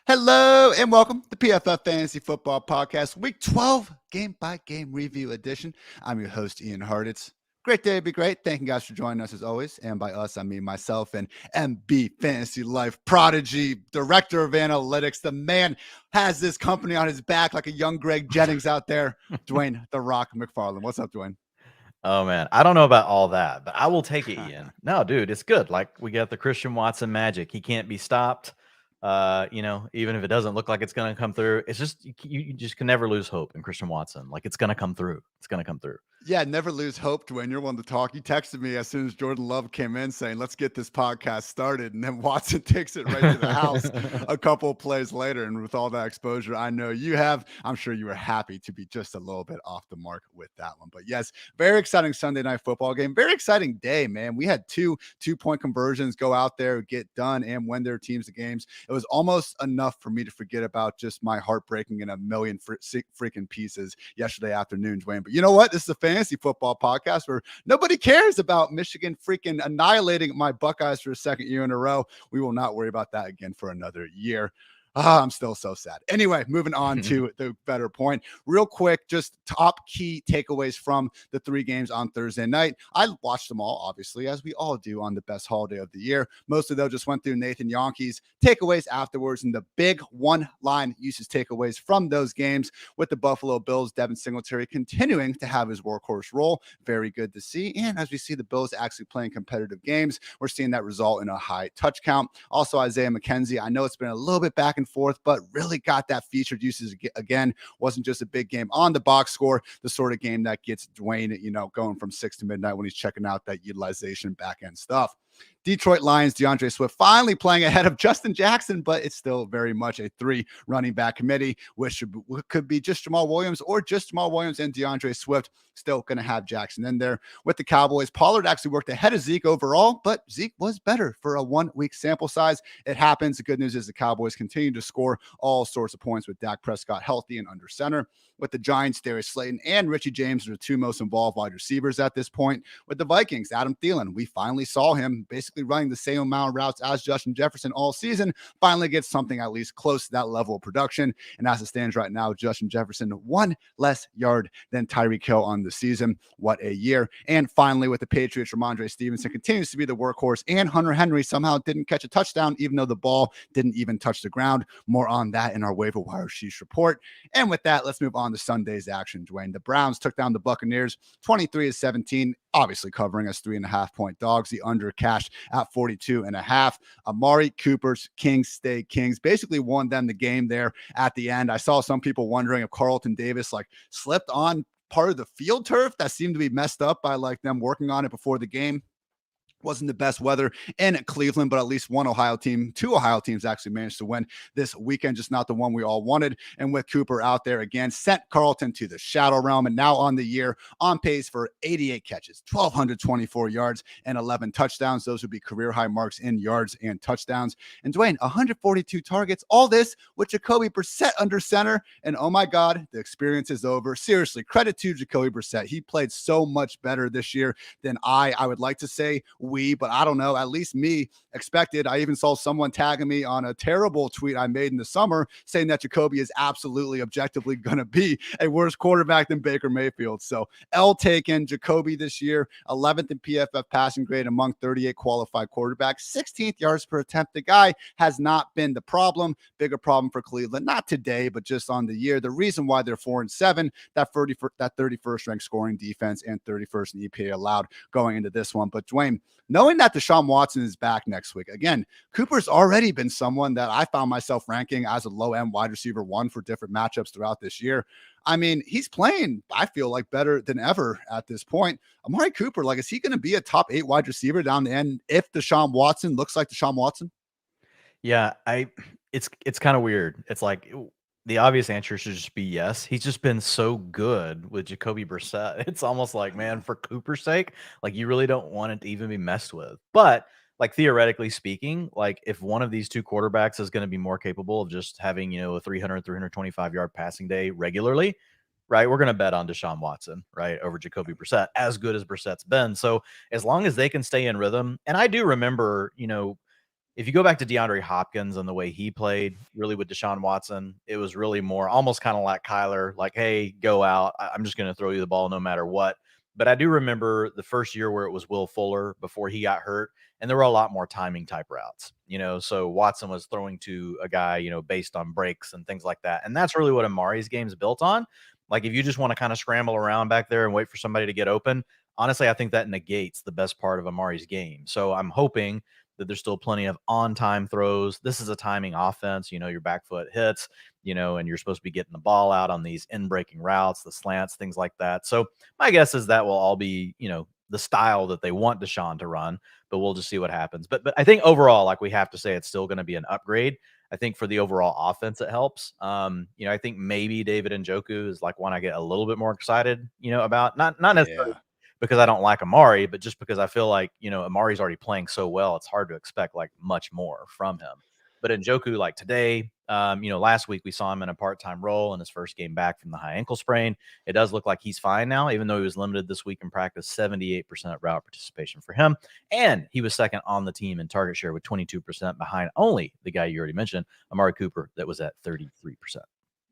Hello and welcome to PFF Fantasy Football Podcast, Week 12, game-by-game review edition. I'm your host, Ian Hartitz. Great day to be great. Thank you guys for joining us as always. And by us, I mean myself and MB FantasyLife prodigy, director of analytics. The man has this company on his back like a young Greg Jennings out there. Dwain "The Rock" McFarland. What's up, Dwain? Oh, man. I don't know about all that, but I will take it, Ian. No, dude, it's good. Like, we got the Christian Watson magic. He can't be stopped. Even if it doesn't look like it's going to come through, it's just, you just can never lose hope in Christian Watson. Like, it's going to come through. It's going to come through. Yeah, never lose hope, Dwain. You're one to talk. You texted me as soon as Jordan Love came in saying, let's get this podcast started. And then Watson takes it right to the house a couple of plays later. And with all that exposure, I know you have, I'm sure you were happy to be just a little bit off the mark with that one. But yes, very exciting Sunday night football game. Very exciting day, man. We had two-point conversions go out there, get done, and win their teams the games. It was almost enough for me to forget about just my heart breaking in a million freaking pieces yesterday afternoon, Dwain. But you know what? This is a fantasy football podcast where nobody cares about Michigan freaking annihilating my Buckeyes for a second year in a row. We will not worry about that again for another year. I'm still so sad. Anyway, moving on to the better point. Real quick, just top key takeaways from the three games on Thursday night. I watched them all, obviously, as we all do on the best holiday of the year. Most of those just went through Nathan Yonke's takeaways afterwards and the big one-line usage takeaways from those games with the Buffalo Bills, Devin Singletary continuing to have his workhorse role. Very good to see. And as we see the Bills actually playing competitive games, we're seeing that result in a high touch count. Also, Isaiah McKenzie, I know it's been a little bit back and forth, but really got that featured usage again. Wasn't just a big game on the box score, the sort of game that gets Dwain, going from 6 to midnight when he's checking out that utilization back end stuff. Detroit Lions, DeAndre Swift finally playing ahead of Justin Jackson, but it's still very much a 3 running back committee, which could be just Jamal Williams or just Jamal Williams and DeAndre Swift. Still going to have Jackson in there. With the Cowboys, Pollard actually worked ahead of Zeke overall, but Zeke was better for a 1-week sample size. It happens. The good news is the Cowboys continue to score all sorts of points with Dak Prescott healthy and under center. With the Giants, Darius Slayton and Richie James are the two most involved wide receivers at this point. With the Vikings, Adam Thielen, we finally saw him basically running the same amount of routes as Justin Jefferson all season, finally gets something at least close to that level of production. And as it stands right now, Justin Jefferson, 1 less yard than Tyreek Hill on the season. What a year. And finally, with the Patriots, Ramondre Stevenson continues to be the workhorse, and Hunter Henry somehow didn't catch a touchdown, even though the ball didn't even touch the ground. More on that in our waiver wire sheet report. And with that, let's move on to Sunday's action, Dwain. The Browns took down the Buccaneers 23-17, obviously covering as 3.5-point dogs. The under cashed at 42.5. Amari Cooper's Kings stay Kings basically won them the game there at the end. I saw some people wondering if Carlton Davis slipped on part of the field turf that seemed to be messed up by them working on it before the game. Wasn't the best weather in Cleveland, but at least two Ohio teams actually managed to win this weekend, just not the one we all wanted. And with Cooper out there again, sent Carlton to the shadow realm, and now on the year on pace for 88 catches, 1,224 yards, and 11 touchdowns. Those would be career high marks in yards and touchdowns. And Dwain, 142 targets, all this with Jacoby Brissett under center. And oh my God, the experience is over. Seriously, credit to Jacoby Brissett. He played so much better this year than I would like to say but I don't know, at least me expected. I even saw someone tagging me on a terrible tweet I made in the summer saying that Jacoby is absolutely objectively going to be a worse quarterback than Baker Mayfield. So L taken. Jacoby this year, 11th in PFF passing grade among 38 qualified quarterbacks, 16th yards per attempt. The guy has not been the problem. Bigger problem for Cleveland, not today, but just on the year. The reason why they're 4-7, that 31st ranked scoring defense and 31st in EPA allowed going into this one. But Dwain, knowing that Deshaun Watson is back next week. Again, Cooper's already been someone that I found myself ranking as a low-end wide receiver 1 for different matchups throughout this year. I mean, he's playing, I feel like, better than ever at this point. Amari Cooper, like, is he going to be a top 8 wide receiver down the end if Deshaun Watson looks like Deshaun Watson? Yeah, it's kind of weird. It's like the obvious answer should just be yes. He's just been so good with Jacoby Brissett. It's almost like, man, for Cooper's sake, like you really don't want it to even be messed with. But like theoretically speaking, like if one of these two quarterbacks is going to be more capable of just having, a 325 yard passing day regularly, right? We're going to bet on Deshaun Watson, right, over Jacoby Brissett, as good as Brissett's been. So as long as they can stay in rhythm, and I do remember, if you go back to DeAndre Hopkins and the way he played really with Deshaun Watson, it was really more almost kind of like Kyler, like, hey, go out. I'm just going to throw you the ball no matter what. But I do remember the first year where it was Will Fuller before he got hurt, and there were a lot more timing type routes, so Watson was throwing to a guy, based on breaks and things like that. And that's really what Amari's game is built on. Like if you just want to kind of scramble around back there and wait for somebody to get open, honestly, I think that negates the best part of Amari's game. So I'm hoping that there's still plenty of on-time throws. This is a timing offense, your back foot hits, and you're supposed to be getting the ball out on these in-breaking routes, the slants, things like that. So my guess is that will all be, the style that they want Deshaun to run, but we'll just see what happens. But I think overall, like we have to say, it's still going to be an upgrade. I think for the overall offense, it helps. I think maybe David Njoku is like one I get a little bit more excited, about. Not necessarily because I don't like Amari, but just because I feel like, Amari's already playing so well, it's hard to expect like much more from him. But Njoku, like today, last week we saw him in a part-time role in his first game back from the high ankle sprain. It does look like he's fine now, even though he was limited this week in practice, 78% route participation for him. And he was second on the team in target share with 22% behind only the guy you already mentioned, Amari Cooper, that was at 33%.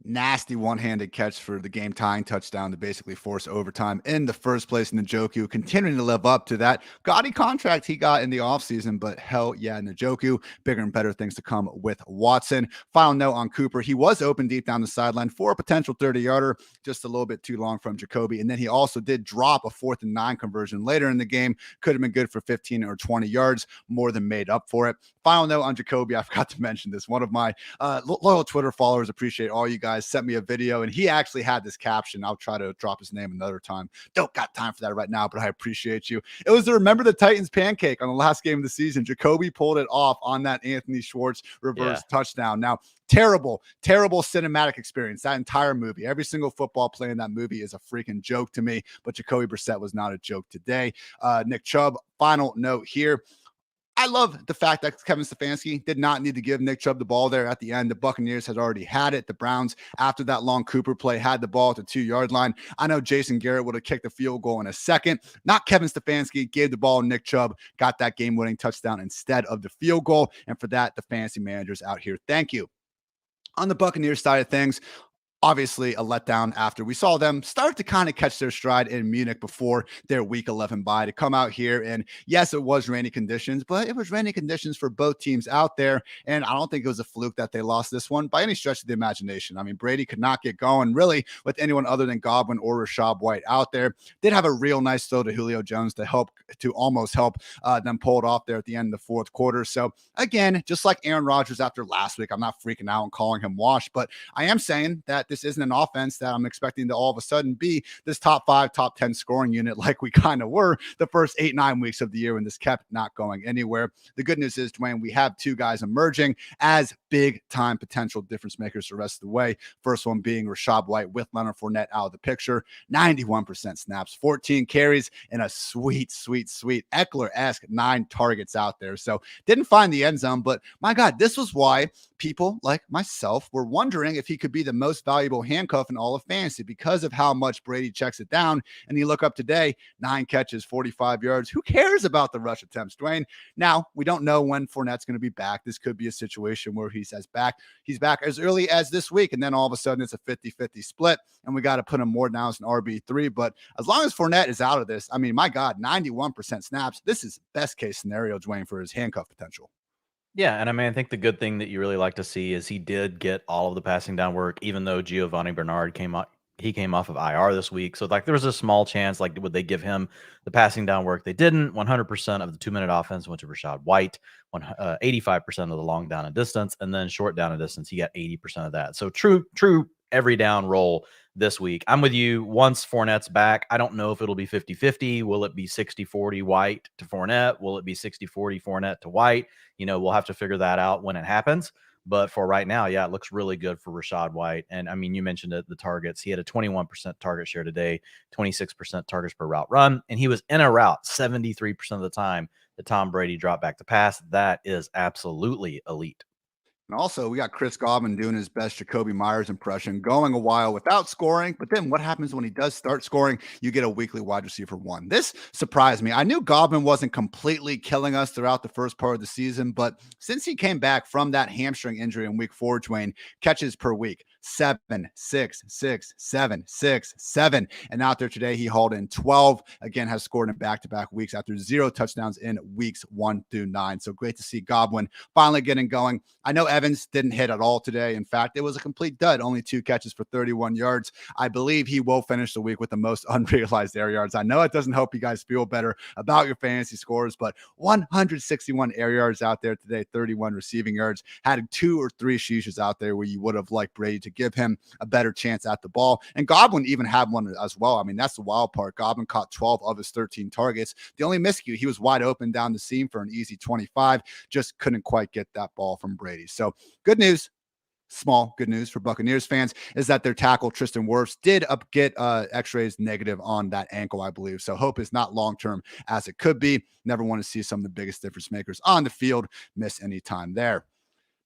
Nasty one-handed catch for the game-tying touchdown to basically force overtime in the first place. Njoku continuing to live up to that gaudy contract he got in the offseason, but hell yeah, Njoku, bigger and better things to come with Watson. Final note on Cooper, he was open deep down the sideline for a potential 30-yarder, just a little bit too long from Jacoby, and then he also did drop a 4th and 9 conversion later in the game. Could have been good for 15 or 20 yards, more than made up for it. Final note on Jacoby, I forgot to mention this. One of my loyal Twitter followers, appreciate all you guys, sent me a video, and he actually had this caption. I'll try to drop his name another time. Don't got time for that right now, but I appreciate you. It was the Remember the Titans pancake on the last game of the season. Jacoby pulled it off on that Anthony Schwartz reverse touchdown. Now, terrible cinematic experience. That entire movie, every single football play in that movie is a freaking joke to me, but Jacoby Brissett was not a joke today. Nick Chubb, final note here. I love the fact that Kevin Stefanski did not need to give Nick Chubb the ball there at the end. The Buccaneers had already had it. The Browns, after that long Cooper play, had the ball at the 2-yard line. I know Jason Garrett would have kicked the field goal in a second. Not Kevin Stefanski. Gave the ball to Nick Chubb, got that game-winning touchdown instead of the field goal. And for that, the fantasy managers out here, thank you. On the Buccaneers side of things, obviously a letdown after we saw them start to kind of catch their stride in Munich before their week 11 bye to come out here. And yes, it was rainy conditions, but it was rainy conditions for both teams out there. And I don't think it was a fluke that they lost this one by any stretch of the imagination. I mean, Brady could not get going really with anyone other than Godwin or Rashad White out there. Did have a real nice throw to Julio Jones to almost help them pull it off there at the end of the fourth quarter. So again, just like Aaron Rodgers after last week, I'm not freaking out and calling him washed, but I am saying that this isn't an offense that I'm expecting to all of a sudden be this top 5, top 10 scoring unit like we kind of were the first 8-9 weeks of the year when this kept not going anywhere. The good news is, Dwayne, we have 2 guys emerging as big time potential difference makers the rest of the way. First one being Rashad White with Leonard Fournette out of the picture. 91% snaps, 14 carries, and a sweet Eckler-esque 9 targets out there. So didn't find the end zone, but my God, this was why people like myself were wondering if he could be the most valuable handcuff in all of fantasy because of how much Brady checks it down. And you look up today, 9 catches, 45 yards. Who cares about the rush attempts, Dwayne? Now, we don't know when Fournette's going to be back. This could be a situation where he's back as early as this week, and then all of a sudden it's a 50-50 split, and we got to put him more down as an RB3. But as long as Fournette is out of this, I mean, my God, 91% snaps. This is best case scenario, Dwayne, for his handcuff potential. Yeah, and I mean, I think the good thing that you really like to see is he did get all of the passing down work, even though Giovanni Bernard came He came off of IR this week. So, like, there was a small chance, like, would they give him the passing down work? They didn't. 100% of the 2-minute offense went to Rachaad White, 85% of the long down and distance, and then short down and distance, he got 80% of that. So, true every down role this week. I'm with you. Once Fournette's back, I don't know if it'll be 50-50. Will it be 60-40 White to Fournette? Will it be 60-40 Fournette to White? We'll have to figure that out when it happens. But for right now, yeah, it looks really good for Rachaad White. And I mean, you mentioned the targets. He had a 21% target share today, 26% targets per route run, and he was in a route 73% of the time that Tom Brady dropped back to pass. That is absolutely elite. And also, we got Chris Godwin doing his best Jacoby Myers impression, going a while without scoring. But then what happens when he does start scoring? You get a weekly wide receiver one. This surprised me. I knew Godwin wasn't completely killing us throughout the first part of the season, but since he came back from that hamstring injury in week 4, Dwain, catches per week, 7, 6, 6, 7, 6, 7. And out there today, he hauled in 12. Again, has scored in back-to-back weeks after 0 touchdowns in weeks 1 through 9. So great to see Godwin finally getting going. I know Evans didn't hit at all today. In fact, it was a complete dud. Only 2 catches for 31 yards. I believe he will finish the week with the most unrealized air yards. I know it doesn't help you guys feel better about your fantasy scores, but 161 air yards out there today, 31 receiving yards. Had 2 or 3 sheeshes out there where you would have liked Brady to give him a better chance at the ball. And Godwin even had one as well. I mean, that's the wild part. Godwin caught 12 of his 13 targets. The only miscue, he was wide open down the seam for an easy 25. Just couldn't quite get that ball from Brady. So good news. Small good news for Buccaneers fans is that their tackle Tristan Wirfs did get x-rays negative on that ankle, I believe. So hope is not long-term as it could be. Never want to see some of the biggest difference makers on the field miss any time there.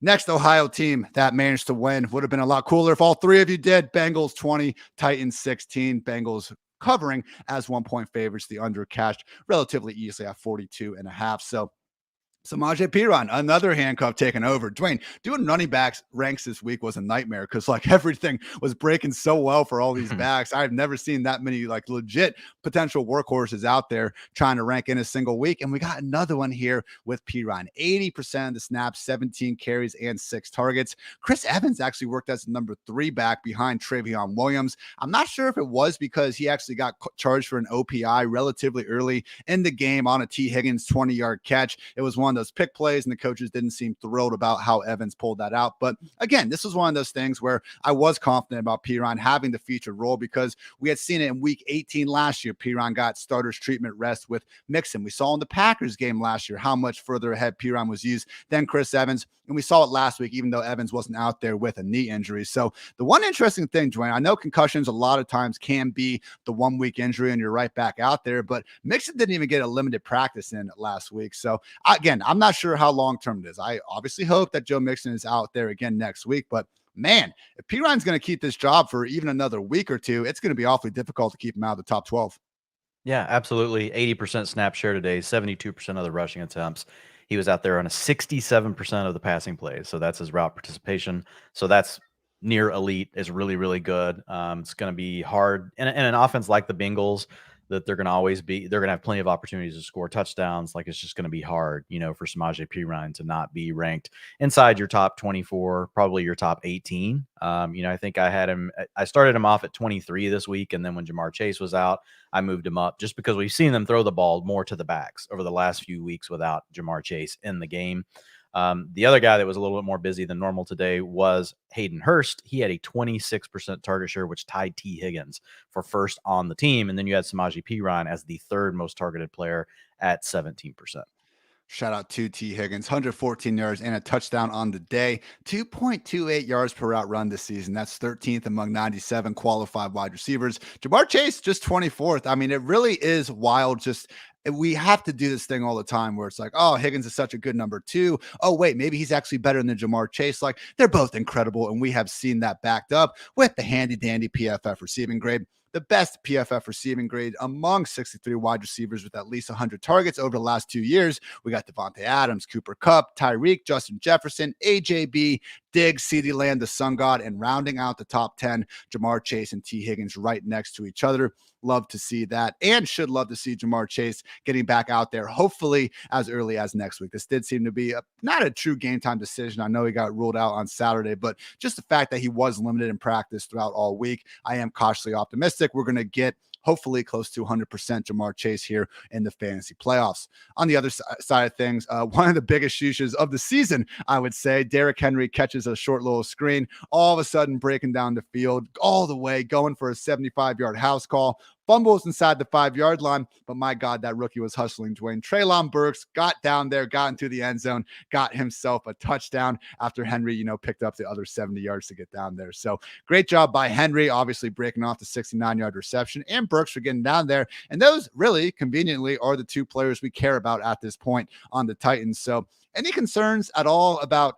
Next Ohio team that managed to win. Would have been a lot cooler if all 3 of you did. Bengals 20, Titans 16. Bengals covering as 1-point favorites. The under cashed relatively easily at 42.5. So Samaje Perine, another handcuff taken over. Dwain, doing running backs ranks this week was a nightmare because like everything was breaking so well for all these backs. I've never seen that many like legit potential workhorses out there trying to rank in a single week. And we got another one here with Perine. 80% of the snaps, 17 carries, and 6 targets. Chris Evans actually worked as number 3 back behind Travion Williams. I'm not sure if it was because he actually got charged for an OPI relatively early in the game on a T. Higgins 20-yard catch. It was one of those pick plays, and the coaches didn't seem thrilled about how Evans pulled that out. But again, this was one of those things where I was confident about Perine having the featured role because we had seen it in week 18 last year. Perine got starters treatment rest with Mixon. We saw in the Packers game last year how much further ahead Perine was used than Chris Evans. And we saw it last week, even though Evans wasn't out there with a knee injury. So the one interesting thing, Dwain, I know concussions a lot of times can be the 1-week injury and you're right back out there, but Mixon didn't even get a limited practice in last week. So again, I'm not sure how long-term it is. I obviously hope that Joe Mixon is out there again next week, but man, if Perine's going to keep this job for even another week or two, it's going to be awfully difficult to keep him out of the top 12. Yeah, absolutely. 80% snap share today, 72% of the rushing attempts. He was out there on a 67% of the passing plays. So that's his route participation. So that's near elite. Is really, really good. It's going to be hard. And an offense like the Bengals, that they're going to have plenty of opportunities to score touchdowns. Like, it's just going to be hard, for Samaje Perine to not be ranked inside your top 24, probably your top 18. I think I started him off at 23 this week. And then when Jamar Chase was out, I moved him up just because we've seen them throw the ball more to the backs over the last few weeks without Jamar Chase in the game. The other guy that was a little bit more busy than normal today was Hayden Hurst. He had a 26% target share, which tied T. Higgins for first on the team. And then you had Samaje Perine as the 3rd most targeted player at 17%. Shout out to T. Higgins, 114 yards and a touchdown on the day, 2.28 yards per route run this season. That's 13th among 97 qualified wide receivers. Jamar Chase, just 24th. I mean, it really is wild. We have to do this thing all the time where it's like, oh, Higgins is such a good number 2. Oh, wait, maybe he's actually better than Jamar Chase. Like, they're both incredible, and we have seen that backed up with the handy-dandy PFF receiving grade. The best PFF receiving grade among 63 wide receivers with at least 100 targets over the last 2 years. We got Devontae Adams, Cooper Kupp, Tyreek, Justin Jefferson, AJB, Diggs, CeeDee Lamb, the Sun God, and rounding out the top 10, Jamar Chase and T. Higgins right next to each other. Love to see that, and should love to see Jamar Chase getting back out there, hopefully as early as next week. This did seem to be not a true game time decision. I know he got ruled out on Saturday, but just the fact that he was limited in practice throughout all week, I am cautiously optimistic we're going to get hopefully close to 100% Jamar Chase here in the fantasy playoffs. On the other side of things, one of the biggest shushes of the season, I would say, Derrick Henry catches a short little screen, all of a sudden breaking down the field all the way, going for a 75-yard house call. Fumbles inside the 5-yard line, but my God, that rookie was hustling. Dwain Treylon Burks got down there, got into the end zone, got himself a touchdown after Henry, picked up the other 70 yards to get down there. So great job by Henry, obviously breaking off the 69-yard reception, and Burks for getting down there. And those really conveniently are the two players we care about at this point on the Titans. So any concerns at all about,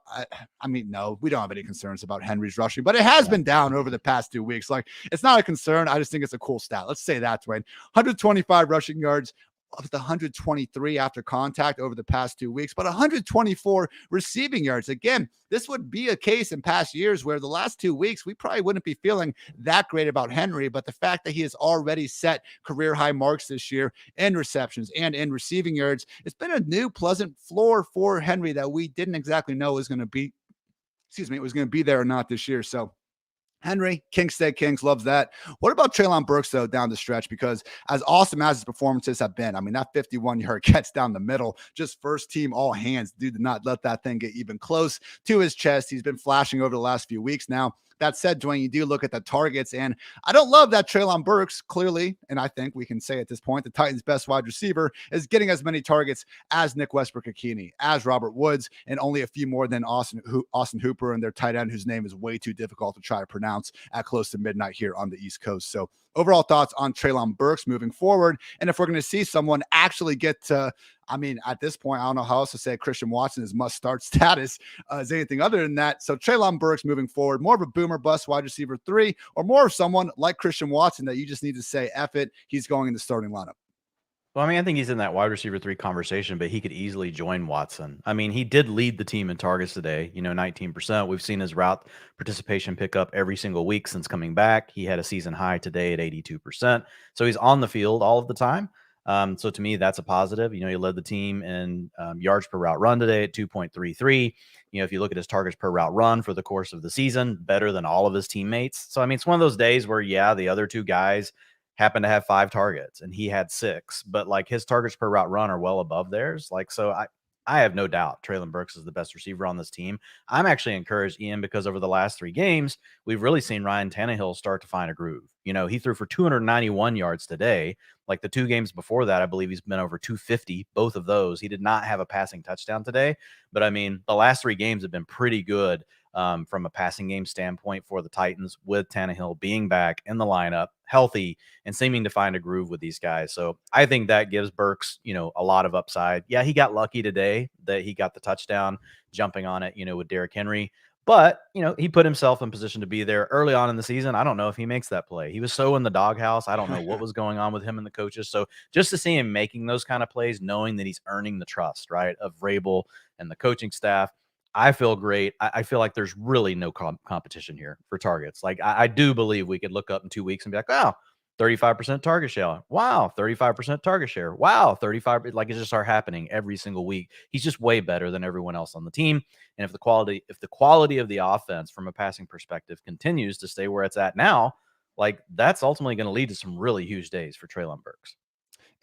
no, we don't have any concerns about Henry's rushing, but it has been down over the past 2 weeks. Like, it's not a concern. I just think it's a cool stat. Let's say that, Dwain. 125 rushing yards of the 123 after contact over the past 2 weeks, but 124 receiving yards. Again, this would be a case in past years where the last 2 weeks, we probably wouldn't be feeling that great about Henry, but the fact that he has already set career high marks this year in receptions and in receiving yards, it's been a new pleasant floor for Henry that we didn't exactly know was going to be, it was going to be there or not this year. So Henry, King Stay Kings, loves that. What about Treylon Burks, though, down the stretch? Because as awesome as his performances have been, that 51-yard catch down the middle, just first team, all hands. Dude did not let that thing get even close to his chest. He's been flashing over the last few weeks now. That said, Dwain, you do look at the targets, and I don't love that Treylon Burks, clearly, and I think we can say at this point, the Titans' best wide receiver is getting as many targets as Nick Westbrook-Ikhine, as Robert Woods, and only a few more than Austin Hooper and their tight end, whose name is way too difficult to try to pronounce at close to midnight here on the East Coast. So overall thoughts on Treylon Burks moving forward, and if we're going to see someone actually get to, at this point, I don't know how else to say Christian Watson is must-start status as anything other than that. So Treylon Burks moving forward, more of a boomer bust wide receiver 3, or more of someone like Christian Watson that you just need to say, F it, he's going in the starting lineup. Well, I think he's in that wide receiver 3 conversation, but he could easily join Watson. He did lead the team in targets today, 19%. We've seen his route participation pick up every single week since coming back. He had a season high today at 82%. So he's on the field all of the time. So to me, that's a positive. He led the team in yards per route run today at 2.33. If you look at his targets per route run for the course of the season, better than all of his teammates. So, it's one of those days where, the other two guys happen to have 5 targets and he had 6, but like his targets per route run are well above theirs. So I have no doubt Treylon Burks is the best receiver on this team. I'm actually encouraged, Ian, because over the last 3 games, we've really seen Ryan Tannehill start to find a groove. He threw for 291 yards today. Like the 2 games before that, I believe he's been over 250, both of those. He did not have a passing touchdown today, but the last 3 games have been pretty good from a passing game standpoint for the Titans, with Tannehill being back in the lineup, healthy, and seeming to find a groove with these guys. So I think that gives Burks, a lot of upside. Yeah, he got lucky today that he got the touchdown jumping on it, with Derrick Henry. But, he put himself in position to be there early on in the season. I don't know if he makes that play. He was so in the doghouse. I don't know what was going on with him and the coaches. So just to see him making those kind of plays, knowing that he's earning the trust, right, of Vrabel and the coaching staff, I feel great. I feel like there's really no competition here for targets. Like I do believe we could look up in 2 weeks and be like, wow, 35% target share. Wow, 35% target share. Wow, 35. Like it just start happening every single week. He's just way better than everyone else on the team. And if the quality of the offense from a passing perspective continues to stay where it's at now, like that's ultimately going to lead to some really huge days for Treylon Burks.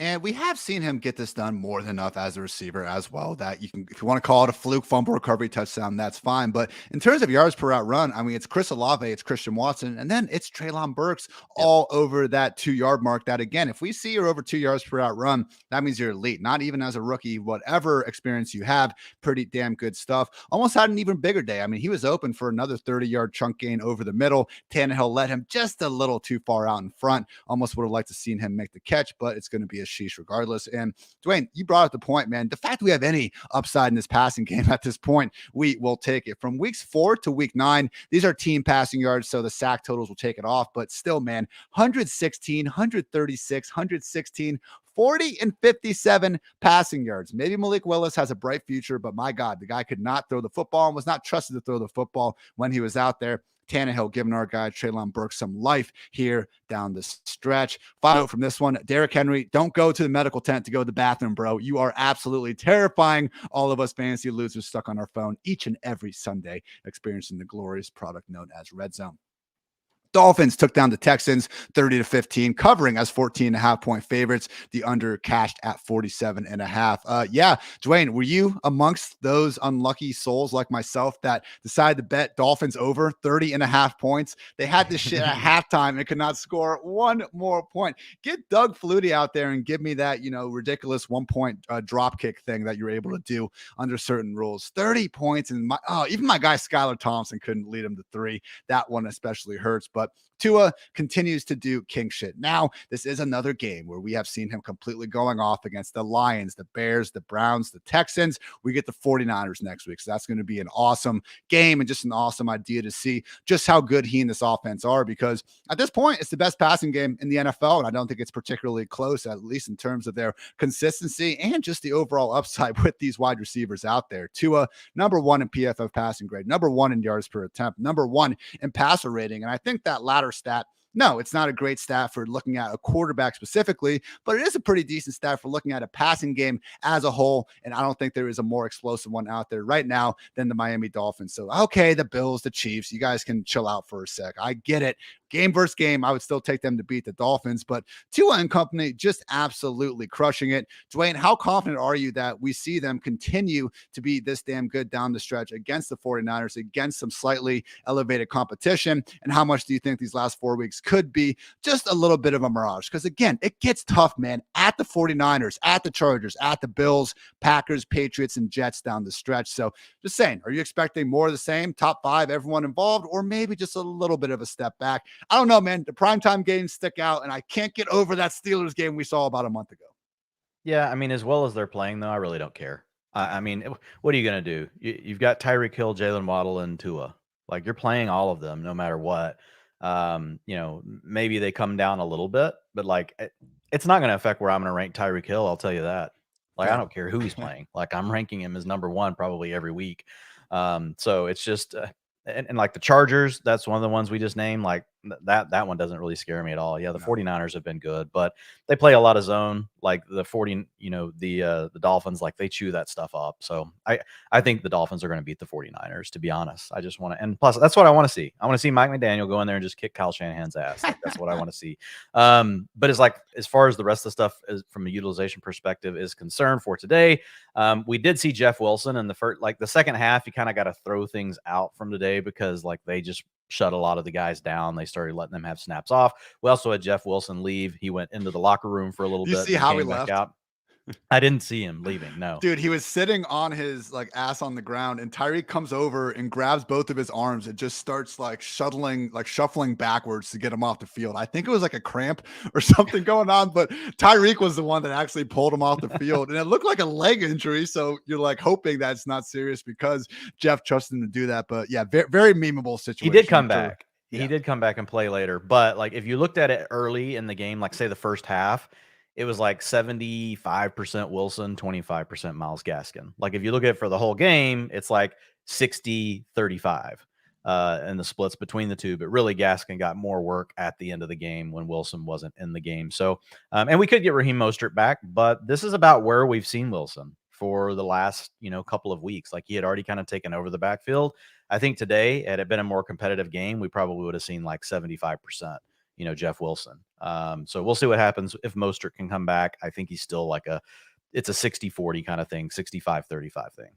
And we have seen him get this done more than enough as a receiver as well, that you can, if you want to call it a fluke, fumble, recovery, touchdown, that's fine. But in terms of yards per route run, it's Chris Olave, it's Christian Watson, and then it's Treylon Burks all over that 2-yard mark. That again, if we see you're over 2 yards per route run, that means you're elite. Not even as a rookie, whatever experience you have, pretty damn good stuff. Almost had an even bigger day. He was open for another 30-yard chunk gain over the middle. Tannehill let him just a little too far out in front. Almost would have liked to seen him make the catch, but it's going to be a sheesh regardless. And Dwain, you brought up the point, man. The fact that we have any upside in this passing game at this point, we will take it. From weeks 4 to week 9, these are team passing yards, so the sack totals will take it off. But still, man, 116, 136, 116, 40 and 57 passing yards. Maybe Malik Willis has a bright future, but my God, the guy could not throw the football and was not trusted to throw the football when he was out there. Tannehill giving our guy Treylon Burks some life here down the stretch. Final note from this one, Derrick Henry, don't go to the medical tent to go to the bathroom, bro. You are absolutely terrifying all of us fantasy losers stuck on our phone each and every Sunday, experiencing the glorious product known as Red Zone. Dolphins took down the Texans 30-15, covering as 14.5-point favorites. The under cashed at 47.5. Yeah, Dwain, were you amongst those unlucky souls like myself that decided to bet Dolphins over 30.5 points? They had this shit at halftime and could not score one more point. Get Doug Flutie out there and give me that, ridiculous 1-point drop kick thing that you're able to do under certain rules. 30 points, and even my guy Skylar Thompson couldn't lead him to 3. That one especially hurts. But Tua continues to do king shit. Now, this is another game where we have seen him completely going off against the Lions, the Bears, the Browns, the Texans. We get the 49ers next week. So that's going to be an awesome game and just an awesome idea to see just how good he and this offense are, because at this point, it's the best passing game in the NFL. And I don't think it's particularly close, at least in terms of their consistency and just the overall upside with these wide receivers out there. Tua, number 1 in PFF passing grade, number 1 in yards per attempt, number 1 in passer rating. And I think that latter stat, no, it's not a great stat for looking at a quarterback specifically, but it is a pretty decent stat for looking at a passing game as a whole. And I don't think there is a more explosive one out there right now than the Miami Dolphins. So, okay, the Bills, the Chiefs, you guys can chill out for a sec. I get it. Game versus game, I would still take them to beat the Dolphins, but Tua and company just absolutely crushing it. Dwain, how confident are you that we see them continue to be this damn good down the stretch against the 49ers, against some slightly elevated competition? And how much do you think these last 4 weeks could be just a little bit of a mirage? Because again, it gets tough, man, at the 49ers, at the Chargers, at the Bills, Packers, Patriots, and Jets down the stretch. So just saying, are you expecting more of the same, top 5, everyone involved, or maybe just a little bit of a step back? I don't know, man. The primetime games stick out, and I can't get over that Steelers game we saw about a month ago. Yeah, I mean, as well as they're playing, though, I really don't care. I mean, what are you going to do? You've got Tyreek Hill, Jalen Waddle, and Tua. Like, you're playing all of them no matter what. Maybe they come down a little bit, but, like, it's not going to affect where I'm going to rank Tyreek Hill. I'll tell you that. Like, I don't care who he's playing. Like, I'm ranking him as number 1 probably every week. So it's just and like the Chargers, that's one of the ones we just named. Like that one doesn't really scare me at all. Yeah, the 49ers have been good, but they play a lot of zone. Like the the Dolphins, like they chew that stuff up. So I think the Dolphins are going to beat the 49ers, to be honest. I just want to, and plus that's what I want to see. I want to see Mike McDaniel go in there and just kick Kyle Shanahan's ass. Like, that's what I want to see. But it's like, as far as the rest of the stuff is, from a utilization perspective is concerned for today, we did see Jeff Wilson in the first, like the second half, you kind of got to throw things out from today because like they just shut a lot of the guys down. They started letting them have snaps off. We also had Jeff Wilson leave. He went into the locker room for a little bit. You see how he left? Out. I didn't see him leaving. No, dude, he was sitting on his like ass on the ground, and Tyreek comes over and grabs both of his arms and just starts like shuffling backwards to get him off the field. I think it was like a cramp or something going on, but Tyreek was the one that actually pulled him off the field, and it looked like a leg injury. So you're like hoping that it's not serious because Jeff trusted him to do that. But yeah, very, very memeable situation. He did come back. Yeah. He did come back and play later. But like if you looked at it early in the game, like say the first half, it was like 75% Wilson, 25% Myles Gaskin. Like if you look at it for the whole game, it's like 60-35 and the splits between the two. But really, Gaskin got more work at the end of the game when Wilson wasn't in the game. So, and we could get Raheem Mostert back, but this is about where we've seen Wilson for the last, couple of weeks. Like he had already kind of taken over the backfield. I think today, had it been a more competitive game, we probably would have seen like 75%. Jeff Wilson. So we'll see what happens if Mostert can come back. I think he's still like it's a 60-40 kind of thing, 65-35 thing.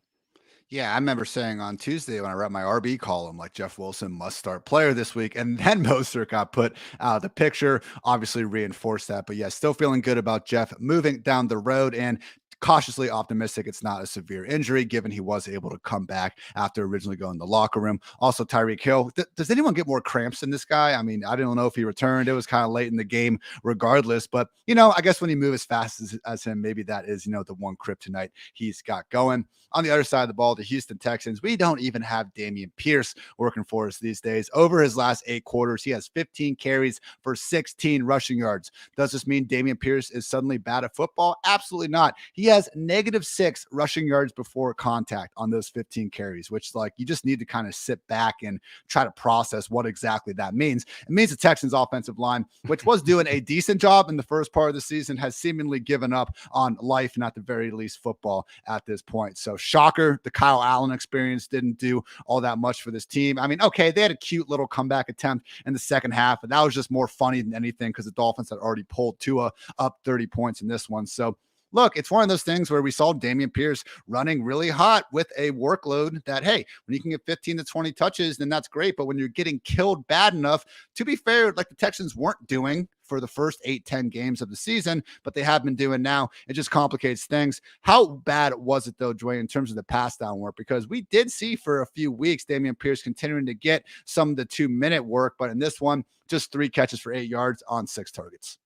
Yeah, I remember saying on Tuesday when I read my RB column, like Jeff Wilson must start player this week. And then Mostert got put out of the picture, obviously reinforced that. But yeah, still feeling good about Jeff moving down the road. And cautiously optimistic it's not a severe injury, given he was able to come back after originally going to the locker room. Also, Tyreek Hill. Does anyone get more cramps than this guy? I mean, I don't know if he returned. It was kind of late in the game regardless, but I guess when you move as fast as him, maybe that is, the one kryptonite he's got going. On the other side of the ball, the Houston Texans, we don't even have Dameon Pierce working for us these days. Over his last 8 quarters, he has 15 carries for 16 rushing yards. Does this mean Dameon Pierce is suddenly bad at football? Absolutely not. He has -6 rushing yards before contact on those 15 carries, which you just need to kind of sit back and try to process what exactly that means. It means the Texans offensive line, which was doing a decent job in the first part of the season, has seemingly given up on life and at the very least football at this point. So shocker, the Kyle Allen experience didn't do all that much for this team. I mean, okay, they had a cute little comeback attempt in the second half, but that was just more funny than anything because the Dolphins had already pulled Tua up 30 points in this one. So look, it's one of those things where we saw Dameon Pierce running really hot with a workload that, hey, when you can get 15 to 20 touches, then that's great. But when you're getting killed bad enough, to be fair, like the Texans weren't doing for the first 8-10 games of the season, but they have been doing now, it just complicates things. How bad was it though, Dwain, in terms of the pass down work? Because we did see for a few weeks Dameon Pierce continuing to get some of the 2-minute work, but in this one, just 3 catches for 8 yards on 6 targets.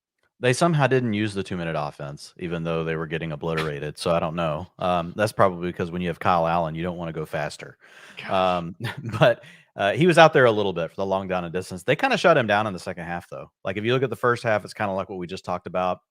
They somehow didn't use the 2-minute offense, even though they were getting obliterated. So I don't know. That's probably because when you have Kyle Allen, you don't want to go faster. But he was out there a little bit for the long down and distance. They kind of shut him down in the second half, though. Like if you look at the first half, it's kind of like what we just talked about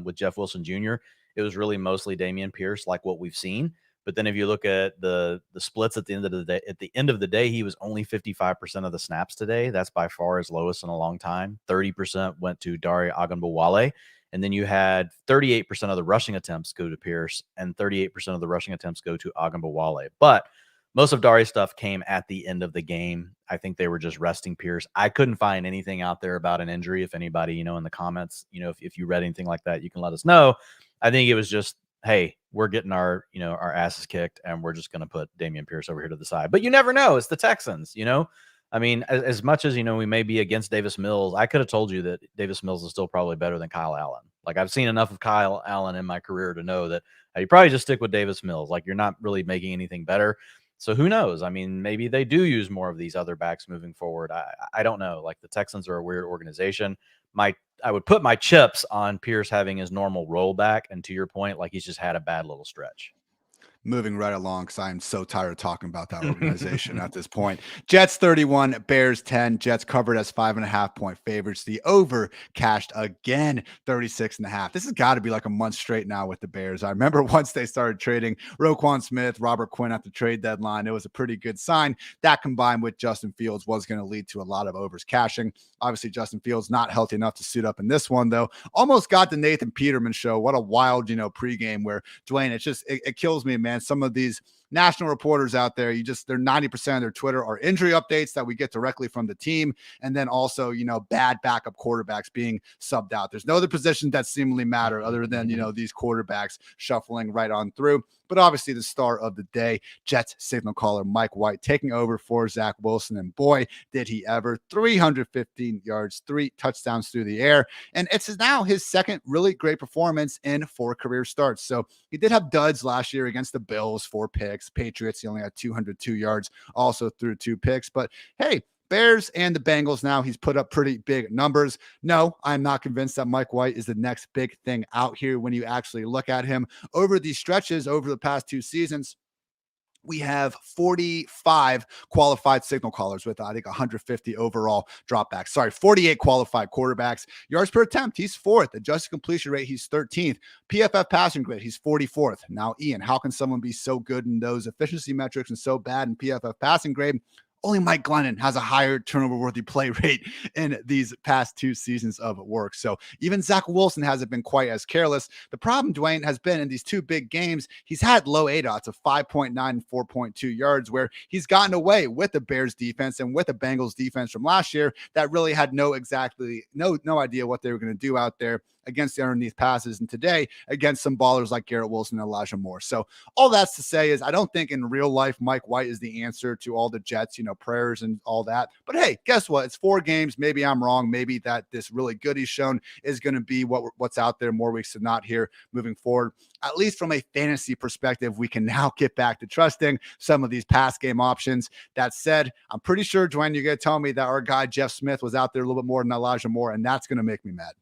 with Jeff Wilson Jr. It was really mostly Dameon Pierce, like what we've seen. But then if you look at the splits at the end of the day, he was only 55% of the snaps today. That's by far his lowest in a long time. 30% went to Dare Ogunbowale. And then you had 38% of the rushing attempts go to Pierce and 38% of the rushing attempts go to Ogunbowale. But most of Dare's stuff came at the end of the game. I think they were just resting Pierce. I couldn't find anything out there about an injury. If anybody, in the comments, if you read anything like that, you can let us know. I think it was just, hey, we're getting our asses kicked and we're just going to put Dameon Pierce over here to the side. But you never know. It's the Texans, I mean, as much as, we may be against Davis Mills, I could have told you that Davis Mills is still probably better than Kyle Allen. Like I've seen enough of Kyle Allen in my career to know that you probably just stick with Davis Mills. Like you're not really making anything better. So who knows? I mean, maybe they do use more of these other backs moving forward. I don't know. Like the Texans are a weird organization. I would put my chips on Pierce having his normal rollback. And to your point, like he's just had a bad little stretch. Moving right along because I'm so tired of talking about that organization at this point. Jets 31, Bears 10. Jets covered as 5.5-point favorites. The over cashed again, 36.5. This has got to be like a month straight now with the Bears. I remember once they started trading Roquan Smith, Robert Quinn at the trade deadline, it was a pretty good sign. That combined with Justin Fields was going to lead to a lot of overs cashing. Obviously, Justin Fields not healthy enough to suit up in this one, though. Almost got the Nathan Peterman show. What a wild, pregame where, Dwain, it kills me, man. Some of these national reporters out there, they're 90% of their Twitter are injury updates that we get directly from the team. And then also, bad backup quarterbacks being subbed out. There's no other position that seemingly matter other than, these quarterbacks shuffling right on through. But obviously the star of the day, Jets signal caller Mike White taking over for Zach Wilson. And boy, did he ever. 315 yards, 3 touchdowns through the air. And it's now his second really great performance in 4 career starts. So he did have duds last year against the Bills, 4 picks. Patriots, he only had 202 yards, also threw 2 picks. But hey, Bears and the Bengals now, he's put up pretty big numbers. No, I'm not convinced that Mike White is the next big thing out here when you actually look at him. Over these stretches, over the past 2 seasons, we have 45 qualified signal callers with, I think, 150 overall dropbacks. 48 qualified quarterbacks. Yards per attempt, he's 4th. Adjusted completion rate, he's 13th. PFF passing grade, he's 44th. Now, Ian, how can someone be so good in those efficiency metrics and so bad in PFF passing grade? Only Mike Glennon has a higher turnover-worthy play rate in these past 2 seasons of work. So even Zach Wilson hasn't been quite as careless. The problem, Dwain, has been in these 2 big games, he's had low ADOTs of 5.9 and 4.2 yards, where he's gotten away with the Bears defense and with the Bengals defense from last year that really had no idea what they were going to do out there against the underneath passes, and today against some ballers like Garrett Wilson and Elijah Moore. So all that's to say is I don't think in real life Mike White is the answer to all the Jets, prayers and all that. But hey, guess what? It's 4 games. Maybe I'm wrong. Maybe that this really good he's shown is going to be what's out there more weeks than not here moving forward. At least from a fantasy perspective, we can now get back to trusting some of these pass game options. That said, I'm pretty sure, Dwayne, you're going to tell me that our guy Jeff Smith was out there a little bit more than Elijah Moore, and that's going to make me mad.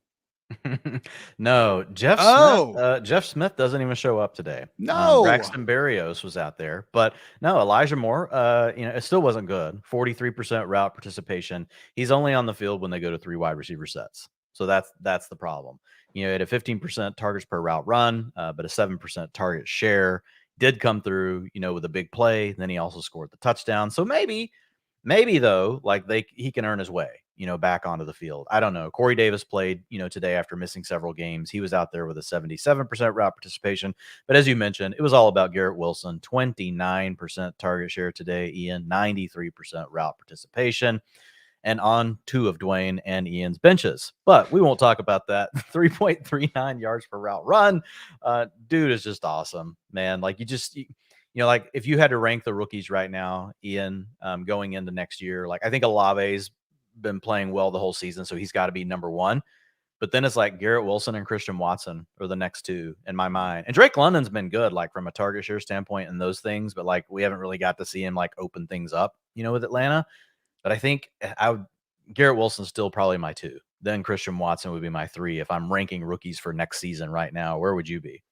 No, Jeff Smith doesn't even show up today. No, Braxton Berrios was out there, but no, Elijah Moore, it still wasn't good. 43% route participation. He's only on the field when they go to 3 wide receiver sets. So that's the problem. At a 15% targets per route run, but a 7% target share did come through, with a big play. Then he also scored the touchdown. So maybe though, he can earn his way, back onto the field. I don't know. Corey Davis played, today after missing several games. He was out there with a 77% route participation. But as you mentioned, it was all about Garrett Wilson, 29% target share today, Ian, 93% route participation, and on 2 of Dwain and Ian's benches. But we won't talk about that. 3.39 yards per route run. Dude is just awesome, man. If you had to rank the rookies right now, Ian, going into next year, I think Olave's been playing well the whole season, so he's got to be number 1. But then it's Garrett Wilson and Christian Watson are the next 2 in my mind. And Drake London's been good, from a target share standpoint and those things, but we haven't really got to see him open things up, with Atlanta. But I think Garrett Wilson's still probably my 2. Then Christian Watson would be my 3 if I'm ranking rookies for next season right now. Where would you be?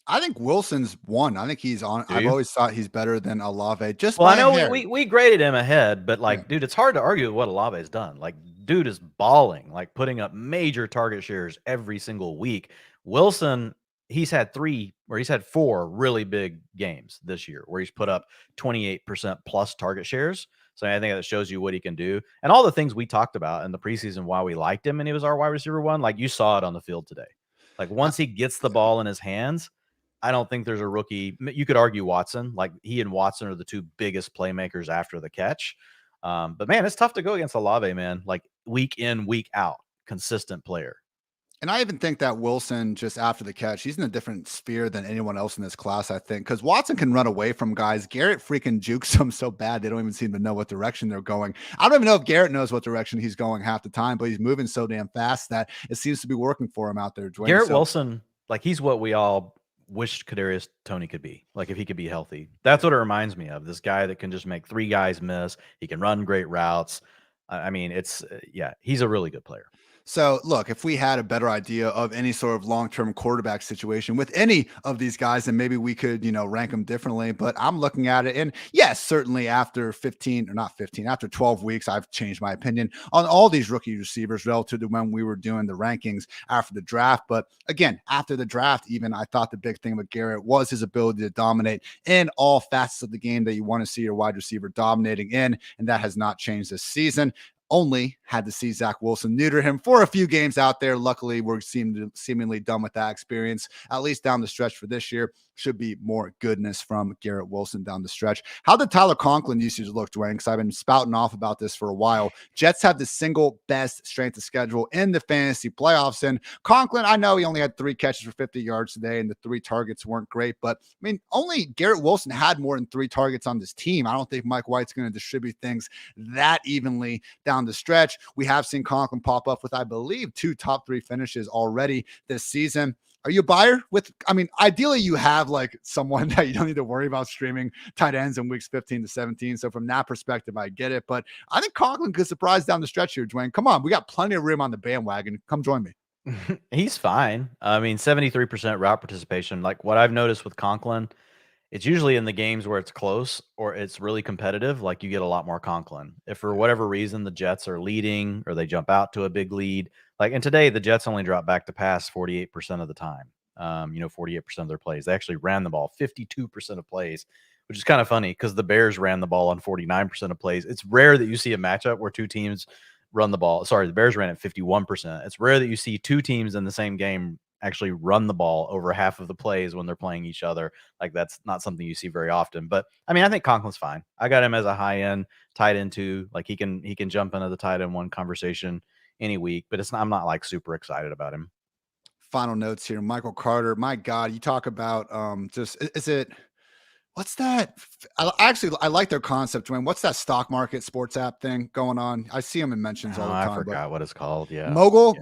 I think Wilson's 1. I think he's on. I've always thought he's better than Olave. I know we graded him ahead, but dude, it's hard to argue with what Olave's done. Dude is balling, putting up major target shares every single week. Wilson, he's had 4 really big games this year where he's put up 28% plus target shares. So I think that shows you what he can do. And all the things we talked about in the preseason, why we liked him and he was our wide receiver 1, you saw it on the field today. Once he gets the ball in his hands, I don't think there's a rookie. You could argue Watson. He and Watson are the 2 biggest playmakers after the catch. But man, it's tough to go against Olave, man. Week in, week out, consistent player. And I even think that Wilson, just after the catch, he's in a different sphere than anyone else in this class, I think, because Watson can run away from guys. Garrett freaking jukes them so bad they don't even seem to know what direction they're going. I don't even know if Garrett knows what direction he's going half the time, but he's moving so damn fast that it seems to be working for him out there, Dwayne. Garrett Wilson, he's what we all wished Kadarius Toney could be, if he could be healthy. That's what it reminds me of, this guy that can just make 3 guys miss. He can run great routes. He's a really good player. So look, if we had a better idea of any sort of long-term quarterback situation with any of these guys, then maybe we could, rank them differently. But I'm looking at it, and yes, certainly after 12 weeks, I've changed my opinion on all these rookie receivers relative to when we were doing the rankings after the draft. But again, after the draft, even I thought the big thing with Garrett was his ability to dominate in all facets of the game that you want to see your wide receiver dominating in, and that has not changed this season. Only had to see Zach Wilson neuter him for a few games out there. Luckily, we're seemingly done with that experience, at least down the stretch for this year. Should be more goodness from Garrett Wilson down the stretch. How did Tyler Conklin usage look, Dwayne? Because I've been spouting off about this for a while. Jets have the single best strength of schedule in the fantasy playoffs. And Conklin, I know he only had 3 catches for 50 yards today, and the 3 targets weren't great. But, only Garrett Wilson had more than 3 targets on this team. I don't think Mike White's going to distribute things that evenly down the stretch. We have seen Conklin pop up with, I believe, 2 top 3 finishes already this season. Are you a buyer with, ideally you have someone that you don't need to worry about streaming tight ends in weeks 15 to 17. So from that perspective, I get it. But I think Conklin could surprise down the stretch here, Dwayne. Come on. We got plenty of room on the bandwagon. Come join me. He's fine. 73% route participation. What I've noticed with Conklin, it's usually in the games where it's close or it's really competitive. You get a lot more Conklin. If for whatever reason the Jets are leading or they jump out to a big lead, and today the Jets only dropped back to pass 48% of the time. 48% of their plays. They actually ran the ball 52% of plays, which is kind of funny because the Bears ran the ball on 49% of plays. It's rare that you see a matchup where 2 teams run the ball. Sorry, the Bears ran at 51%. It's rare that you see 2 teams in the same game actually run the ball over half of the plays when they're playing each other. That's not something you see very often. But I think Conklin's fine. I got him as a high end tight end 2. He can jump into the tight end 1 conversation any week, but I'm not super excited about him. Final notes here. Michael Carter, my God, you talk about What's that? I like their concept, Dwayne. What's that stock market sports app thing going on? I see them in mentions all the time. I forgot what it's called. Yeah. Mogul,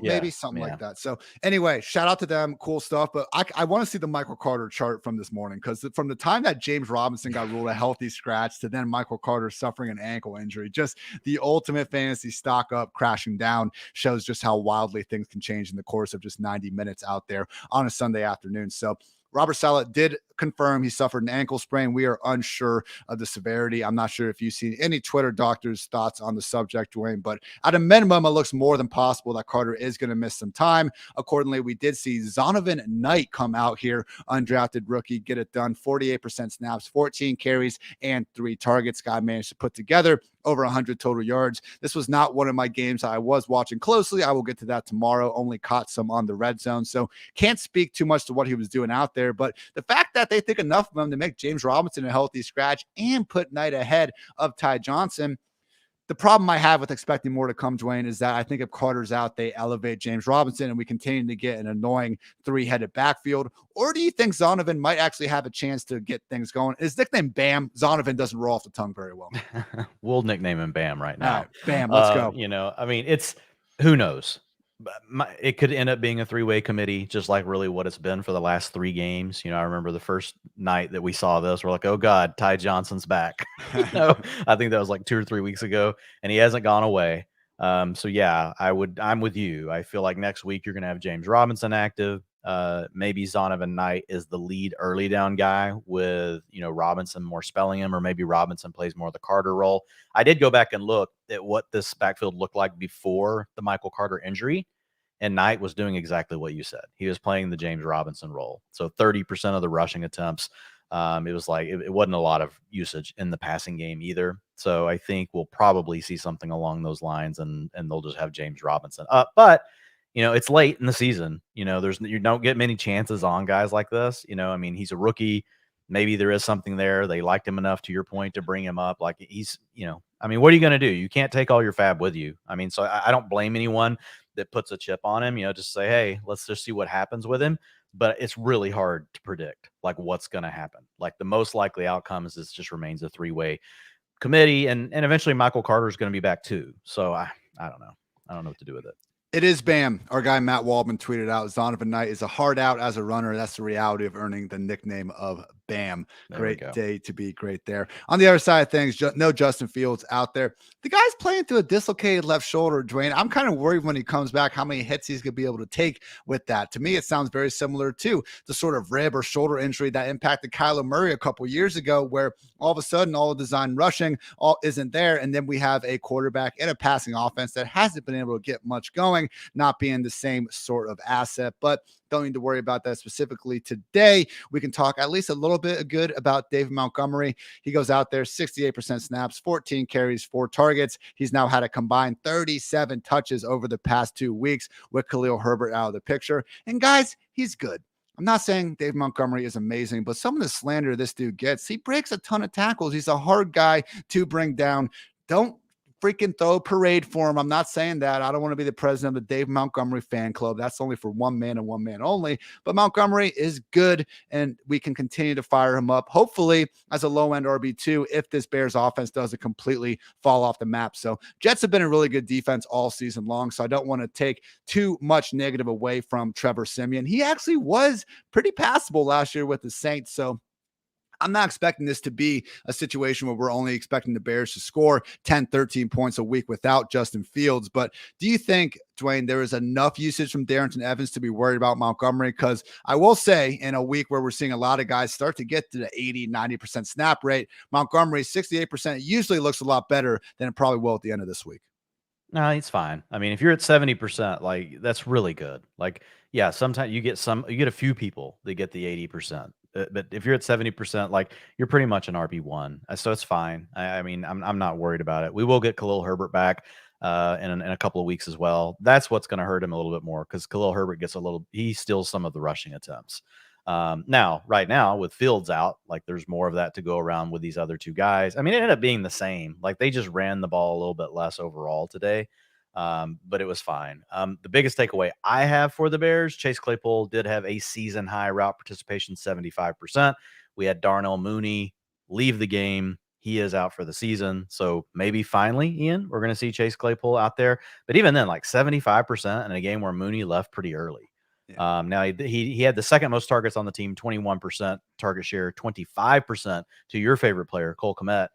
Yeah. maybe something like that. So anyway, shout out to them. Cool stuff. But I want to see the Michael Carter chart from this morning, because from the time that James Robinson got ruled a healthy scratch to then Michael Carter suffering an ankle injury, just the ultimate fantasy stock up, crashing down, shows just how wildly things can change in the course of just 90 minutes out there on a Sunday afternoon. So Robert Saleh did confirm he suffered an ankle sprain. We are unsure of the severity. I'm not sure if you've seen any Twitter doctors' thoughts on the subject, Dwayne, but at a minimum, it looks more than possible that Carter is going to miss some time. Accordingly, we did see Zonovan Knight come out here, undrafted rookie, get it done. 48% snaps, 14 carries, and 3 targets. Guy managed to put together over 100 total yards. This was not one of my games I was watching closely. I will get to that tomorrow. Only caught some on the red zone, so can't speak too much to what he was doing out there. But the fact that they think enough of him to make James Robinson a healthy scratch and put Knight ahead of Ty Johnson. The problem I have with expecting more to come, Dwayne, is that I think if Carter's out, they elevate James Robinson and we continue to get an annoying 3-headed backfield. Or do you think Zonovan might actually have a chance to get things going? His nickname Bam. Zonovan doesn't roll off the tongue very well. We'll nickname him Bam right now. All right, Bam, let's go. I mean, it's who knows. It could end up being a 3-way committee, just like really what it's been for the last 3 games. I remember the first night that we saw this, we're like, oh God, Ty Johnson's back. I think that was like 2 or 3 weeks ago, and he hasn't gone away. So yeah, I'm with you. I feel like next week you're going to have James Robinson active. Maybe Zonovan Knight is the lead early down guy with, Robinson more spelling him, or maybe Robinson plays more of the Carter role. I did go back and look at what this backfield looked like before the Michael Carter injury, and Knight was doing exactly what you said. He was playing the James Robinson role. So 30% of the rushing attempts. It was like, it wasn't a lot of usage in the passing game either. So I think we'll probably see something along those lines, and they'll just have James Robinson up. But it's late in the season. You don't get many chances on guys like this. I mean, he's a rookie. Maybe there is something there. They liked him enough, to your point, to bring him up. Like he's, I mean, what are you going to do? You can't take all your fab with you. I mean, so I don't blame anyone that puts a chip on him, just say, hey, let's just see what happens with him. But it's really hard to predict like what's going to happen. Like the most likely outcome is this just remains a 3-way committee, and eventually Michael Carter is going to be back too. So I don't know. I don't know what to do with it. It is Bam. Our guy Matt Waldman tweeted out, Zonovan Knight is a hard out as a runner. That's the reality of earning the nickname of Bam. Great day to be great there. On the other side of things, no Justin Fields out there. The guy's playing through a dislocated left shoulder, Dwayne. I'm kind of worried when he comes back how many hits he's going to be able to take with that. To me, it sounds very similar to the sort of rib or shoulder injury that impacted Kyler Murray a couple years ago, where all of a sudden all the design rushing isn't there. And then we have a quarterback and a passing offense that hasn't been able to get much going, not being the same sort of asset. But don't need to worry about that specifically today. We can talk at least a little bit good about David Montgomery. He goes out there, 68% snaps, 14 carries, 4 targets. He's now had a combined 37 touches over the past 2 weeks with Khalil Herbert out of the picture. And guys, he's good. I'm not saying Dave Montgomery is amazing, but some of the slander this dude gets, he breaks a ton of tackles. He's a hard guy to bring down. Don't freaking throw a parade for him. I'm not saying that. I don't want to be the president of the Dave Montgomery fan club. That's only for one man and one man only. But Montgomery is good, and we can continue to fire him up, hopefully as a low-end RB2 if this Bears offense doesn't completely fall off the map. So Jets have been a really good defense all season long, so I don't want to take too much negative away from Trevor Siemian. He actually was pretty passable last year with the Saints, so I'm not expecting this to be a situation where we're only expecting the Bears to score 10, 13 points a week without Justin Fields. But do you think, Dwayne, there is enough usage from Darrington Evans to be worried about Montgomery? Because I will say, in a week where we're seeing a lot of guys start to get to the 80, 90% snap rate, Montgomery, 68% usually looks a lot better than it probably will at the end of this week. No, it's fine. I mean, if you're at 70%, like that's really good. Like, yeah, sometimes you get a few people that get the 80%. But if you're at 70%, like you're pretty much an RB1. So it's fine. I mean, I'm not worried about it. We will get Khalil Herbert back in a couple of weeks as well. That's what's going to hurt him a little bit more, because Khalil Herbert he steals some of the rushing attempts. Now, right now with Fields out, like there's more of that to go around with these other 2 guys. I mean, it ended up being the same. Like they just ran the ball a little bit less overall today. But it was fine. The biggest takeaway I have for the Bears, Chase Claypool did have a season high route participation, 75%, We had Darnell Mooney leave the game. He is out for the season. So maybe finally, Ian, we're going to see Chase Claypool out there. But even then, like 75% in a game where Mooney left pretty early. Yeah. Now he had the second most targets on the team, 21% target share, 25% to your favorite player, Cole Kmet.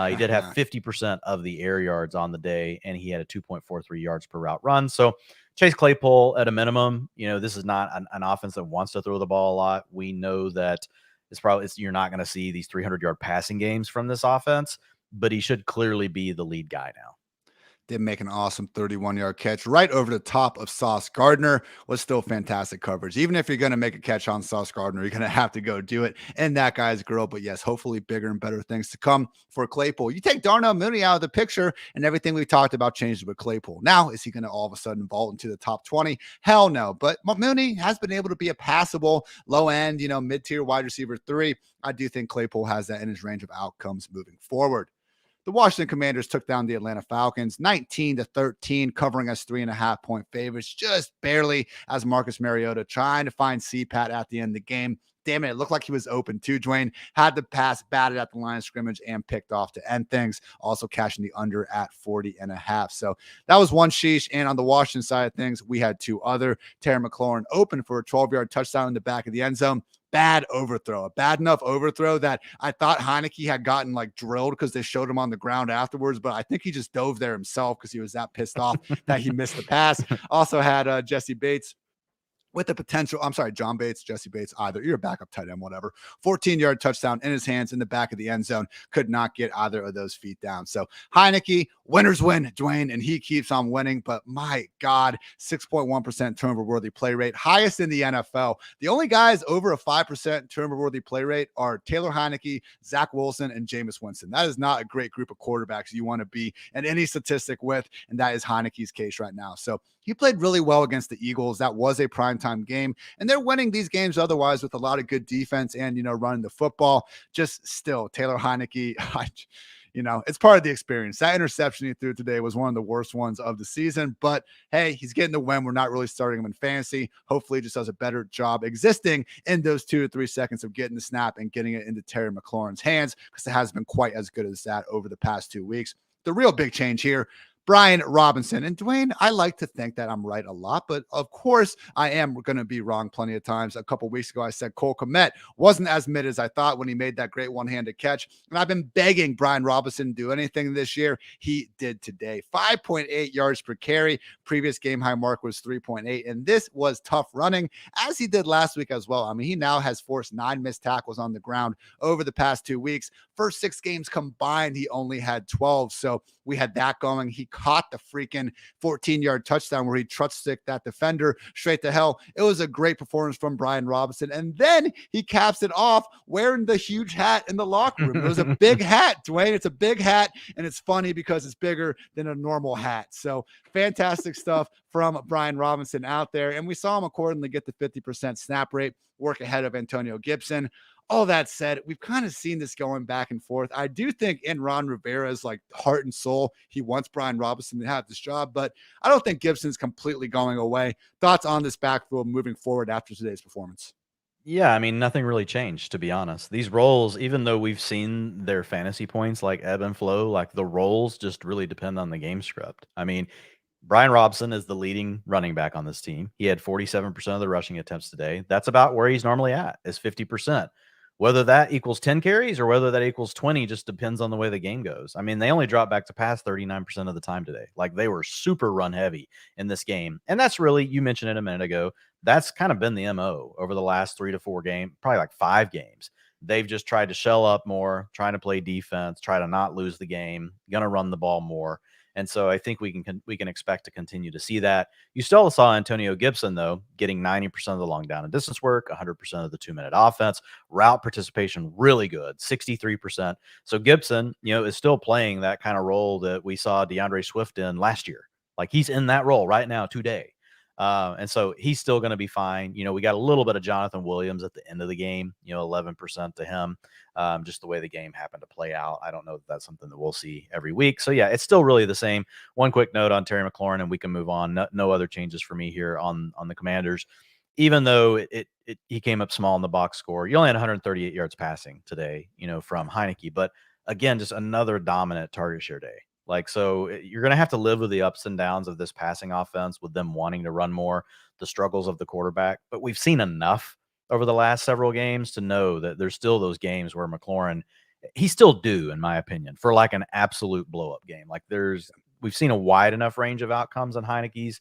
He did have 50% of the air yards on the day, and he had a 2.43 yards per route run. So Chase Claypool, at a minimum, this is not an offense that wants to throw the ball a lot. We know that you're not going to see these 300-yard passing games from this offense, but he should clearly be the lead guy now. Did make an awesome 31-yard catch right over the top of Sauce Gardner. Was still fantastic coverage. Even if you're going to make a catch on Sauce Gardner, you're going to have to go do it in that guy's grill. But yes, hopefully bigger and better things to come for Claypool. You take Darnell Mooney out of the picture and everything we talked about changes with Claypool. Now, is he going to all of a sudden vault into the top 20? Hell no. But Mooney has been able to be a passable, low-end, mid-tier wide receiver 3. I do think Claypool has that in his range of outcomes moving forward. The Washington Commanders took down the Atlanta Falcons 19-13, covering us 3.5-point favorites, just barely, as Marcus Mariota trying to find CPAT at the end of the game. Damn it looked like he was open too. Dwain had the pass batted at the line of scrimmage and picked off to end things, also cashing the under at 40.5. So that was one sheesh. And on the Washington side of things, we had two other. Terry McLaurin open for a 12-yard touchdown in the back of the end zone. Bad overthrow, a bad enough overthrow that I thought Heineke had gotten drilled because they showed him on the ground afterwards, but I think he just dove there himself because he was that pissed off that he missed the pass. Also had Jesse Bates with the potential, John Bates, Jesse Bates, either. You're a backup tight end, whatever. 14-yard touchdown in his hands in the back of the end zone. Could not get either of those feet down. So Heineke, winners win, Dwain, and he keeps on winning. But my God, 6.1% turnover-worthy play rate, highest in the NFL. The only guys over a 5% turnover-worthy play rate are Taylor Heineke, Zach Wilson, and Jameis Winston. That is not a great group of quarterbacks you want to be in any statistic with, and that is Heineke's case right now. So he played really well against the Eagles. That was a primetime game, and they're winning these games otherwise with a lot of good defense and, running the football. Just still, Taylor Heineke, it's part of the experience. That interception he threw today was one of the worst ones of the season, but hey, he's getting the win. We're not really starting him in fantasy. Hopefully he just does a better job existing in those 2 to 3 seconds of getting the snap and getting it into Terry McLaurin's hands, because it hasn't been quite as good as that over the past 2 weeks. The real big change here, Brian Robinson. And Dwain, I like to think that I'm right a lot, but of course I am going to be wrong plenty of times. A couple weeks ago, I said Cole Kmet wasn't as mid as I thought when he made that great one-handed catch. And I've been begging Brian Robinson to do anything this year. He did today. 5.8 yards per carry. Previous game high mark was 3.8. And this was tough running, as he did last week as well. I mean, he now has forced 9 missed tackles on the ground over the past 2 weeks. First 6 games combined, he only had 12. So we had that going. He caught the freaking 14-yard touchdown where he trust-sticked that defender straight to hell. It was a great performance from Brian Robinson. And then he caps it off wearing the huge hat in the locker room. It was a big hat, Dwain. It's a big hat, and it's funny because it's bigger than a normal hat. So fantastic stuff from Brian Robinson out there. And we saw him accordingly get the 50% snap rate, work ahead of Antonio Gibson. All that said, we've kind of seen this going back and forth. I do think in Ron Rivera's heart and soul, he wants Brian Robinson to have this job, but I don't think Gibson's completely going away. Thoughts on this backfield moving forward after today's performance? Yeah, I mean, nothing really changed, to be honest. These roles, even though we've seen their fantasy points ebb and flow, the roles just really depend on the game script. I mean, Brian Robinson is the leading running back on this team. He had 47% of the rushing attempts today. That's about where he's normally at, is 50%. Whether that equals 10 carries or whether that equals 20 just depends on the way the game goes. I mean, they only dropped back to pass 39% of the time today. They were super run heavy in this game. And that's really, you mentioned it a minute ago, that's kind of been the MO over the last 3 to 4 games, probably 5 games. They've just tried to shell up more, trying to play defense, try to not lose the game, going to run the ball more. And so I think we can expect to continue to see that. You still saw Antonio Gibson, though, getting 90% of the long down and distance work, 100% of the 2-minute offense, route participation really good, 63%. So Gibson, is still playing that kind of role that we saw DeAndre Swift in last year. He's in that role right now today. And so he's still going to be fine. We got a little bit of Jonathan Williams at the end of the game, 11% to him, just the way the game happened to play out. I don't know if that's something that we'll see every week. So yeah, it's still really the same. One quick note on Terry McLaurin, and we can move on. No other changes for me here on the Commanders. even though he came up small in the box score, you only had 138 yards passing today, from Heineke. But again, just another dominant target share day. Like, so you're going to have to live with the ups and downs of this passing offense, with them wanting to run more, the struggles of the quarterback. But we've seen enough over the last several games to know that there's still those games where McLaurin, he's still due, in my opinion, for like an absolute blow up game. Like, we've seen a wide enough range of outcomes on Heineke's,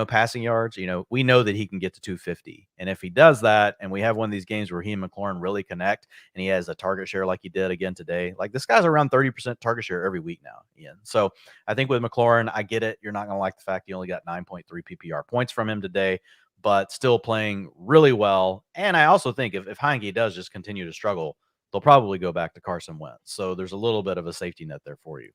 passing yards. We know that he can get to 250. And if he does that, and we have one of these games where he and McLaurin really connect, and he has a target share like he did again today, like, this guy's around 30% target share every week now, Ian. So I think with McLaurin, I get it. You're not going to like the fact you only got 9.3 PPR points from him today, but still playing really well. And I also think if Heineke does just continue to struggle, they'll probably go back to Carson Wentz. So there's a little bit of a safety net there for you.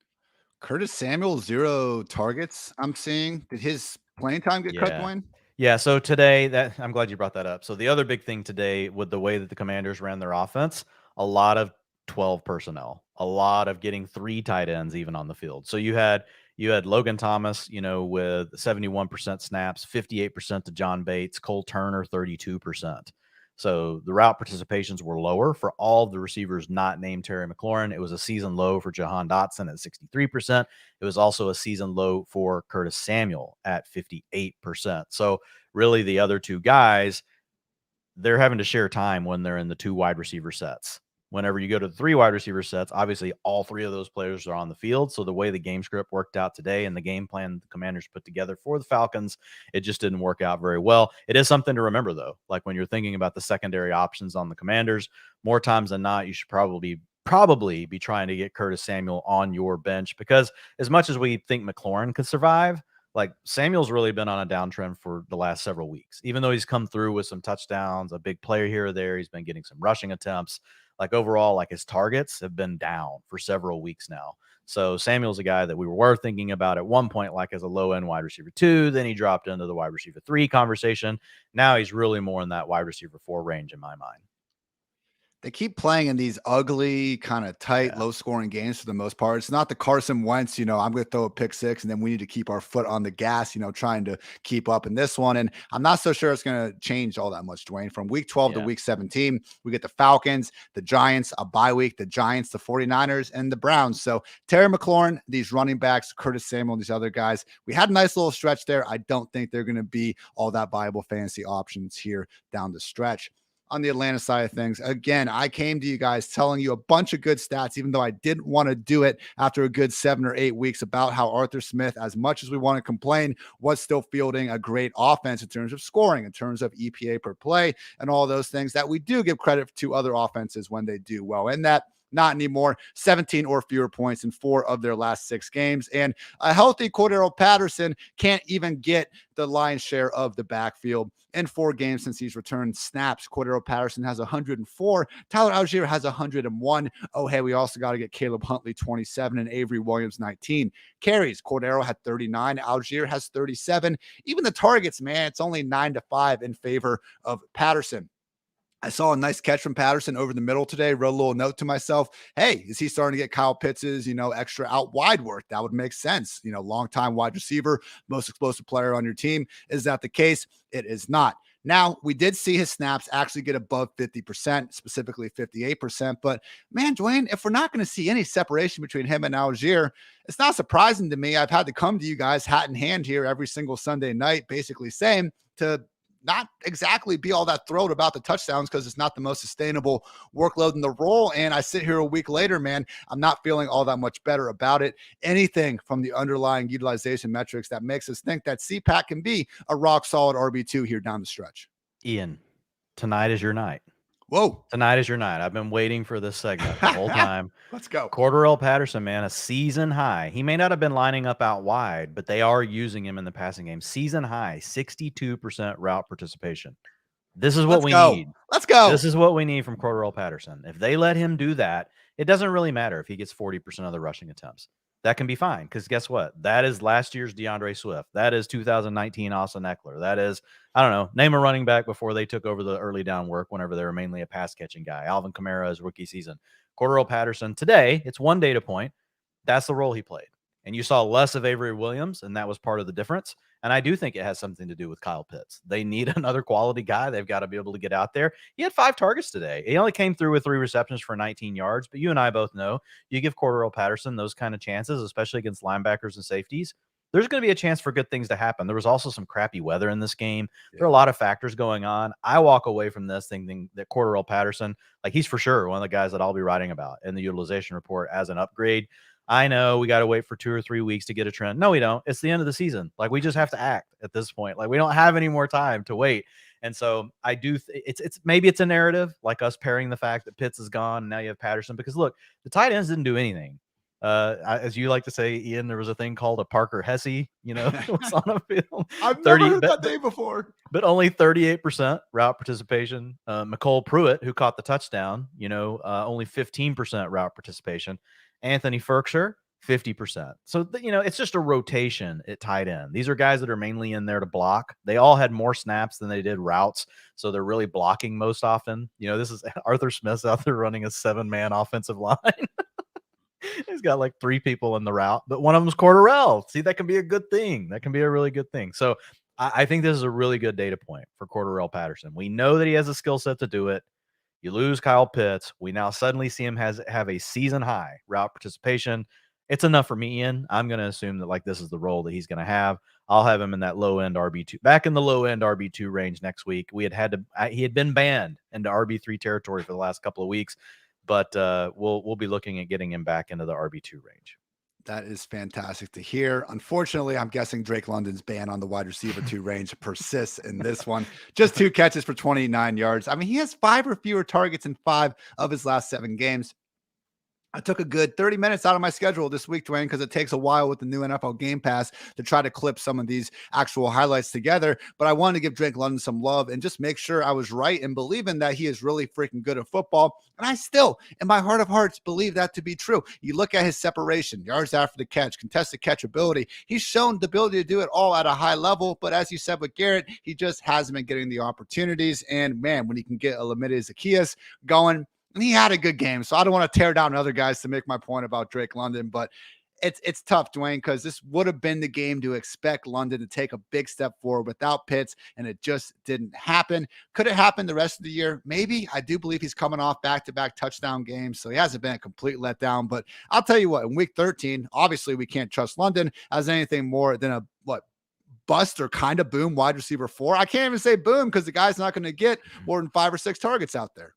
Curtis Samuel, 0 targets I'm seeing. Did his playing time get cut, Dwayne? Yeah, so today, I'm glad you brought that up. So the other big thing today, with the way that the Commanders ran their offense, a lot of 12 personnel, a lot of getting 3 tight ends even on the field. So you had Logan Thomas, with 71% snaps, 58% to John Bates, Cole Turner 32%. So the route participations were lower for all of the receivers not named Terry McLaurin. It was a season low for Jahan Dotson at 63%. It was also a season low for Curtis Samuel at 58%. So really the other two guys, they're having to share time when they're in the 2 wide receiver sets. Whenever you go to the 3 wide receiver sets, obviously all 3 of those players are on the field. So the way the game script worked out today and the game plan the Commanders put together for the Falcons, it just didn't work out very well. It is something to remember, though. Like, when you're thinking about the secondary options on the Commanders, more times than not, you should probably be trying to get Curtis Samuel on your bench, because as much as we think McLaurin could survive, like, Samuel's really been on a downtrend for the last several weeks. Even though he's come through with some touchdowns, a big player here or there, he's been getting some rushing attempts. Like, overall, like, his targets have been down for several weeks now. So Samuel's a guy that we were thinking about at one point, like, as a low-end wide receiver 2. Then he dropped into the wide receiver 3 conversation. Now he's really more in that wide receiver 4 range in my mind. They keep playing in these ugly, kind of tight, low-scoring games for the most part. It's not the Carson Wentz, I'm going to throw a pick 6, and then we need to keep our foot on the gas, trying to keep up in this one. And I'm not so sure it's going to change all that much, Dwayne. From week 12 to week 17, we get the Falcons, the Giants, a bye week, the Giants, the 49ers, and the Browns. So Terry McLaurin, these running backs, Curtis Samuel, these other guys, we had a nice little stretch there. I don't think they're going to be all that viable fantasy options here down the stretch. On the Atlanta side of things, again, I came to you guys telling you a bunch of good stats, even though I didn't want to do it after a good 7 or 8 weeks, about how Arthur Smith, as much as we want to complain, was still fielding a great offense in terms of scoring, in terms of EPA per play, and all those things that we do give credit to other offenses when they do well. And that, not anymore. 17 or fewer points in 4 of their last 6 games. And a healthy Cordero Patterson can't even get the lion's share of the backfield. In 4 games since he's returned snaps, Cordero Patterson has 104. Tyler Algier has 101. Oh, hey, we also got to get Caleb Huntley 27 and Avery Williams 19. Carries, Cordero had 39. Algier has 37. Even the targets, man, it's only 9-5 in favor of Patterson. I saw a nice catch from Patterson over the middle today. Wrote a little note to myself. Hey, is he starting to get Kyle Pitts' extra out wide work? That would make sense. Longtime wide receiver, most explosive player on your team. Is that the case? It is not. Now, we did see his snaps actually get above 50%, specifically 58%. But man, Dwayne, if we're not going to see any separation between him and Algier, it's not surprising to me. I've had to come to you guys hat in hand here every single Sunday night, basically saying to not exactly be all that thrilled about the touchdowns, because it's not the most sustainable workload in the role. And I sit here a week later, man, I'm not feeling all that much better about it. Anything from the underlying utilization metrics that makes us think that CPAC can be a rock solid RB2 here down the stretch. Ian, tonight is your night. Whoa. Tonight is your night. I've been waiting for this segment the whole time. Let's go. Cordero Patterson, man, a season high. He may not have been lining up out wide, but they are using him in the passing game. Season high, 62% route participation. This is what we need. Let's go. This is what we need from Cordero Patterson. If they let him do that, it doesn't really matter if he gets 40% of the rushing attempts. That can be fine, because guess what? That is last year's DeAndre Swift. That is 2019 Austin Eckler. That is, I don't know, name a running back before they took over the early down work whenever they were mainly a pass-catching guy. Alvin Kamara's rookie season. Cordero Patterson, today, it's one data point. That's the role he played. And you saw less of Avery Williams, and that was part of the difference. And I do think it has something to do with Kyle Pitts. They need another quality guy. They've got to be able to get out there. He had 5 targets today. He only came through with 3 receptions for 19 yards. But you and I both know you give Cordarrelle Patterson those kind of chances, especially against linebackers and safeties, there's going to be a chance for good things to happen. There was also some crappy weather in this game. There are a lot of factors going on. I walk away from this thinking that Cordarrelle Patterson, like, he's for sure one of the guys that I'll be writing about in the utilization report as an upgrade. I know we got to wait for 2 or 3 weeks to get a trend. No, we don't. It's the end of the season. Like, we just have to act at this point. Like, we don't have any more time to wait. And so I do. Maybe it's a narrative, like us pairing the fact that Pitts is gone and now you have Patterson, because look, the tight ends didn't do anything. As you like to say, Ian, there was a thing called a Parker Hesse, was on a field. I've never heard that name before. But only 38% route participation. McCole Pruitt, who caught the touchdown, only 15% route participation. Anthony Ferkser, 50%. So, it's just a rotation at tight end. These are guys that are mainly in there to block. They all had more snaps than they did routes, so they're really blocking most often. This is Arthur Smith's out there running a 7-man offensive line. He's got like 3 people in the route, but one of them's Cordarrelle. See, that can be a good thing. That can be a really good thing. So I think this is a really good data point for Cordarrelle Patterson. We know that he has a skill set to do it. You lose Kyle Pitts. We now suddenly see him have a season high route participation. It's enough for me, Ian. I'm going to assume that like this is the role that he's going to have. I'll have him in that low end RB2, back in the low end RB2 range next week. He had been banned into RB3 territory for the last couple of weeks. But we'll be looking at getting him back into the RB2 range. That is fantastic to hear. Unfortunately, I'm guessing Drake London's ban on the wide receiver 2 range persists in this one. Just 2 catches for 29 yards. I mean, he has 5 or fewer targets in 5 of his last 7 games. I took a good 30 minutes out of my schedule this week, Dwain, because it takes a while with the new NFL Game Pass to try to clip some of these actual highlights together. But I wanted to give Drake London some love and just make sure I was right in believing that he is really freaking good at football. And I still, in my heart of hearts, believe that to be true. You look at his separation, yards after the catch, contested catch ability. He's shown the ability to do it all at a high level. But as you said with Garrett, he just hasn't been getting the opportunities. And man, when he can get a Lamar Zaccheaus going, and he had a good game. So I don't want to tear down other guys to make my point about Drake London, but it's tough, Dwain, because this would have been the game to expect London to take a big step forward without Pitts, and it just didn't happen. Could it happen the rest of the year? Maybe. I do believe he's coming off back-to-back touchdown games, so he hasn't been a complete letdown. But I'll tell you what, in week 13, obviously we can't trust London as anything more than a bust or kind of boom wide receiver 4. I can't even say boom because the guy's not going to get more than 5 or 6 targets out there.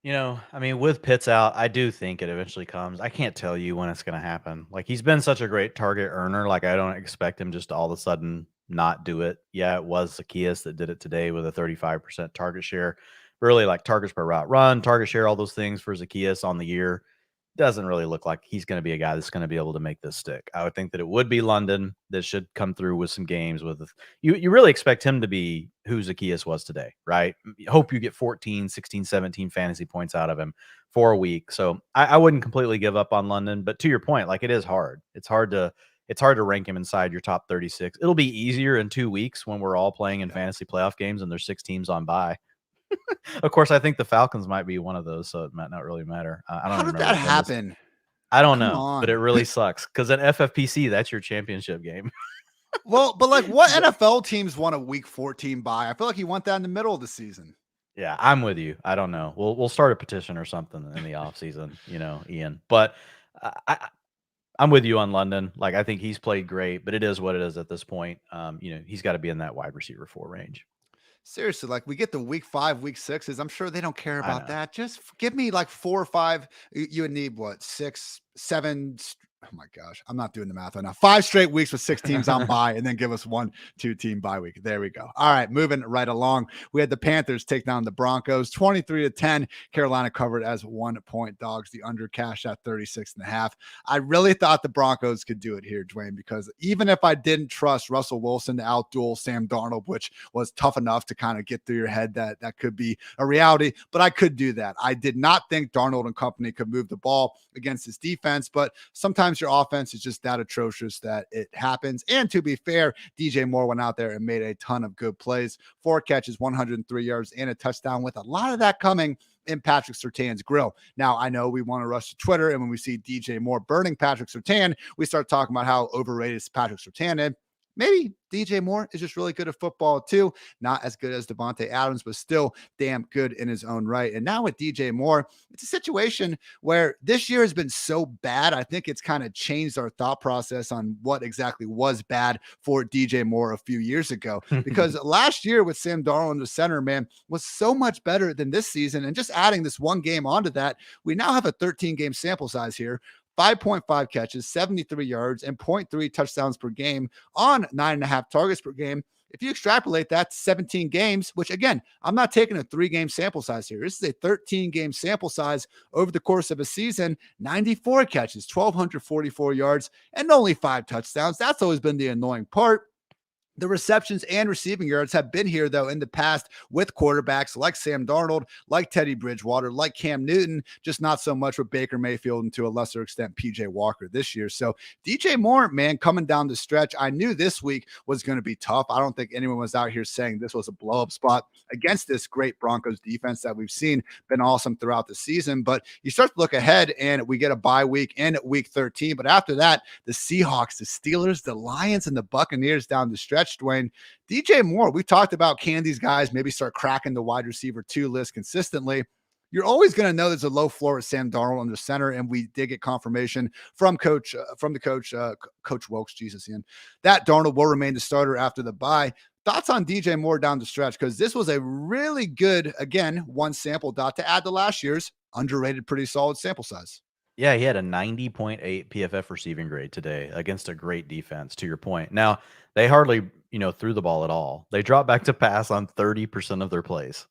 I mean, with Pitts out, I do think it eventually comes. I can't tell you when it's going to happen. Like, he's been such a great target earner. Like, I don't expect him just to all of a sudden not do it. Yeah, it was Zaccheaus that did it today with a 35% target share. Really, like, targets per route run, target share, all those things for Zaccheaus on the year. Doesn't really look like he's going to be a guy that's going to be able to make this stick. I would think that it would be London that should come through with some games with you really expect him to be who Zaccheaus was today, right? Hope you get 14, 16, 17 fantasy points out of him for a week. So I wouldn't completely give up on London, but to your point, like, it is hard. It's hard to rank him inside your top 36. It'll be easier in 2 weeks when we're all playing in fantasy playoff games and there's 6 teams on bye. Of course, I think the Falcons might be one of those, so it might not really matter. I don't. How did that happen? I don't know, but it really sucks because in FFPC, that's your championship game. Well, but like, what NFL teams want a week 14 bye? I feel like you want that in the middle of the season. Yeah, I'm with you. I don't know. We'll start a petition or something in the off season, Ian. But I'm with you on London. Like, I think he's played great, but it is what it is at this point. He's got to be in that wide receiver 4 range. Seriously, like, we get the week 5, week 6s. I'm sure they don't care about that. Just give me like 4 or 5. You would need 6, 7. Oh my gosh, I'm not doing the math right now. 5 straight weeks with 6 teams on bye, and then give us 1, 2 team bye week. There we go. All right, moving right along. We had the Panthers take down the Broncos 23-10. Carolina covered as 1-point dogs. The under cash at 36.5. I really thought the Broncos could do it here, Dwain, because even if I didn't trust Russell Wilson to outduel Sam Darnold, which was tough enough to kind of get through your head that could be a reality, but I could do that. I did not think Darnold and company could move the ball against his defense, but sometimes your offense is just that atrocious that it happens. And to be fair, DJ Moore went out there and made a ton of good plays. 4 catches, 103 yards, and a touchdown, with a lot of that coming in Patrick Surtain's grill. Now, I know we want to rush to Twitter, and when we see DJ Moore burning Patrick Surtain, we start talking about how overrated Patrick Surtain is. Maybe DJ Moore is just really good at football too. Not as good as Devontae Adams, but still damn good in his own right. And now with DJ Moore, it's a situation where this year has been so bad. I think it's kind of changed our thought process on what exactly was bad for DJ Moore a few years ago. Because last year with Sam Darnold in the center, man, was so much better than this season. And just adding this one game onto that, we now have a 13-game sample size here. 5.5 catches, 73 yards, and 0.3 touchdowns per game on 9.5 targets per game. If you extrapolate that to 17 games, which again, I'm not taking a 3-game sample size here. This is a 13-game sample size over the course of a season, 94 catches, 1,244 yards, and only 5 touchdowns. That's always been the annoying part. The receptions and receiving yards have been here, though, in the past with quarterbacks like Sam Darnold, like Teddy Bridgewater, like Cam Newton, just not so much with Baker Mayfield and to a lesser extent PJ Walker this year. So DJ Moore, man, coming down the stretch, I knew this week was going to be tough. I don't think anyone was out here saying this was a blow-up spot against this great Broncos defense that we've seen been awesome throughout the season. But you start to look ahead, and we get a bye week in week 13. But after that, the Seahawks, the Steelers, the Lions, and the Buccaneers down the stretch. Dwayne, DJ Moore, we talked about, can these guys maybe start cracking the wide receiver 2 list consistently? You're always going to know there's a low floor at Sam Darnold under center, and we did get confirmation from Coach Wilkes, Jesus, Ian, that Darnold will remain the starter after the bye. Thoughts on DJ Moore down the stretch? Because this was a really good, again, one sample dot to add to last year's underrated, pretty solid sample size. Yeah, he had a 90.8 PFF receiving grade today against a great defense, to your point. Now, they hardly, threw the ball at all. They dropped back to pass on 30% of their plays.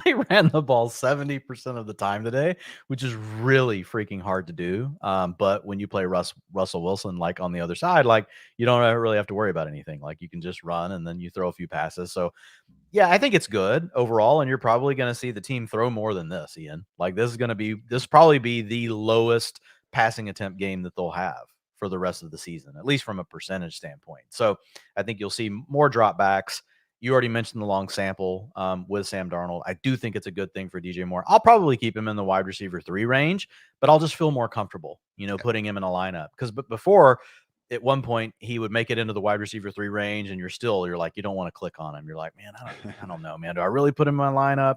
They ran the ball 70% of the time today, which is really freaking hard to do. But when you play Russell Wilson, like on the other side, like you don't really have to worry about anything. Like you can just run and then you throw a few passes. So yeah, I think it's good overall. And you're probably going to see the team throw more than this, Ian. Like this probably be the lowest passing attempt game that they'll have for the rest of the season, at least from a percentage standpoint. So I think you'll see more dropbacks. You already mentioned the long sample with Sam Darnold. I do think it's a good thing for DJ Moore. I'll probably keep him in the wide receiver 3 range, but I'll just feel more comfortable, putting him in a lineup. Because before, at one point, he would make it into the wide receiver 3 range, and you're like, you don't want to click on him. You're like, man, I don't know, man. Do I really put him in my lineup?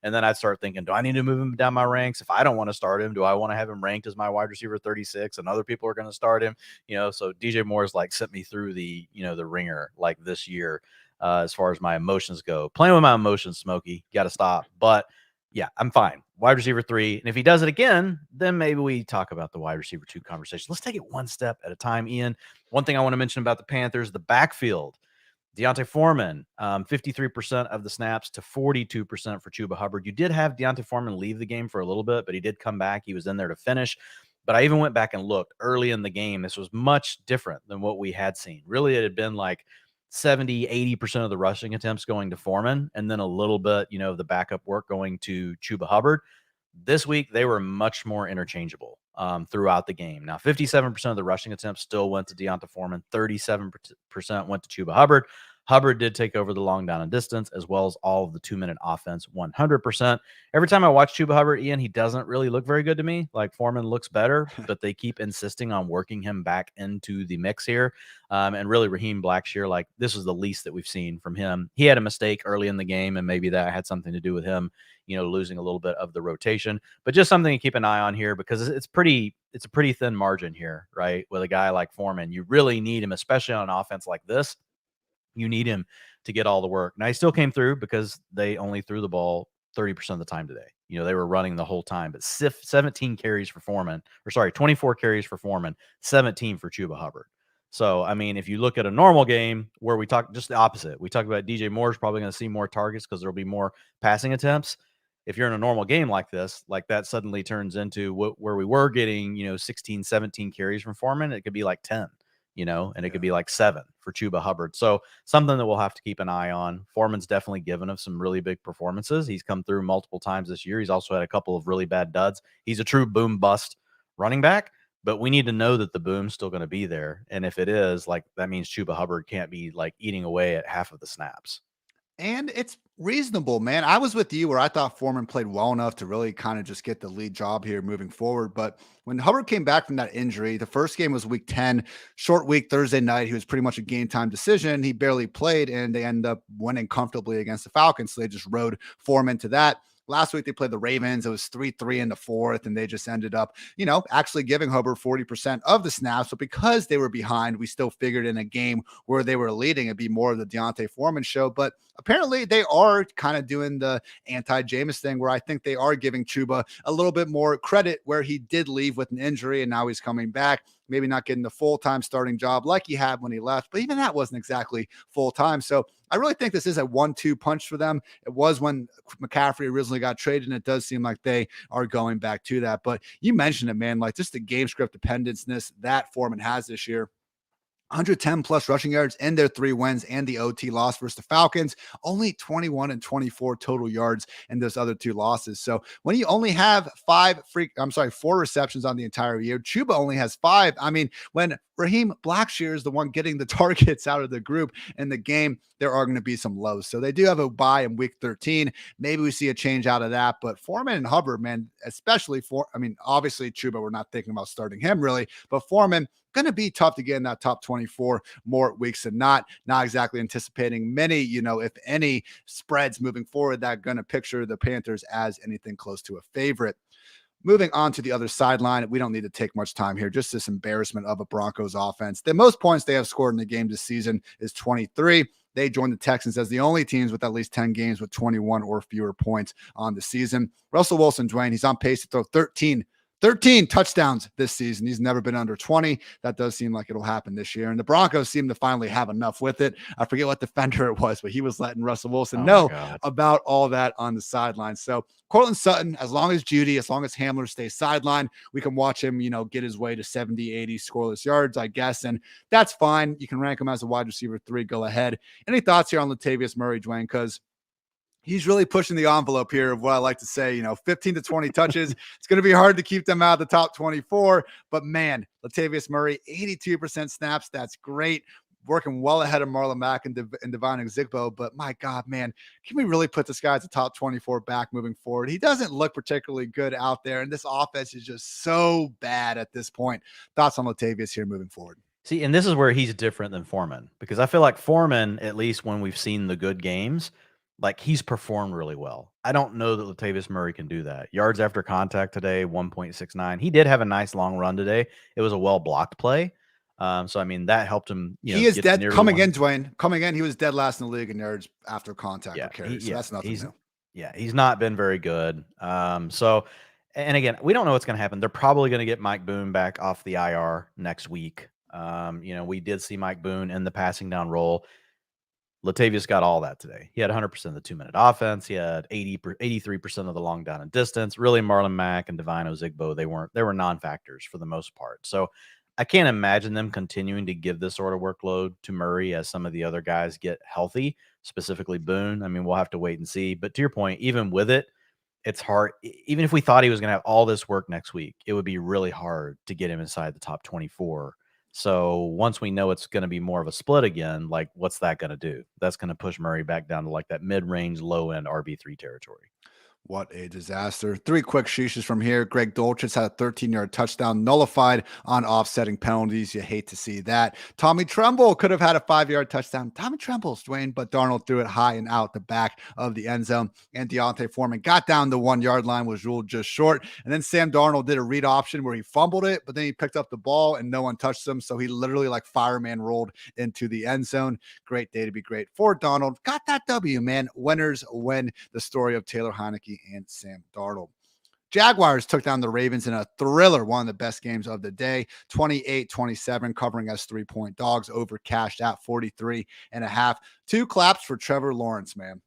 And then I'd start thinking, do I need to move him down my ranks? If I don't want to start him, do I want to have him ranked as my wide receiver 36 and other people are going to start him? So DJ Moore's like sent me through the ringer like this year. As far as my emotions go, playing with my emotions, Smokey, got to stop. But yeah, I'm fine. Wide receiver 3. And if he does it again, then maybe we talk about the wide receiver 2 conversation. Let's take it one step at a time, Ian. One thing I want to mention about the Panthers, the backfield. Deontay Foreman, 53% of the snaps to 42% for Chuba Hubbard. You did have Deontay Foreman leave the game for a little bit, but he did come back. He was in there to finish. But I even went back and looked early in the game. This was much different than what we had seen. Really, it had been like 70, 80% of the rushing attempts going to Foreman, and then a little bit, the backup work going to Chuba Hubbard. This week, they were much more interchangeable throughout the game. Now, 57% of the rushing attempts still went to Deontay Foreman. 37% went to Chuba Hubbard. Hubbard did take over the long down and distance, as well as all of the 2-minute offense, 100%. Every time I watch Chuba Hubbard, Ian, he doesn't really look very good to me. Like Foreman looks better, but they keep insisting on working him back into the mix here. And really, Raheem Blackshear, like this is the least that we've seen from him. He had a mistake early in the game, and maybe that had something to do with him, losing a little bit of the rotation. But just something to keep an eye on here because it's a pretty thin margin here, right? With a guy like Foreman, you really need him, especially on an offense like this. You need him to get all the work. Now, he still came through because they only threw the ball 30% of the time today. They were running the whole time, but 17 carries for Foreman, 24 carries for Foreman, 17 for Chuba Hubbard. So, I mean, if you look at a normal game where we talk just the opposite, we talk about DJ Moore's probably going to see more targets because there'll be more passing attempts. If you're in a normal game like this, like that suddenly turns into where we were getting, 16, 17 carries from Foreman, it could be like 10. And it could be like 7 for Chuba Hubbard. So something that we'll have to keep an eye on. Foreman's definitely given us some really big performances. He's come through multiple times this year. He's also had a couple of really bad duds. He's a true boom bust running back, but we need to know that the boom's still going to be there. And if it is, like, that means Chuba Hubbard can't be like eating away at half of the snaps. And it's reasonable, man. I was with you where I thought Foreman played well enough to really kind of just get the lead job here moving forward. But when Hubbard came back from that injury, the first game was week 10, short week Thursday night. He was pretty much a game time decision. He barely played, and they ended up winning comfortably against the Falcons. So they just rode Foreman to that. Last week they played the Ravens. It was 3-3 in the fourth, and they just ended up, actually giving Hubbard 40% of the snaps. But because they were behind, we still figured in a game where they were leading, it'd be more of the Deontay Foreman show. But apparently they are kind of doing the anti-Jameis thing where I think they are giving Chuba a little bit more credit where he did leave with an injury and now he's coming back. Maybe not getting the full-time starting job like he had when he left, but even that wasn't exactly full-time. So I really think this is a 1-2 punch for them. It was when McCaffrey originally got traded, and it does seem like they are going back to that. But you mentioned it, man, like just the game script dependenceness that Foreman has this year. 110 plus rushing yards in their 3 wins and the OT loss versus the Falcons, only 21 and 24 total yards in those other 2 losses. So when you only have 4 receptions on the entire year, Chuba only has 5. I mean, when Raheem Blackshear is the one getting the targets out of the group in the game, there are going to be some lows. So they do have a bye in week 13. Maybe we see a change out of that, but Foreman and Hubbard, man, especially obviously Chuba, we're not thinking about starting him really, but Foreman, going to be tough to get in that top 24 more weeks than not. Not exactly anticipating many, if any, spreads moving forward that are going to picture the Panthers as anything close to a favorite. Moving on to the other sideline, we don't need to take much time here. Just this embarrassment of a Broncos offense. The most points they have scored in the game this season is 23. They joined the Texans as the only teams with at least 10 games with 21 or fewer points on the season. Russell Wilson, Dwain, he's on pace to throw 13 touchdowns this season. He's never been under 20. That does seem like it'll happen this year. And the Broncos seem to finally have enough with it. I forget what defender it was, but he was letting Russell Wilson know about all that on the sideline. So Cortland Sutton, as long as Hamler stays sidelined, we can watch him, get his way to 70, 80 scoreless yards, I guess. And that's fine. You can rank him as a wide receiver 3. Go ahead. Any thoughts here on Latavius Murray, Dwain? Because he's really pushing the envelope here of what I like to say, 15 to 20 touches. It's going to be hard to keep them out of the top 24, but man, Latavius Murray, 82% snaps. That's great. Working well ahead of Marlon Mack and Dwain McFarland. But my God, man, can we really put this guy as a top 24 back moving forward? He doesn't look particularly good out there, and this offense is just so bad at this point. Thoughts on Latavius here moving forward? See, and this is where he's different than Foreman, because I feel like Foreman, at least when we've seen the good games, like he's performed really well. I don't know that Latavius Murray can do that. Yards after contact today, 1.69. He did have a nice long run today. It was a well-blocked play. So, I mean, that helped him. He is dead. Coming in, he was dead last in the league in yards after contact or carries. So that's nothing new. Yeah, he's not been very good. So, and again, we don't know what's going to happen. They're probably going to get Mike Boone back off the IR next week. We did see Mike Boone in the passing down role. Latavius got all that today. He had 100% of the 2-minute offense. He had 83% of the long down and distance. Really, Marlon Mack and Dwain McFarland, they were non-factors for the most part. So I can't imagine them continuing to give this sort of workload to Murray as some of the other guys get healthy, specifically Boone. I mean, we'll have to wait and see. But to your point, even with it, it's hard. Even if we thought he was going to have all this work next week, it would be really hard to get him inside the top 24. So once we know it's going to be more of a split again, like what's that going to do? That's going to push Murray back down to like that mid-range, low-end RB3 territory. What a disaster. 3 quick sheeshes from here. Greg Dulcich had a 13-yard touchdown nullified on offsetting penalties. You hate to see that. Tommy Tremble could have had a 5-yard touchdown. Tommy Tremble's Dwain, but Darnold threw it high and out the back of the end zone. And Deontay Foreman got down the 1-yard line, was ruled just short. And then Sam Darnold did a read option where he fumbled it, but then he picked up the ball and no one touched him. So he literally like fireman rolled into the end zone. Great day to be great for Darnold. Got that W, man. Winners win. The story of Taylor Heineke and Sam Darnold. Jaguars took down the Ravens in a thriller, one of the best games of the day, 28-27, covering as 3-point dogs, over cashed at 43.5. 2 claps for Trevor Lawrence, man.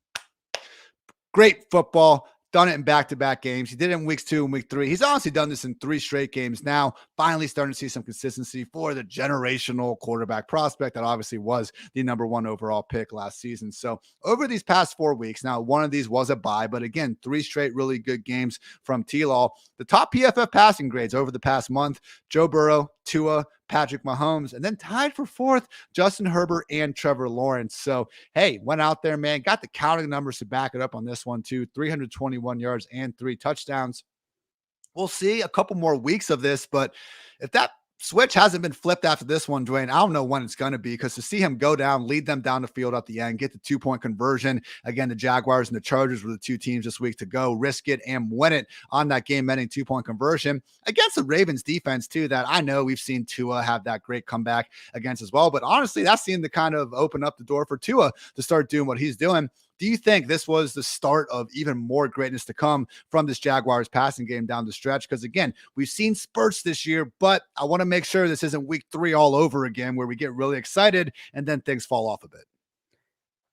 Great football. Done it in back-to-back games. He did it in weeks 2 and week 3. He's honestly done this in 3 straight games now. Finally starting to see some consistency for the generational quarterback prospect that obviously was the number 1 overall pick last season. So over these past 4 weeks, now one of these was a bye, but again, 3 straight really good games from T-Law. The top PFF passing grades over the past month: Joe Burrow, Tua, Patrick Mahomes, and then tied for fourth, Justin Herbert and Trevor Lawrence. So, hey, went out there, man, got the counting numbers to back it up on this one too. 321 yards and 3 touchdowns. We'll see a couple more weeks of this, but if that switch hasn't been flipped after this one, Dwain, I don't know when it's going to be, because to see him go down, lead them down the field at the end, get the 2-point conversion. Again, the Jaguars and the Chargers were the two teams this week to go risk it and win it on that game-ending 2-point conversion against the Ravens defense too, that I know we've seen Tua have that great comeback against as well. But honestly, that seemed to kind of open up the door for Tua to start doing what he's doing. Do you think this was the start of even more greatness to come from this Jaguars passing game down the stretch? Because again, we've seen spurts this year, but I want to make sure this isn't week 3 all over again where we get really excited and then things fall off a bit.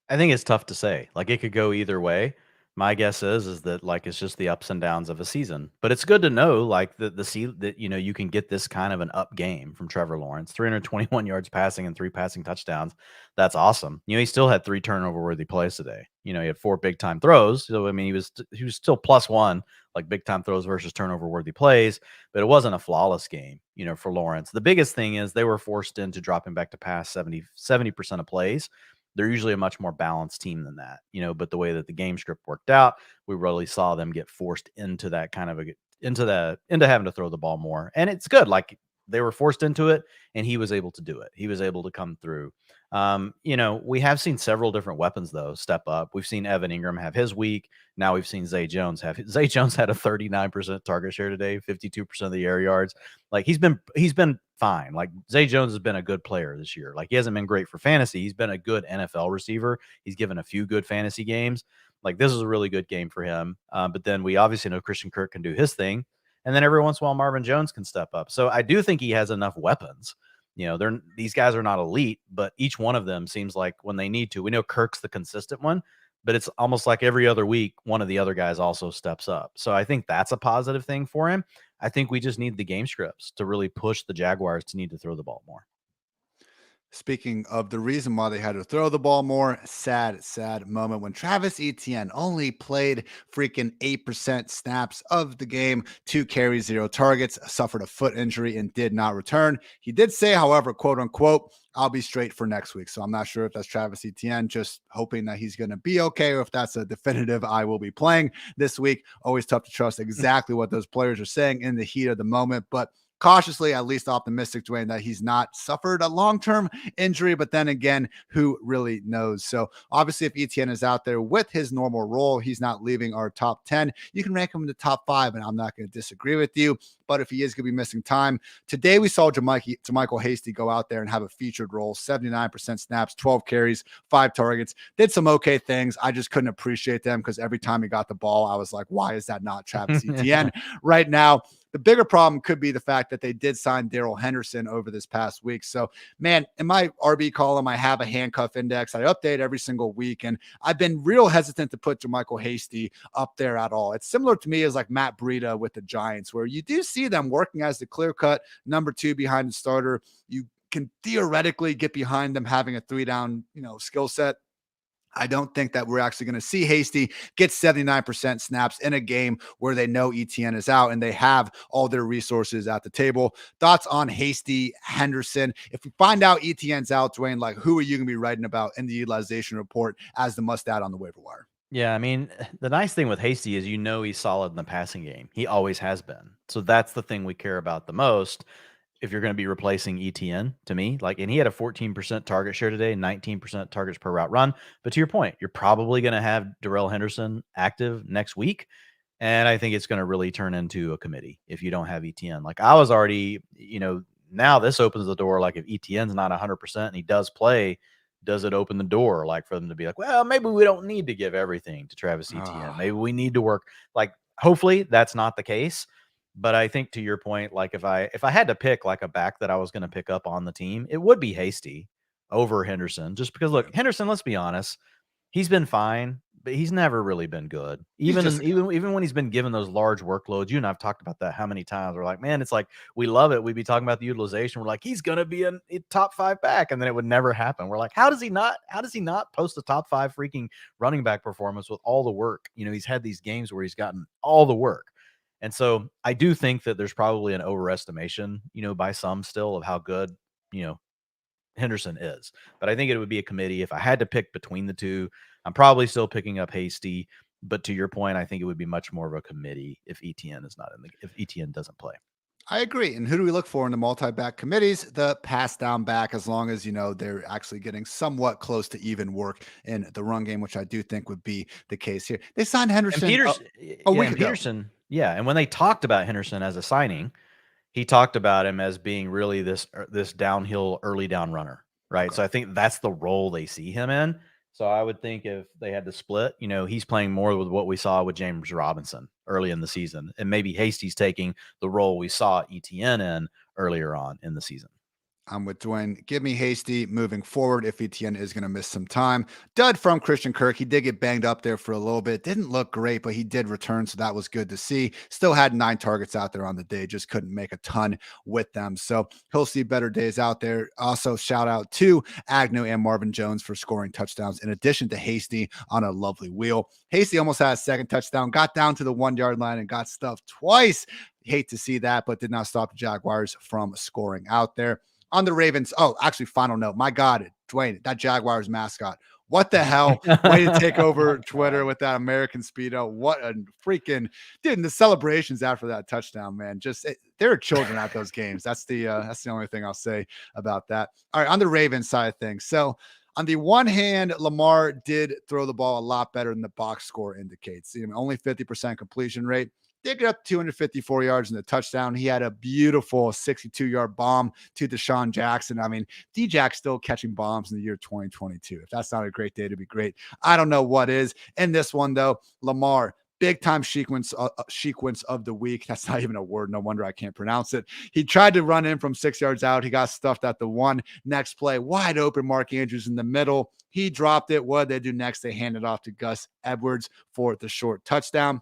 I think it's tough to say. Like, it could go either way. My guess is that, like, it's just the ups and downs of a season. But it's good to know, like, that you can get this kind of an up game from Trevor Lawrence. 321 yards passing and 3 passing touchdowns. That's awesome. He still had 3 turnover-worthy plays today. He had 4 big-time throws. So, I mean, he was still +1, like big-time throws versus turnover-worthy plays. But it wasn't a flawless game, for Lawrence. The biggest thing is they were forced into dropping back to pass 70% of plays. They're usually a much more balanced team than that, but the way that the game script worked out, we really saw them get forced into that kind of into having to throw the ball more. And it's good. Like, they were forced into it and he was able to do it. He was able to come through. We have seen several different weapons though step up. We've seen Evan Ingram have his week. Now we've seen Zay Jones have Zay Jones had a 39% target share today, 52% of the air yards. Like, he's been fine. Like, Zay Jones has been a good player this year. Like, he hasn't been great for fantasy. He's been a good NFL receiver. He's given a few good fantasy games. Like, this is a really good game for him. But then we obviously know Christian Kirk can do his thing. And then every once in a while, Marvin Jones can step up. So I do think he has enough weapons. These guys are not elite, but each one of them seems like when they need to. We know Kirk's the consistent one, but it's almost like every other week, one of the other guys also steps up. So I think that's a positive thing for him. I think we just need the game scripts to really push the Jaguars to need to throw the ball more. Speaking of the reason why they had to throw the ball more, sad moment when Travis Etienne only played freaking 8% snaps of the game, 2 carries, 0 targets, suffered a foot injury and did not return. He did say, however, quote unquote, I'll be straight for next week. So I'm not sure if that's Travis Etienne just hoping that he's going to be okay, or if that's a definitive I will be playing this week. Always tough to trust exactly what those players are saying in the heat of the moment, but cautiously at least optimistic, Dwain, that he's not suffered a long-term injury, but then again, who really knows? So obviously if Etienne is out there with his normal role, he's not leaving our top 10. You can rank him in the top 5, and I'm not going to disagree with you. But if he is going to be missing time, today we saw Jermichael Hasty go out there and have a featured role, 79% snaps, 12 carries, 5 targets, did some okay things. I just couldn't appreciate them because every time he got the ball, I was like, why is that not Travis Etienne right now? The bigger problem could be the fact that they did sign Darrell Henderson over this past week. So, man, in my RB column, I have a handcuff index. I update every single week, and I've been real hesitant to put Jermichael Hasty up there at all. It's similar to me as like Matt Breida with the Giants, where you do see them working as the clear-cut number 2 behind the starter. You can theoretically get behind them having a 3-down, skill set. I don't think that we're actually going to see Hasty get 79% snaps in a game where they know Etienne is out and they have all their resources at the table. Thoughts on Hasty, Henderson? If we find out Etienne's out, Dwain, like, who are you going to be writing about in the utilization report as the must-add on the waiver wire? Yeah, I mean, the nice thing with Hasty is he's solid in the passing game. He always has been. So that's the thing we care about the most. If you're going to be replacing Etienne, to me, and he had a 14% target share today, 19% targets per route run. But to your point, you're probably going to have Darrell Henderson active next week. And I think it's going to really turn into a committee if you don't have Etienne. Like, I was already, now this opens the door. Like, if Etienne's not 100% and he does play, does it open the door for them to be like, well, maybe we don't need to give everything to Travis Etienne. Maybe we need to work. Hopefully that's not the case. But I think, to your point, if I had to pick a back that I was going to pick up on the team, it would be Hasty over Henderson. Just because, look, Henderson, let's be honest, he's been fine, but he's never really been good. Even when he's been given those large workloads, you and I've talked about that how many times. We're like, man, it's like we love it. We'd be talking about the utilization. We're like, he's going to be a top 5 back, and then it would never happen. We're like, how does he not post a top 5 freaking running back performance with all the work? He's had these games where he's gotten all the work. And so I do think that there's probably an overestimation, by some still of how good, you know, Henderson is. But I think it would be a committee. If I had to pick between the two, I'm probably still picking up Hasty. But to your point, I think it would be much more of a committee if if ETN doesn't play. I agree. And who do we look for in the multi-back committees? The pass down back, as long as, they're actually getting somewhat close to even work in the run game, which I do think would be the case here. They signed And Henderson a week ago. Peterson, yeah. And when they talked about Henderson as a signing, he talked about him as being really this downhill early down runner, right? Okay. So I think that's the role they see him in. So I would think if they had to split, he's playing more with what we saw with James Robinson early in the season, and maybe Hasty's taking the role we saw ETN in earlier on in the season. I'm with Dwain. Give me Hasty moving forward if ETN is going to miss some time. Dud from Christian Kirk. He did get banged up there for a little bit. Didn't look great, but he did return, so that was good to see. Still had 9 targets out there on the day. Just couldn't make a ton with them. So he'll see better days out there. Also, shout out to Agnew and Marvin Jones for scoring touchdowns in addition to Hasty on a lovely wheel. Hasty almost had a second touchdown, got down to the 1-yard line and got stuffed twice. Hate to see that, but did not stop the Jaguars from scoring out there. On the Ravens, actually, final note. My God, Dwain, that Jaguars mascot. What the hell? Way to take over Twitter with that American Speedo. What a freaking dude. And the celebrations after that touchdown, man. There are children at those games. That's the only thing I'll say about that. All right, on the Ravens side of things. So on the one hand, Lamar did throw the ball a lot better than the box score indicates. Only 50% completion rate. Did get up 254 yards in the touchdown. He had a beautiful 62-yard bomb to Deshaun Jackson. I mean, D-Jack's still catching bombs in the year 2022. If that's not a great day to be great, I don't know what is. In this one, though, Lamar, big time sequence of the week. That's not even a word. No wonder I can't pronounce it. He tried to run in from 6 yards out. He got stuffed at the 1. Next play, wide open, Mark Andrews in the middle. He dropped it. What did they do next? They handed off to Gus Edwards for the short touchdown.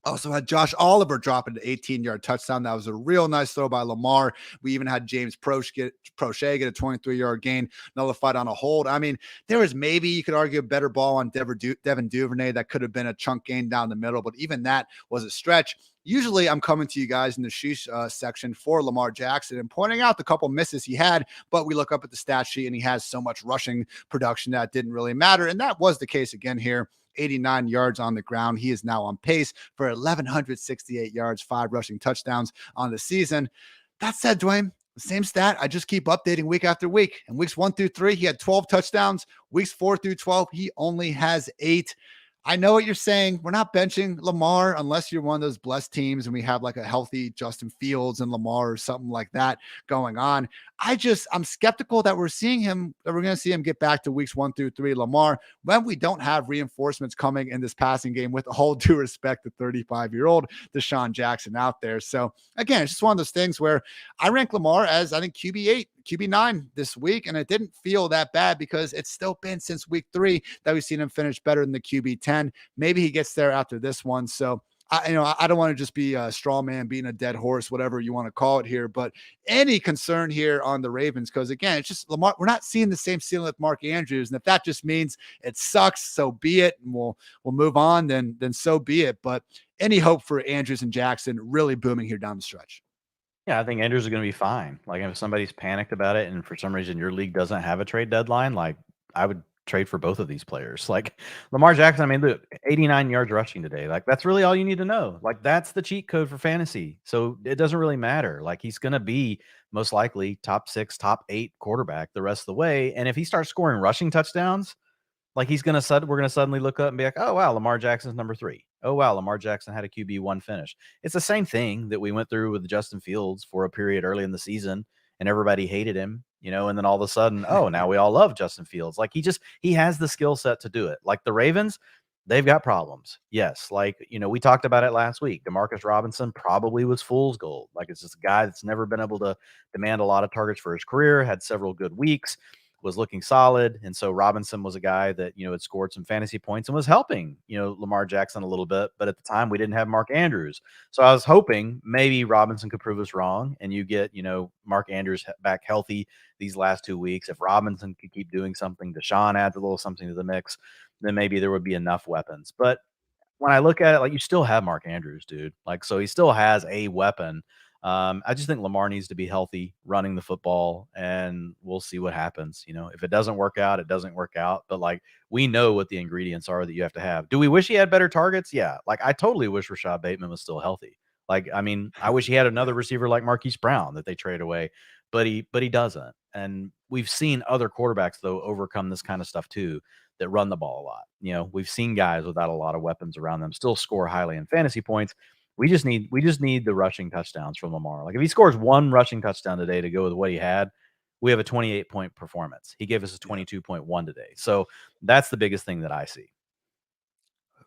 Also had Josh Oliver drop an 18-yard touchdown. That was a real nice throw by Lamar. We even had James Prochet get a 23-yard gain, nullified on a hold. I mean, there was maybe, you could argue, a better ball on Devin Duvernay that could have been a chunk gain down the middle, but even that was a stretch. Usually I'm coming to you guys in the sheesh section for Lamar Jackson and pointing out the couple misses he had, but we look up at the stat sheet and he has so much rushing production that didn't really matter. And that was the case again here. 89 yards on the ground. He is now on pace for 1,168 yards, 5 rushing touchdowns on the season. That said, Dwain, the same stat I just keep updating week after week. In weeks 1 through 3, he had 12 touchdowns. Weeks 4 through 12, he only has 8. I know what you're saying. We're not benching Lamar unless you're one of those blessed teams and we have like a healthy Justin Fields and Lamar or something like that going on. I'm skeptical that we're going to see him get back to weeks 1 through 3, Lamar, when we don't have reinforcements coming in this passing game, with all due respect to 35-year-old Deshaun Jackson out there. So again, it's just one of those things where I rank Lamar as, I think, QB8, QB9 this week, and it didn't feel that bad because it's still been since week 3 that we've seen him finish better than the QB10. Maybe he gets there after this one. So I don't want to just be a straw man beating a dead horse, whatever you want to call it here, but any concern here on the Ravens, because again, it's just Lamar. We're not seeing the same ceiling with Mark Andrews, and if that just means it sucks, so be it, and we'll move on. Then so be it. But any hope for Andrews and Jackson really booming here down the stretch? Yeah, I think Andrews is going to be fine. Like if somebody's panicked about it, and for some reason your league doesn't have a trade deadline, like I would trade for both of these players. Like Lamar Jackson, I mean, look, 89 yards rushing today. Like that's really all you need to know. Like that's the cheat code for fantasy. So it doesn't really matter. Like he's going to be most likely top 6, top 8 quarterback the rest of the way. And if he starts scoring rushing touchdowns, like we're going to suddenly look up and be like, oh, wow, Lamar Jackson's number 3. Oh, wow, Lamar Jackson had a QB1 finish. It's the same thing that we went through with Justin Fields for a period early in the season, and everybody hated him, and then all of a sudden, oh, now we all love Justin Fields. Like he has the skill set to do it. Like the Ravens, they've got problems. Yes. Like, we talked about it last week. Demarcus Robinson probably was fool's gold. Like it's just a guy that's never been able to demand a lot of targets for his career, had several good weeks, was looking solid. And so Robinson was a guy that, had scored some fantasy points and was helping, Lamar Jackson a little bit. But at the time we didn't have Mark Andrews. So I was hoping maybe Robinson could prove us wrong and you get, Mark Andrews back healthy these last 2 weeks. If Robinson could keep doing something, Deshaun adds a little something to the mix, then maybe there would be enough weapons. But when I look at it, like, you still have Mark Andrews, dude. Like, so he still has a weapon. I just think Lamar needs to be healthy running the football, and we'll see what happens. If it doesn't work out, it doesn't work out. But like, we know what the ingredients are that you have to have. Do we wish he had better targets? Yeah. Like, I totally wish Rashad Bateman was still healthy. Like, I mean, I wish he had another receiver like Marquise Brown that they trade away, but he doesn't. And we've seen other quarterbacks though overcome this kind of stuff too, that run the ball a lot. We've seen guys without a lot of weapons around them still score highly in fantasy points. We just need the rushing touchdowns from Lamar. Like, if he scores one rushing touchdown today to go with what he had, we have a 28-point performance. He gave us a 22.1 today. So that's the biggest thing that I see.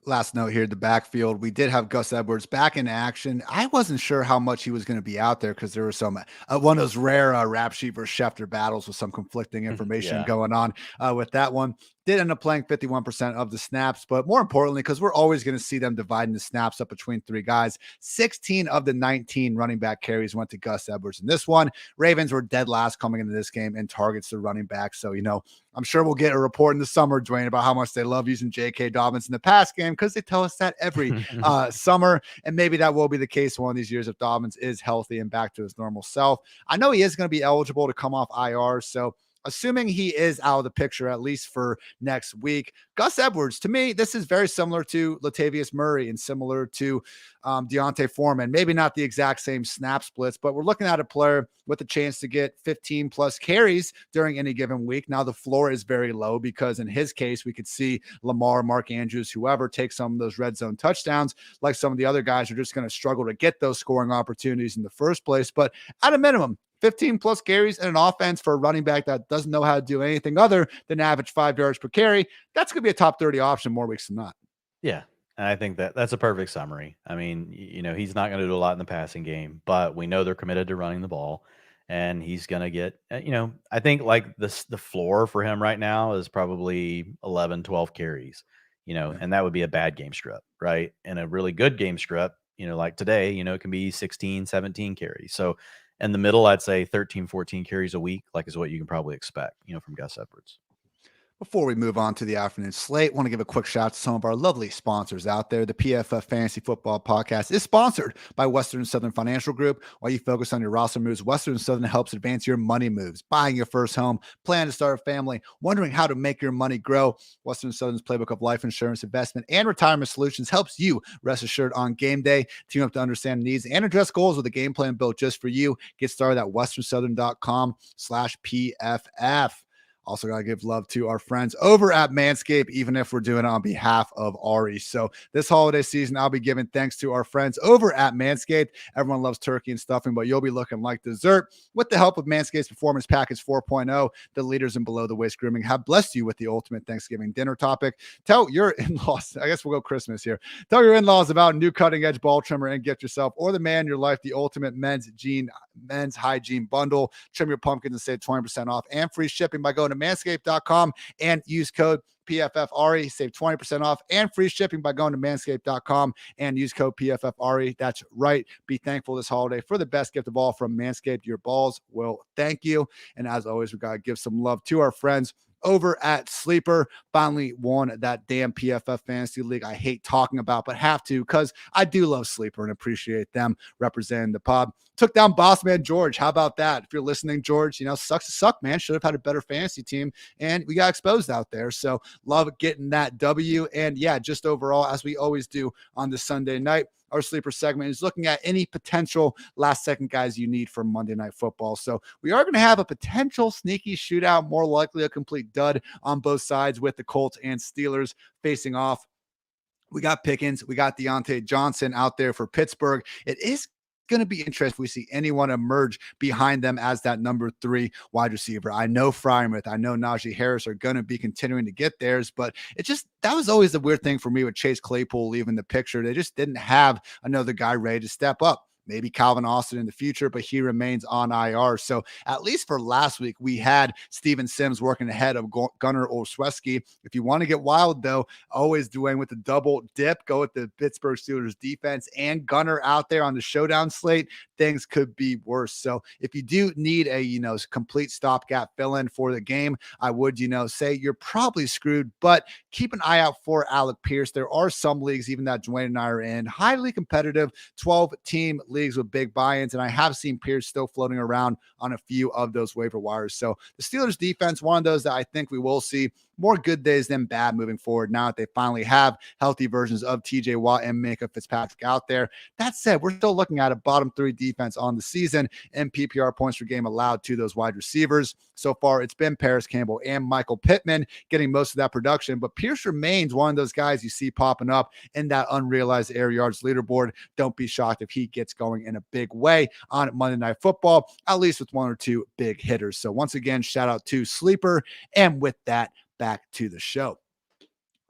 Last note here, the backfield, we did have Gus Edwards back in action. I wasn't sure how much he was going to be out there because there was some one of those rare rap sheet versus Schefter battles with some conflicting information going on with that one. Did end up playing 51% of the snaps, but more importantly, because we're always going to see them dividing the snaps up between three guys, 16 of the 19 running back carries went to Gus Edwards in this one. Ravens were dead last coming into this game in targets to running back. So, I'm sure we'll get a report in the summer, Dwain, about how much they love using J.K. Dobbins in the pass game because they tell us that every summer. And maybe that will be the case one of these years if Dobbins is healthy and back to his normal self. I know he is going to be eligible to come off IR. So, assuming he is out of the picture, at least for next week, Gus Edwards, to me, this is very similar to Latavius Murray and similar to Deontay Foreman. Maybe not the exact same snap splits, but we're looking at a player with a chance to get 15 plus carries during any given week. Now, the floor is very low because in his case, we could see Lamar, Mark Andrews, whoever take some of those red zone touchdowns, like some of the other guys are just going to struggle to get those scoring opportunities in the first place. But at a minimum, 15 plus carries and an offense for a running back that doesn't know how to do anything other than average 5 yards per carry. That's going to be a top 30 option more weeks than not. Yeah. And I think that's a perfect summary. I mean, he's not going to do a lot in the passing game, but we know they're committed to running the ball, and he's going to get, I think like the floor for him right now is probably 11, 12 carries, and that would be a bad game script, right? And a really good game script, like today, it can be 16, 17 carries. So in the middle, I'd say 13, 14 carries a week, like is what you can probably expect, from Gus Edwards. Before we move on to the afternoon slate, I want to give a quick shout out to some of our lovely sponsors out there. The PFF Fantasy Football Podcast is sponsored by Western Southern Financial Group. While you focus on your roster moves, Western Southern helps advance your money moves, buying your first home, plan to start a family, wondering how to make your money grow. Western Southern's playbook of life insurance, investment, and retirement solutions helps you rest assured on game day. Team up to understand needs and address goals with a game plan built just for you. Get started at westernsouthern.com/PFF. Also, got to give love to our friends over at Manscaped, even if we're doing it on behalf of Ari. So this holiday season, I'll be giving thanks to our friends over at Manscaped. Everyone loves turkey and stuffing, but you'll be looking like dessert. With the help of Manscaped's Performance Package 4.0, the leaders in below-the-waist grooming have blessed you with the ultimate Thanksgiving dinner topic. Tell your in-laws, I guess we'll go Christmas here. Tell your in-laws about new cutting-edge ball trimmer and get yourself or the man in your life the ultimate men's hygiene bundle. Trim your pumpkins and save 20% off and free shipping by going to manscaped.com and use code PFFRE. Save 20% off and free shipping by going to manscaped.com and use code PFFRE. That's right. Be thankful this holiday for the best gift of all from Manscaped. Your balls will thank you. And as always, we got to give some love to our friends over at Sleeper. Finally won that damn PFF Fantasy League I hate talking about, but have to because I do love Sleeper and appreciate them representing the pod. Took down boss man George. How about that? If you're listening, George, sucks to suck, man. Should have had a better fantasy team, and we got exposed out there. So love getting that W. And yeah, just overall, as we always do on the Sunday night, our sleeper segment is looking at any potential last-second guys you need for Monday Night Football. So we are going to have a potential sneaky shootout, more likely a complete dud on both sides with the Colts and Steelers facing off. We got Pickens. We got Deontay Johnson out there for Pittsburgh. It is going to be interesting if we see anyone emerge behind them as that number 3 wide receiver. I know Freiermuth, I know Najee Harris are going to be continuing to get theirs, but that was always the weird thing for me with Chase Claypool leaving the picture. They just didn't have another guy ready to step up. maybe Calvin Austin in the future, but he remains on IR. So at least for last week, we had Steven Sims working ahead of Gunnar Olszewski. If you want to get wild, though, always Dwain with the double dip, go with the Pittsburgh Steelers defense and Gunnar out there on the showdown slate, things could be worse. So if you do need a, complete stopgap fill-in for the game, I would, say you're probably screwed, but keep an eye out for Alec Pierce. There are some leagues, even that Dwain and I are in, highly competitive 12-team leagues with big buy-ins, and I have seen Pierce still floating around on a few of those waiver wires. So the Steelers defense, one of those that I think we will see more good days than bad moving forward now that they finally have healthy versions of TJ Watt and Minkah Fitzpatrick out there. That said, we're still looking at a bottom 3 defense on the season and PPR points per game allowed to those wide receivers. So far, it's been Paris Campbell and Michael Pittman getting most of that production, but Pierce remains one of those guys you see popping up in that unrealized air yards leaderboard. Don't be shocked if he gets going in a big way on Monday Night Football, at least with 1 or 2 big hitters. So once again, shout out to Sleeper. And with that, back to the show.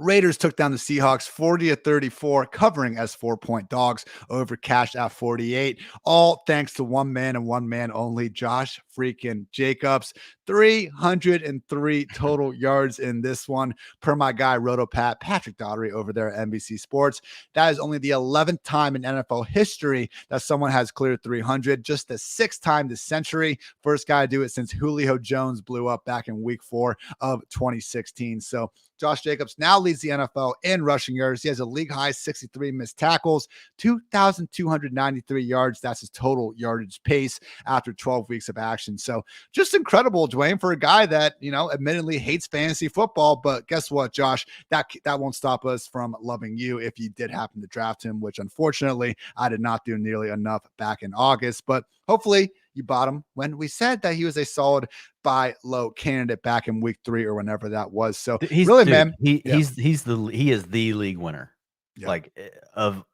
Raiders took down the Seahawks 40-34, covering as 4-point dogs over cash at 48. All thanks to one man and one man only, Josh freaking Jacobs. 303 total yards in this one, per my guy RotoPat, Patrick Daugherty over there at NBC Sports. That is only the 11th time in NFL history that someone has cleared 300, just the 6th time this century. First guy to do it since Julio Jones blew up back in week 4 of 2016. So Josh Jacobs now leads the NFL in rushing yards. He has a league high 63 missed tackles, 2,293 yards. That's his total yardage pace after 12 weeks of action. So just incredible, Dwain, for a guy that, admittedly hates fantasy football. But guess what, Josh? That won't stop us from loving you if you did happen to draft him, which unfortunately I did not do nearly enough back in August. But hopefully you bought him when we said that he was a solid buy low candidate back in week 3 or whenever that was. So he is the league winner. Yeah. Like of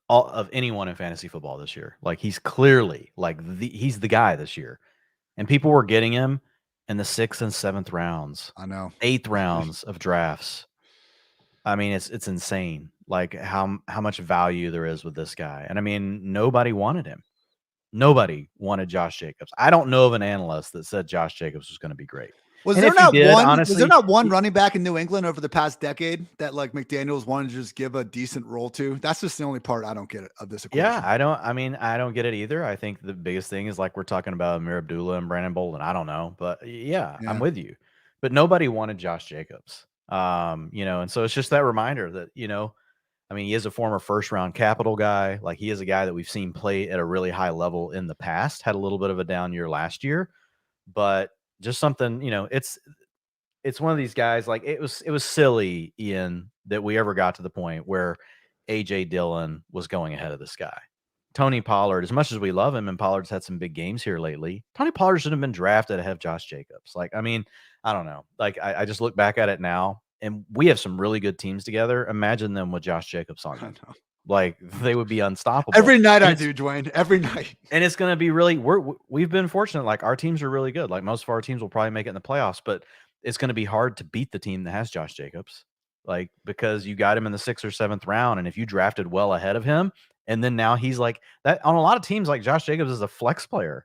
anyone in fantasy football this year. Like he's clearly he's the guy this year. And people were getting him in the 6th and 7th rounds. I know. 8th rounds of drafts. I mean, it's insane. Like how much value there is with this guy. And I mean, nobody wanted him. Nobody wanted Josh Jacobs. I don't know of an analyst that said Josh Jacobs was going to be great. Was there not one running back in New England over the past decade that like McDaniels wanted to just give a decent role to? That's just the only part I don't get of this equation. Yeah, I don't get it either. I think the biggest thing is like we're talking about Amir Abdullah and Brandon Bolden. I don't know, but yeah, I'm with you. But nobody wanted Josh Jacobs. And so it's just that reminder that, he is a former first-round capital guy. Like he is a guy that we've seen play at a really high level in the past. Had a little bit of a down year last year, but just something, it's one of these guys. Like it was silly, Ian, that we ever got to the point where AJ Dillon was going ahead of this guy. Tony Pollard, as much as we love him, and Pollard's had some big games here lately, Tony Pollard should have been drafted ahead of Josh Jacobs. Like, I mean, I don't know. Like I just look back at it now. And we have some really good teams together. Imagine them with Josh Jacobs on them. Like they would be unstoppable. Every night I do, Dwain. Every night. And it's going to be really, we've been fortunate. Like our teams are really good. Like most of our teams will probably make it in the playoffs, but it's going to be hard to beat the team that has Josh Jacobs. Like, because you got him in the 6th or 7th round. And if you drafted well ahead of him, and then now he's like that on a lot of teams, like Josh Jacobs is a flex player.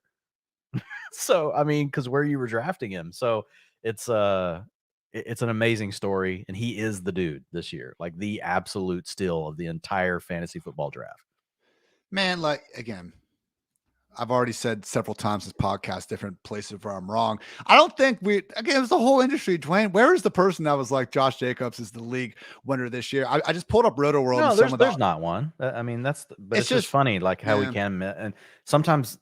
So, I mean, because where you were drafting him. So it's an amazing story, and he is the dude this year, like the absolute steal of the entire fantasy football draft. Man, like, again, I've already said several times this podcast, different places where I'm wrong. I don't think it was the whole industry, Dwain. Where is the person that was like Josh Jacobs is the league winner this year? I just pulled up Roto World. No, there's not one. I mean, but it's just funny, like how we can, and sometimes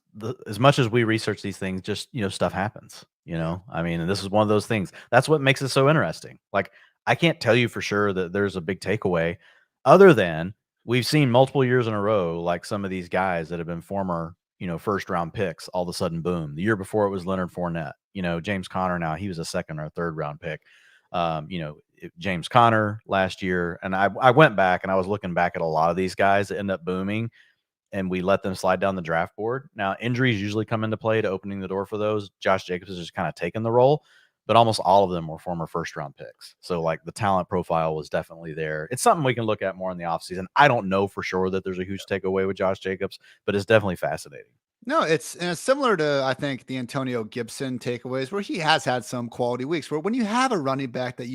as much as we research these things, just, stuff happens, I mean, and this is one of those things. That's what makes it so interesting. Like, I can't tell you for sure that there's a big takeaway other than we've seen multiple years in a row, like some of these guys that have been former, first round picks, all of a sudden, boom. The year before it was Leonard Fournette, James Conner. Now he was a 2nd or 3rd round pick. James Conner last year. And I went back and I was looking back at a lot of these guys that end up booming, and we let them slide down the draft board. Now injuries usually come into play to opening the door for those. Josh Jacobs has just kind of taken the role, but almost all of them were former first-round picks. So, like, the talent profile was definitely there. It's something we can look at more in the offseason. I don't know for sure that there's a huge takeaway with Josh Jacobs, but it's definitely fascinating. No, it's similar to, I think, the Antonio Gibson takeaways, where he has had some quality weeks. Where when you have a running back that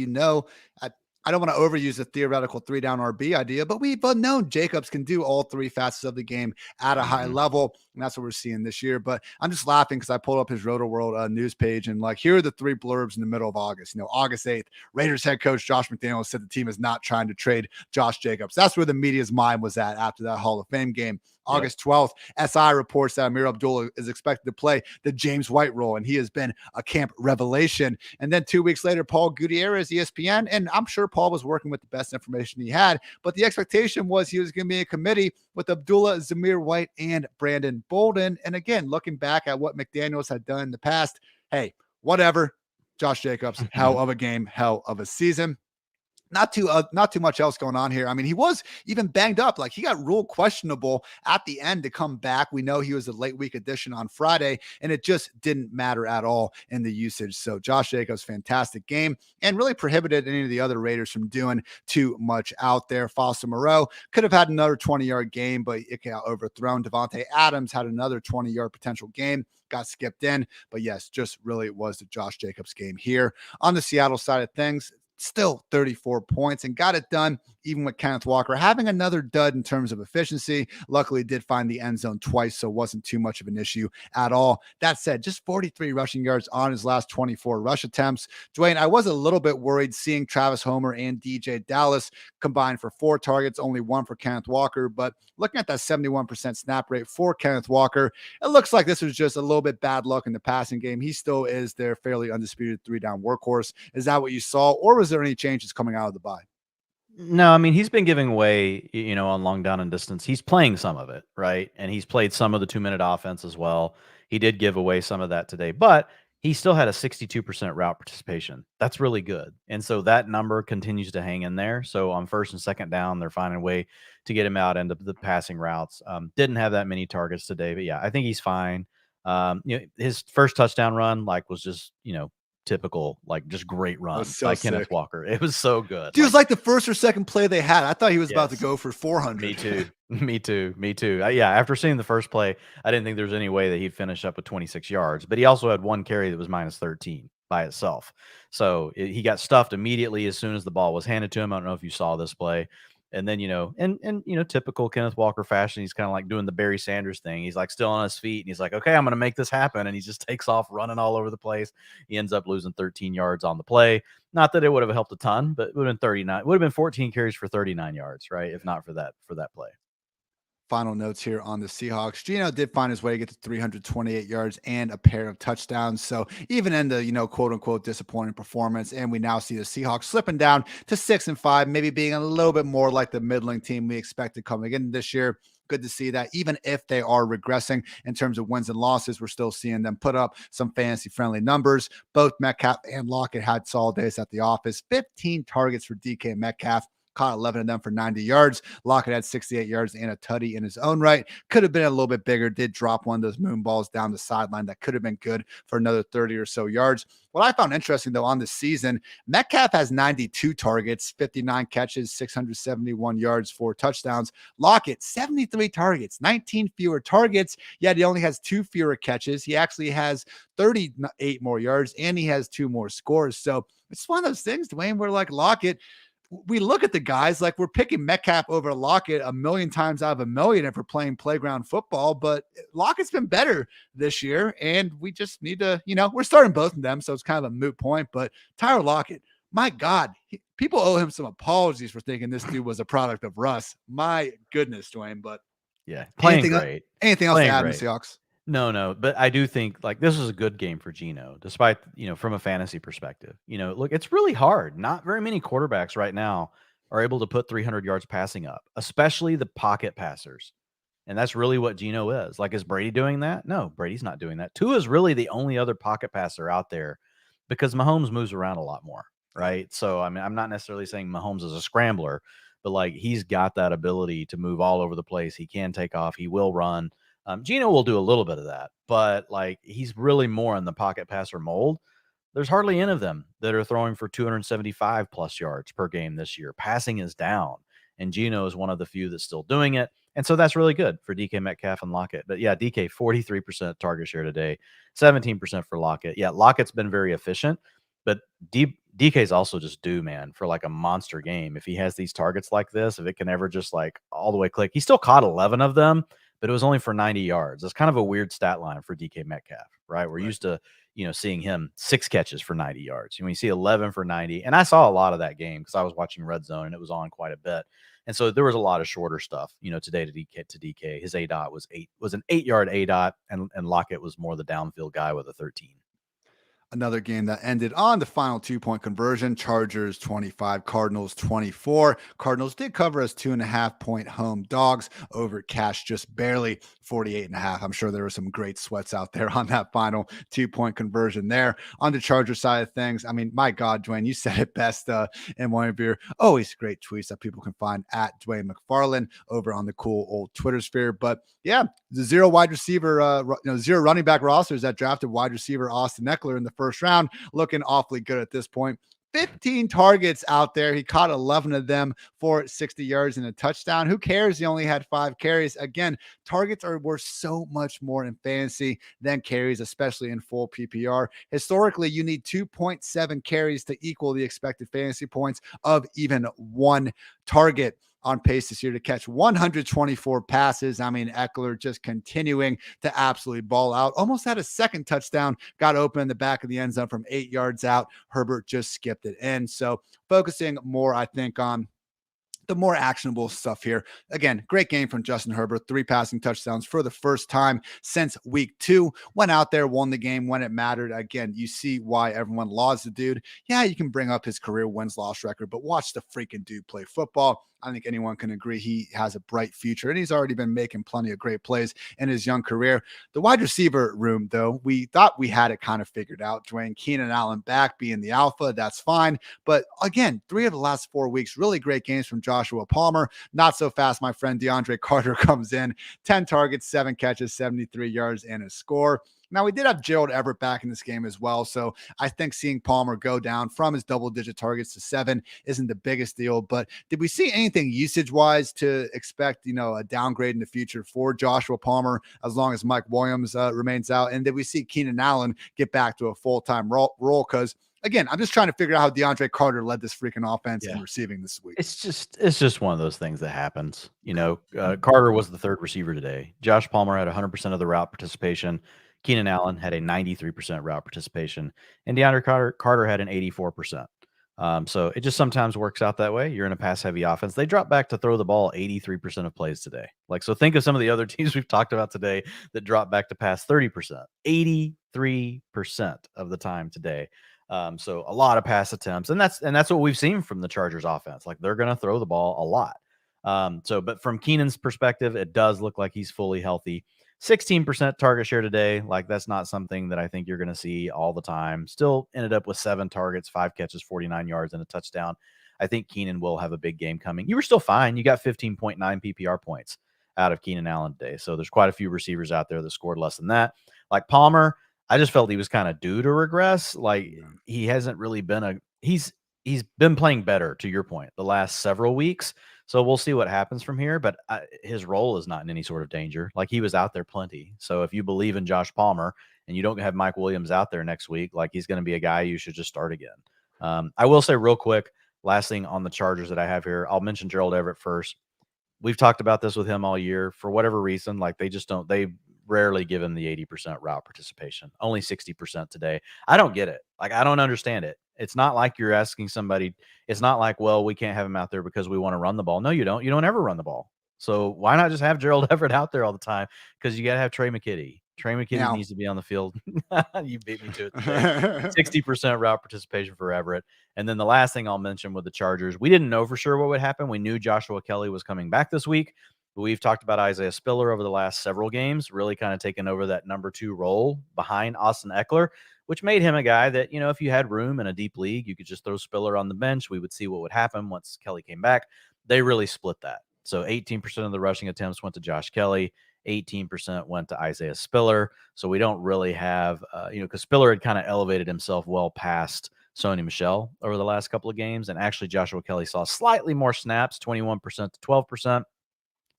I don't want to overuse the theoretical 3-down RB idea, but we've known Jacobs can do all three facets of the game at a high level, and that's what we're seeing this year. But I'm just laughing because I pulled up his Roto World news page, and like, here are the three blurbs in the middle of August. August 8th, Raiders head coach Josh McDaniels said the team is not trying to trade Josh Jacobs. That's where the media's mind was at after that Hall of Fame game. August 12th, SI reports that Amir Abdullah is expected to play the James White role, and he has been a camp revelation. And then 2 weeks later, Paul Gutierrez, ESPN, and I'm sure Paul was working with the best information he had, but the expectation was he was going to be in a committee with Abdullah, Zamir White, and Brandon Bolden. And again, looking back at what McDaniels had done in the past, hey, whatever. Josh Jacobs, hell of a game, hell of a season. Not too much else going on here. I mean, he was even banged up. Like, he got ruled questionable at the end to come back. We know he was a late week addition on Friday, and it just didn't matter at all in the usage. So Josh Jacobs, fantastic game, and really prohibited any of the other Raiders from doing too much out there. Foster Moreau could have had another 20-yard game, but it got overthrown. Devontae Adams had another 20-yard potential game, got skipped in. But yes, just really was the Josh Jacobs game here. On the Seattle side of things, still 34 points and got it done, even with Kenneth Walker having another dud in terms of efficiency. Luckily, did find the end zone twice, so wasn't too much of an issue at all. That said, just 43 rushing yards on his last 24 rush attempts. Dwain, I was a little bit worried seeing Travis Homer and DJ Dallas combined for 4 targets, only 1 for Kenneth Walker, but looking at that 71% snap rate for Kenneth Walker, it looks like this was just a little bit bad luck in the passing game. He still is their fairly undisputed 3-down workhorse. Is that what you saw, or was there any changes coming out of the bye? No, I mean, he's been giving away, on long down and distance. He's playing some of it, right? And he's played some of the 2-minute offense as well. He did give away some of that today, but he still had a 62% route participation. That's really good. And so that number continues to hang in there. So on first and second down, they're finding a way to get him out into the passing routes. Didn't have that many targets today, but yeah, I think he's fine. His first touchdown run, was just, typical, just great run by Kenneth Walker. It was so good. Dude, it was like the first or second play they had. I thought he was about to go for 400. Me too. Yeah, after seeing the first play, I didn't think there was any way that he'd finish up with 26 yards, but he also had one carry that was minus 13 by itself. So he got stuffed immediately as soon as the ball was handed to him. I don't know if you saw this play. And then, typical Kenneth Walker fashion, he's kind of like doing the Barry Sanders thing. He's like still on his feet and he's like, okay, I'm going to make this happen. And he just takes off running all over the place. He ends up losing 13 yards on the play. Not that it would have helped a ton, but it would have been 39. It would have been 14 carries for 39 yards, right? If not for that play. Final notes here on the Seahawks. Geno did find his way to get to 328 yards and a pair of touchdowns. So even in the, quote unquote disappointing performance, and we now see the Seahawks slipping down to 6-5, maybe being a little bit more like the middling team we expected coming in this year. Good to see that even if they are regressing in terms of wins and losses, we're still seeing them put up some fantasy friendly numbers. Both Metcalf and Lockett had solid days at the office. 15 targets for DK Metcalf. Caught 11 of them for 90 yards. Lockett had 68 yards and a tutty in his own right. Could have been a little bit bigger. Did drop one of those moon balls down the sideline that could have been good for another 30 or so yards. What I found interesting, though, on this season, Metcalf has 92 targets, 59 catches, 671 yards, 4 touchdowns. Lockett, 73 targets, 19 fewer targets, yet he only has 2 fewer catches. He actually has 38 more yards, and he has 2 more scores. So it's one of those things, Dwayne, where like Lockett, we look at the guys like we're picking Metcalf over Lockett a million times out of a million if we're playing playground football, but Lockett's been better this year, and we just need to, we're starting both of them, so it's kind of a moot point. But Tyler Lockett, my God, people owe him some apologies for thinking this dude was a product of Russ. My goodness, Dwayne. But yeah, playing great. Anything else to add in the Seahawks? No, but I do think this is a good game for Geno, despite, from a fantasy perspective. Look, it's really hard. Not very many quarterbacks right now are able to put 300 yards passing up, especially the pocket passers. And that's really what Geno is. Is Brady doing that? No, Brady's not doing that. Tua is really the only other pocket passer out there because Mahomes moves around a lot more, right? So, I mean, I'm not necessarily saying Mahomes is a scrambler, but he's got that ability to move all over the place. He can take off. He will run. Geno will do a little bit of that, but he's really more in the pocket passer mold. there's hardly any of them that are throwing for 275 plus yards per game this year. Passing is down, and Geno is one of the few that's still doing it. And so that's really good for DK Metcalf and Lockett. But yeah, DK 43% target share today, 17% for Lockett. Yeah, Lockett's been very efficient, but DK's also just due, man, for like a monster game. If he has these targets like this, if it can ever just like all the way click, he still caught 11 of them, but it was only for 90 yards. It's kind of a weird stat line for DK Metcalf, right? We're used to, seeing him 6 catches for 90 yards. You see 11 for 90. And I saw a lot of that game because I was watching Red Zone and it was on quite a bit. And so there was a lot of shorter stuff, today to DK. His ADOT was an 8-yard ADOT, and Lockett was more the downfield guy with a 13. Another game that ended on the final 2-point conversion. Chargers 25, Cardinals 24. Cardinals did cover as 2.5-point home dogs. Over cash just barely 48.5. I'm sure there were some great sweats out there on that final 2-point conversion there. On the Charger side of things, I mean, my God, Dwain, you said it best in one of your always great tweets that people can find at Dwain McFarland over on the cool old Twitter sphere. But yeah, the zero wide receiver, zero running back rosters that drafted wide receiver Austin Eckler in the first round, looking awfully good at this point. 15 targets out there. He caught 11 of them for 60 yards and a touchdown. Who cares? He only had 5 carries. Again, targets are worth so much more in fantasy than carries, especially in full PPR. Historically, you need 2.7 carries to equal the expected fantasy points of even 1 target. On pace this year to catch 124 passes. I mean, Eckler just continuing to absolutely ball out. Almost had a second touchdown, got open in the back of the end zone from 8 yards out. Herbert just skipped it in. So focusing more, I think, on the more actionable stuff here. Again, great game from Justin Herbert. 3 passing touchdowns for the first time since week 2. Went out there, won the game when it mattered. Again, you see why everyone lauds the dude. Yeah, you can bring up his career wins-loss record, but watch the freaking dude play football. I think anyone can agree he has a bright future, and he's already been making plenty of great plays in his young career. The wide receiver room, though, we thought we had it kind of figured out. Dwayne, Keenan Allen back being the alpha, that's fine. But again, 3 of the last 4 weeks, really great games from Joshua Palmer. Not so fast, my friend DeAndre Carter comes in, 10 targets, 7 catches, 73 yards, and a score. Now, we did have Gerald Everett back in this game as well, so I think seeing Palmer go down from his double-digit targets to 7 isn't the biggest deal, but did we see anything usage-wise to expect, a downgrade in the future for Joshua Palmer as long as Mike Williams remains out? And did we see Keenan Allen get back to a full-time role? Because again, I'm just trying to figure out how DeAndre Carter led this freaking offense in receiving this week. It's just one of those things that happens. Carter was the 3rd receiver today. Josh Palmer had 100% of the route participation. Keenan Allen had a 93% route participation, and DeAndre Carter had an 84%. So it just sometimes works out that way. You're in a pass-heavy offense. They drop back to throw the ball 83% of plays today. So think of some of the other teams we've talked about today that drop back to pass 30%, 83% of the time today. So a lot of pass attempts, and that's what we've seen from the Chargers offense. They're going to throw the ball a lot. But from Keenan's perspective, it does look like he's fully healthy. 16% target share today. That's not something that I think you're going to see all the time. Still ended up with 7 targets, 5 catches, 49 yards, and a touchdown. I think Keenan will have a big game coming. You were still fine. You got 15.9 PPR points out of Keenan Allen today. So there's quite a few receivers out there that scored less than that. Like Palmer, I just felt he was kind of due to regress. He hasn't really been he's been playing better, to your point, the last several weeks. So we'll see what happens from here, but his role is not in any sort of danger. He was out there plenty. So if you believe in Josh Palmer and you don't have Mike Williams out there next week, he's going to be a guy you should just start again. I will say real quick, last thing on the Chargers that I have here, I'll mention Gerald Everett first. We've talked about this with him all year. For whatever reason, they rarely give him the 80% route participation, only 60% today. I don't get it. I don't understand it. It's not like you're asking somebody. It's not like, well, we can't have him out there because we want to run the ball. No, you don't. You don't ever run the ball. So why not just have Gerald Everett out there all the time? Because you got to have Trey McKitty. Trey McKitty needs to be on the field. You beat me to it today. 60% route participation for Everett. And then the last thing I'll mention with the Chargers, we didn't know for sure what would happen. We knew Joshua Kelly was coming back this week. We've talked about Isaiah Spiller over the last several games, really kind of taking over that number 2 role behind Austin Eckler, which made him a guy that, if you had room in a deep league, you could just throw Spiller on the bench. We would see what would happen once Kelly came back. They really split that. So 18% of the rushing attempts went to Josh Kelly. 18% went to Isaiah Spiller. So we don't really have, because Spiller had kind of elevated himself well past Sony Michel over the last couple of games. And actually, Joshua Kelly saw slightly more snaps, 21% to 12%.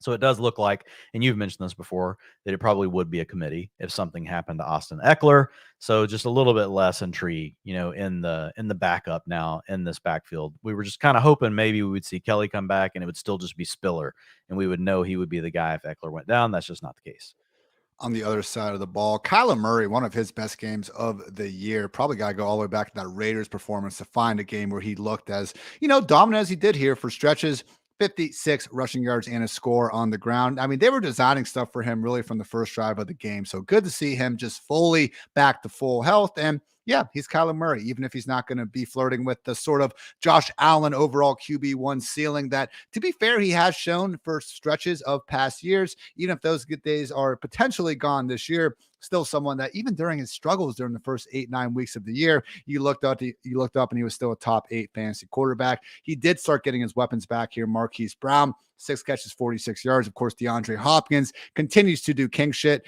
So it does look like, and you've mentioned this before, that it probably would be a committee if something happened to Austin Eckler. So just a little bit less intrigue, in the backup now in this backfield. We were just kind of hoping maybe we would see Kelly come back and it would still just be Spiller, and we would know he would be the guy if Eckler went down. That's just not the case. On the other side of the ball, Kyler Murray, one of his best games of the year, probably got to go all the way back to that Raiders performance to find a game where he looked as, dominant as he did here for stretches. 56 rushing yards and a score on the ground. I mean, they were designing stuff for him really from the first drive of the game. So good to see him just fully back to full health. And yeah, he's Kyler Murray, even if he's not going to be flirting with the sort of Josh Allen overall QB1 ceiling that, to be fair, he has shown for stretches of past years. Even if those good days are potentially gone this year, still someone that even during his struggles during the first 8-9 weeks of the year, you looked up and he was still a top 8 fantasy quarterback. He did start getting his weapons back here. Marquise Brown, 6 catches, 46 yards. Of course, DeAndre Hopkins continues to do king shit.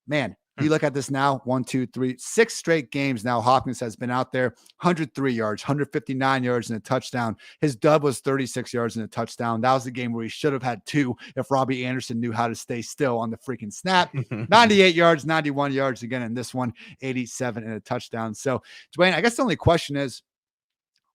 Man, you look at this now, 1, 2, 3, 6 straight games now. Hopkins has been out there, 103 yards, 159 yards and a touchdown. His dub was 36 yards and a touchdown. That was the game where he should have had 2 if Robbie Anderson knew how to stay still on the freaking snap. 98 yards, 91 yards again in this one, 87 and a touchdown. So, Dwain, I guess the only question is,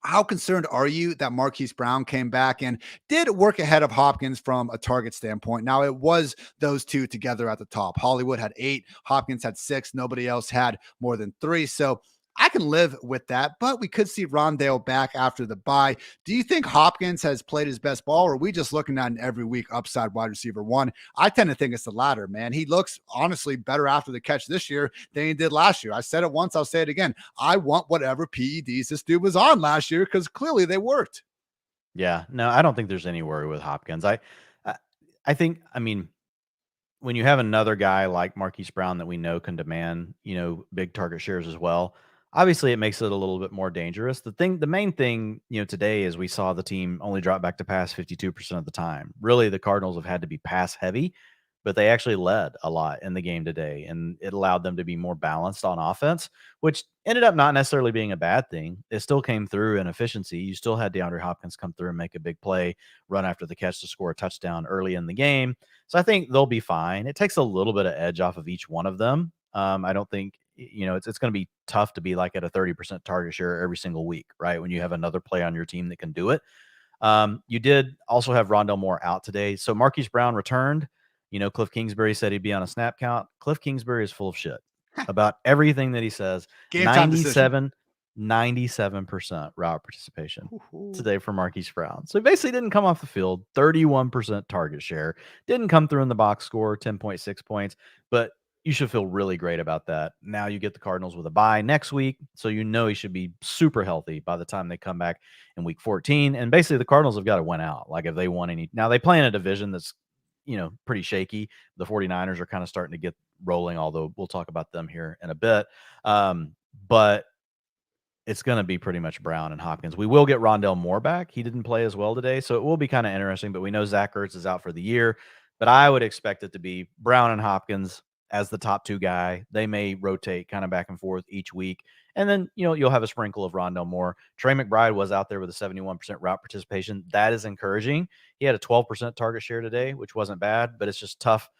how concerned are you that Marquise Brown came back and did work ahead of Hopkins from a target standpoint? Now, it was those two together at the top. Hollywood had 8, Hopkins had 6. Nobody else had more than 3. So I can live with that, but we could see Rondale back after the bye. Do you think Hopkins has played his best ball, or are we just looking at an every week upside wide receiver 1? I tend to think it's the latter, man. He looks honestly better after the catch this year than he did last year. I said it once, I'll say it again. I want whatever PEDs this dude was on last year because clearly they worked. Yeah, no, I don't think there's any worry with Hopkins. I think, when you have another guy like Marquise Brown that we know can demand, big target shares as well, obviously it makes it a little bit more dangerous. The main thing, today is we saw the team only drop back to pass 52% of the time. Really, the Cardinals have had to be pass heavy, but they actually led a lot in the game today, and it allowed them to be more balanced on offense, which ended up not necessarily being a bad thing. It still came through in efficiency. You still had DeAndre Hopkins come through and make a big play, run after the catch to score a touchdown early in the game. So I think they'll be fine. It takes a little bit of edge off of each one of them. I don't think, it's going to be tough to be like at a 30% target share every single week, right? When you have another play on your team that can do it. You did also have Rondale Moore out today. So Marquise Brown returned. Cliff Kingsbury said he'd be on a snap count. Cliff Kingsbury is full of shit about everything that he says. 97% route participation today for Marquise Brown. So he basically didn't come off the field. 31% target share. Didn't come through in the box score, 10.6 points. But you should feel really great about that. Now you get the Cardinals with a bye next week. So he should be super healthy by the time they come back in week 14. And basically the Cardinals have got to win out. Like if they want any. Now they play in a division that's pretty shaky. The 49ers are kind of starting to get rolling, although we'll talk about them here in a bit. But it's going to be pretty much Brown and Hopkins. We will get Rondale Moore back. He didn't play as well today, so it will be kind of interesting, but we know Zach Ertz is out for the year. But I would expect it to be Brown and Hopkins as the top 2 guy. They may rotate kind of back and forth each week. And then, you'll have a sprinkle of Rondale Moore. Trey McBride was out there with a 71% route participation. That is encouraging. He had a 12% target share today, which wasn't bad, but it's just tough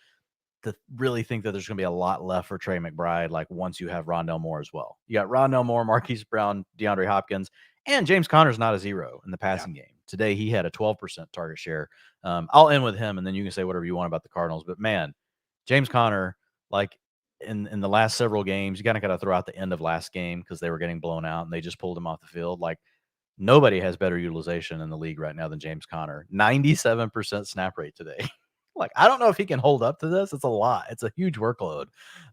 to really think that there's going to be a lot left for Trey McBride, like once you have Rondale Moore as well. You got Rondale Moore, Marquise Brown, DeAndre Hopkins, and James Conner's not a zero in the passing game. Today, he had a 12% target share. I'll end with him, and then you can say whatever you want about the Cardinals. But, man, James Conner, like in the last several games, you kind of got to throw out the end of last game because they were getting blown out, and they just pulled him off the field. Like, nobody has better utilization in the league right now than James Conner. 97% snap rate today. Like, I don't know if he can hold up to this. It's a lot. It's a huge workload.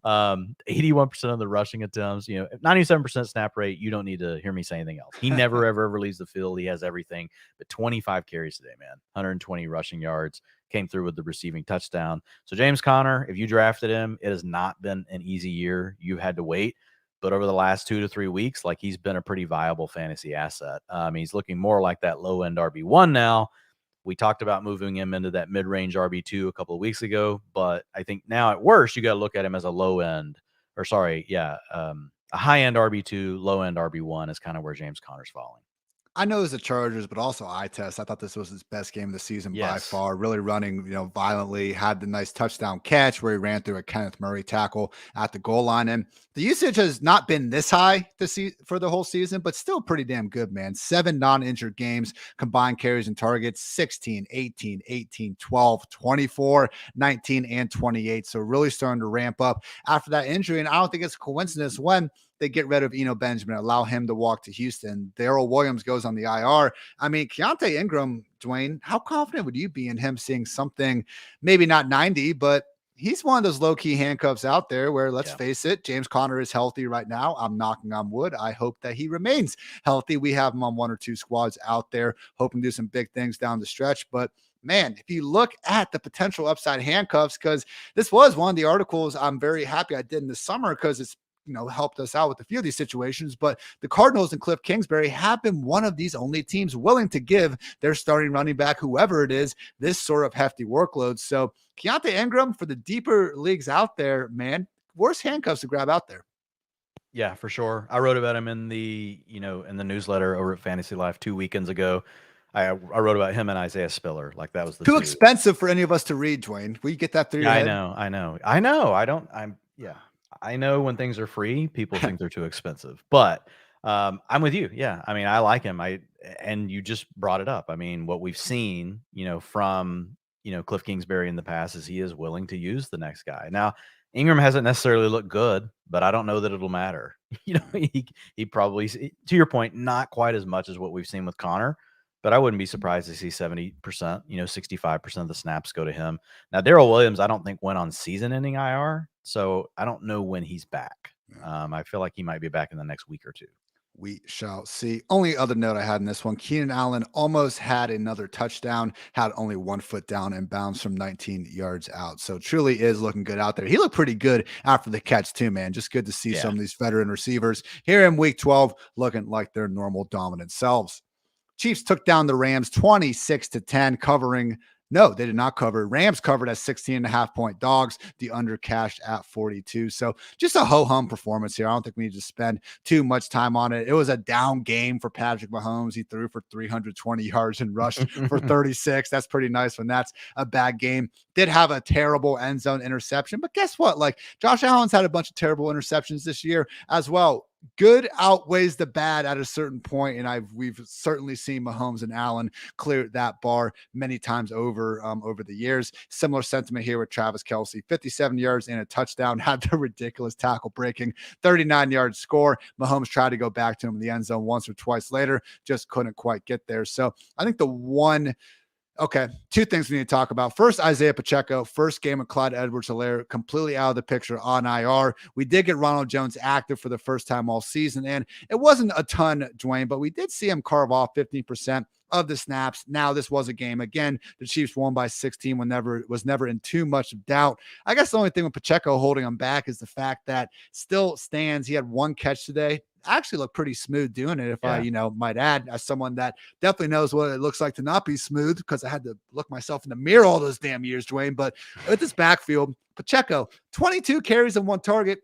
81% of the rushing attempts, 97% snap rate. You don't need to hear me say anything else. He never, ever leaves the field. He has everything, but 25 carries today, man. 120 rushing yards, came through with the receiving touchdown. So James Conner, if you drafted him, it has not been an easy year. You've had to wait. But over the last 2 to 3 weeks, like, he's been a pretty viable fantasy asset. He's looking more like that low-end RB1 now. We talked about moving him into that mid-range RB2 a couple of weeks ago, but I think now at worst, you got to look at him as a high-end RB2, low-end RB1 is kind of where James Conner's falling. I know it's the Chargers, but also eye test. I thought this was his best game of the season by Yes. far. Really running, violently. Had the nice touchdown catch where he ran through a Kenneth Murray tackle at the goal line. And the usage has not been this high for the whole season, but still pretty damn good, man. 7 non-injured games, combined carries and targets, 16, 18, 18, 12, 24, 19, and 28. So really starting to ramp up after that injury. And I don't think it's a coincidence when they get rid of Eno Benjamin, allow him to walk to Houston. Darrell Williams goes on the IR. I mean, Keontae Ingram, Dwayne, how confident would you be in him seeing something, maybe not 90, but he's one of those low-key handcuffs out there where, let's face it, James Conner is healthy right now. I'm knocking on wood. I hope that he remains healthy. We have him on 1 or 2 squads out there, hoping to do some big things down the stretch. But man, if you look at the potential upside handcuffs, because this was one of the articles I'm very happy I did in the summer because it's helped us out with a few of these situations, but the Cardinals and Cliff Kingsbury have been one of these only teams willing to give their starting running back, whoever it is, this sort of hefty workload. So Keontae Ingram for the deeper leagues out there, man, worst handcuffs to grab out there. Yeah, for sure. I wrote about him in the newsletter over at Fantasy Life 2 weekends ago. I wrote about him and Isaiah Spiller. Like that was the too expensive for any of us to read, Dwayne. Will you get that through your head? I know when things are free, people think they're too expensive, but I'm with you. Yeah. I mean, I like him. And you just brought it up. I mean, what we've seen, from, Cliff Kingsbury in the past is he is willing to use the next guy. Now, Ingram hasn't necessarily looked good, but I don't know that it'll matter. He probably, to your point, not quite as much as what we've seen with Connor, but I wouldn't be surprised to see 70%, 65% of the snaps go to him. Now, Darrell Williams, I don't think went on season-ending IR, so I don't know when he's back. I feel like he might be back in the next week or two. We shall see. Only other note I had in this one, Keenan Allen almost had another touchdown, had only 1 foot down and bounced from 19 yards out. So truly is looking good out there. He looked pretty good after the catch too, man. Just good to see some of these veteran receivers here in week 12 looking like their normal dominant selves. Chiefs took down the Rams 26-10, covering. No, they did not cover. Rams covered as 16.5-point dogs. The under cashed at 42. So just a ho-hum performance here. I don't think we need to spend too much time on it. It was a down game for Patrick Mahomes. He threw for 320 yards and rushed for 36. That's pretty nice when that's a bad game. Did have a terrible end zone interception. But guess what? Like Josh Allen's had a bunch of terrible interceptions this year as well. Good outweighs the bad at a certain point, and we've certainly seen Mahomes and Allen clear that bar many times over the years. Similar sentiment here with Travis Kelce, 57 yards and a touchdown, had the ridiculous tackle breaking 39-yard score. Mahomes tried to go back to him in the end zone once or twice later, just couldn't quite get there. So I think two things we need to talk about. First, Isaiah Pacheco, first game of Clyde Edwards-Helaire, completely out of the picture on IR. We did get Ronald Jones active for the first time all season, and it wasn't a ton, Dwayne, but we did see him carve off 15% of the snaps. Now, this was a game. Again, the Chiefs won by 16 was never in too much doubt. I guess the only thing with Pacheco holding him back is the fact that still stands. He had 1 catch today. Actually looked pretty smooth doing it, if I might add, as someone that definitely knows what it looks like to not be smooth, because I had to look myself in the mirror all those damn years, Dwayne. But with this backfield, Pacheco, 22 carries and 1 target.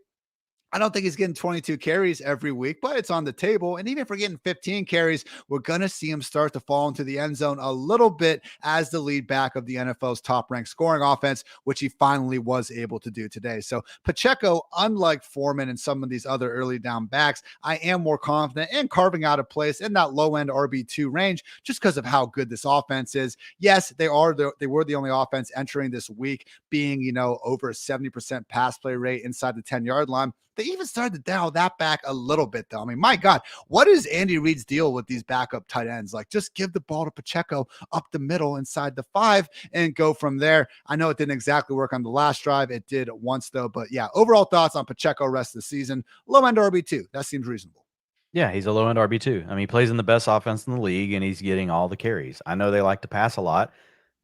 I don't think he's getting 22 carries every week, but it's on the table. And even if we're getting 15 carries, we're going to see him start to fall into the end zone a little bit as the lead back of the NFL's top-ranked scoring offense, which he finally was able to do today. So Pacheco, unlike Foreman and some of these other early down backs, I am more confident in carving out a place in that low-end RB2 range just because of how good this offense is. Yes, they were the only offense entering this week being, over a 70% pass play rate inside the 10-yard line. They even started to dial that back a little bit, though. I mean, my God, what is Andy Reid's deal with these backup tight ends? Like, just give the ball to Pacheco up the middle inside the 5 and go from there. I know it didn't exactly work on the last drive. It did once, though. But yeah, overall thoughts on Pacheco rest of the season. Low-end RB2. That seems reasonable. Yeah, he's a low-end RB2. I mean, he plays in the best offense in the league, and he's getting all the carries. I know they like to pass a lot,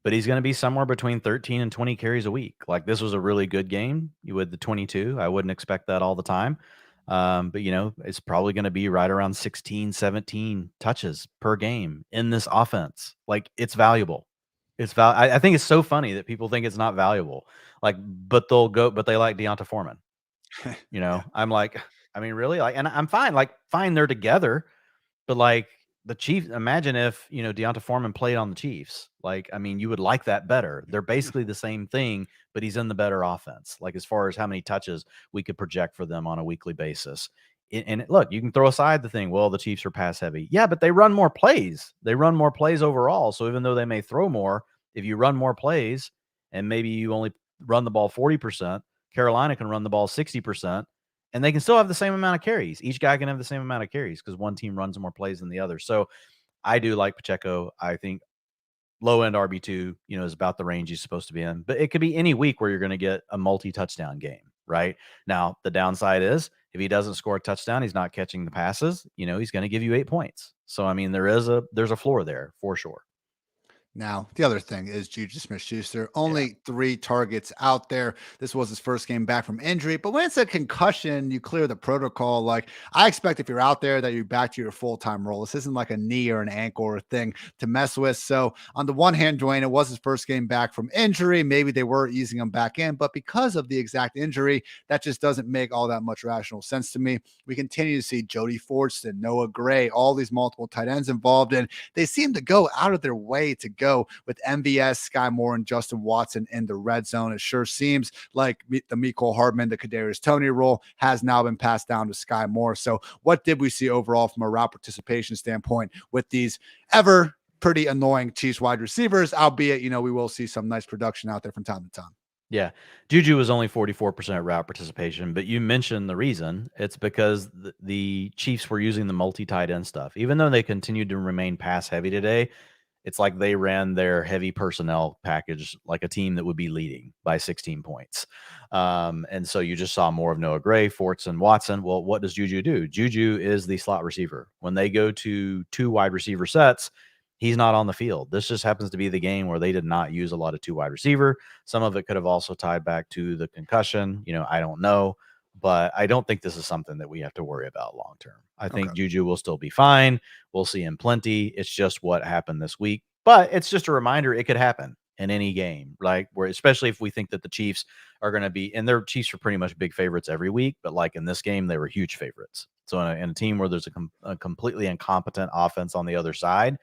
but he's going to be somewhere between 13 and 20 carries a week. Like, this was a really good game with the 22. I wouldn't expect that all the time. But, it's probably going to be right around 16, 17 touches per game in this offense. Like, it's valuable. I think it's so funny that people think it's not valuable. Like, but they like Deonta Foreman. Yeah. I'm like, I mean, really? Like, and I'm fine. Like, fine, they're together, but like the Chiefs. Imagine if Deonta Foreman played on the Chiefs. Like, I mean, you would like that better. They're basically the same thing, but he's in the better offense. Like, as far as how many touches we could project for them on a weekly basis. Look, you can throw aside the thing. Well, the Chiefs are pass heavy. Yeah, but they run more plays. They run more plays overall. So even though they may throw more, if you run more plays and maybe you only run the ball 40%, Carolina can run the ball 60%, and they can still have the same amount of carries. Each guy can have the same amount of carries because one team runs more plays than the other. So I do like Pacheco. I think low end RB2, is about the range he's supposed to be in. But it could be any week where you're going to get a multi-touchdown game, right? Now, the downside is if he doesn't score a touchdown, he's not catching the passes, he's going to give you 8 points. So I mean, there's a floor there for sure. Now, the other thing is Juju Smith-Schuster, Yeah. only 3 targets out there. This was his first game back from injury, but when it's a concussion, you clear the protocol. Like, I expect if you're out there that you're back to your full-time role. This isn't like a knee or an ankle or a thing to mess with. So on the one hand, Dwain, it was his first game back from injury. Maybe they were easing him back in, but because of the exact injury, that just doesn't make all that much rational sense to me. We continue to see Jody Fortson, Noah Gray, all these multiple tight ends involved, and they seem to go out of their way to go with MVS, Sky Moore, and Justin Watson in the red zone. It sure seems like the Mecole Hardman, the Kadarius Toney role has now been passed down to Sky Moore. So what did we see overall from a route participation standpoint with these ever pretty annoying Chiefs wide receivers, albeit, we will see some nice production out there from time to time. Yeah. Juju was only 44% route participation, but you mentioned the reason. It's because the Chiefs were using the multi-tight end stuff. Even though they continued to remain pass heavy today, it's like they ran their heavy personnel package like a team that would be leading by 16 points. And so you just saw more of Noah Gray, Fortson, Watson. Well, what does Juju do? Juju is the slot receiver. When they go to 2 wide receiver sets, he's not on the field. This just happens to be the game where they did not use a lot of 2 wide receiver. Some of it could have also tied back to the concussion. I don't know. But I don't think this is something that we have to worry about long term. I think Juju will still be fine. We'll see him plenty. It's just what happened this week. But it's just a reminder it could happen in any game, right? Where especially if we think that the Chiefs are going to be, and their Chiefs are pretty much big favorites every week, but like in this game, they were huge favorites. So in a team where there's a completely incompetent offense on the other side,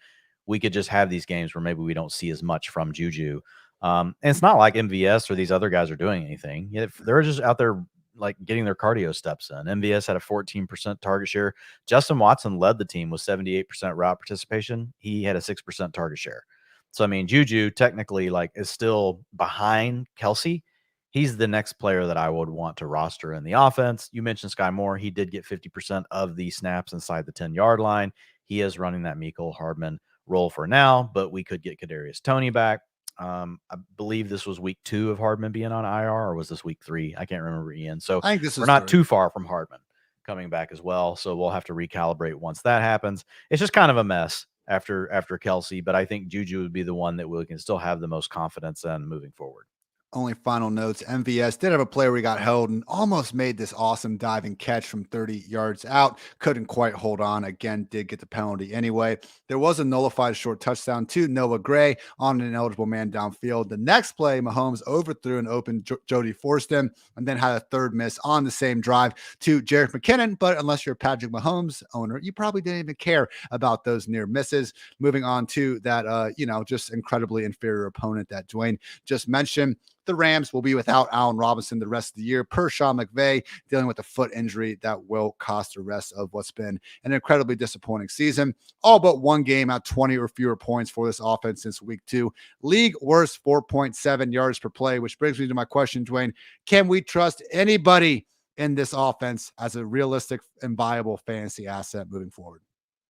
we could just have these games where maybe we don't see as much from Juju. And it's not like MVS or these other guys are doing anything. They're just out there like getting their cardio steps in. MVS had a 14% target share. Justin Watson led the team with 78% route participation. He had a 6% target share. So, I mean, Juju technically is still behind Kelsey. He's the next player that I would want to roster in the offense. You mentioned Sky Moore. He did get 50% of the snaps inside the 10-yard line. He is running that Mecole Hardman role for now, but we could get Kadarius Toney back. I believe this was week 2 of Hardman being on IR, or was this week 3? I can't remember, Ian. So I think this we're not too far from Hardman coming back as well. So we'll have to recalibrate once that happens. It's just kind of a mess after Kelsey, but I think Juju would be the one that we can still have the most confidence in moving forward. Only final notes. MVS did have a play where he got held and almost made this awesome diving catch from 30 yards out. Couldn't quite hold on. Again, did get the penalty anyway. There was a nullified short touchdown to Noah Gray on an ineligible man downfield. The next play, Mahomes overthrew an open Jody Fortson and then had a third miss on the same drive to Jerick McKinnon. But unless you're a Patrick Mahomes owner, you probably didn't even care about those near misses. Moving on to that, just incredibly inferior opponent that Dwain just mentioned. The Rams will be without Allen Robinson the rest of the year, per Sean McVay, dealing with a foot injury that will cost the rest of what's been an incredibly disappointing season. All but one game at 20 or fewer points for this offense since week 2. League worst 4.7 yards per play, which brings me to my question, Dwain. Can we trust anybody in this offense as a realistic and viable fantasy asset moving forward?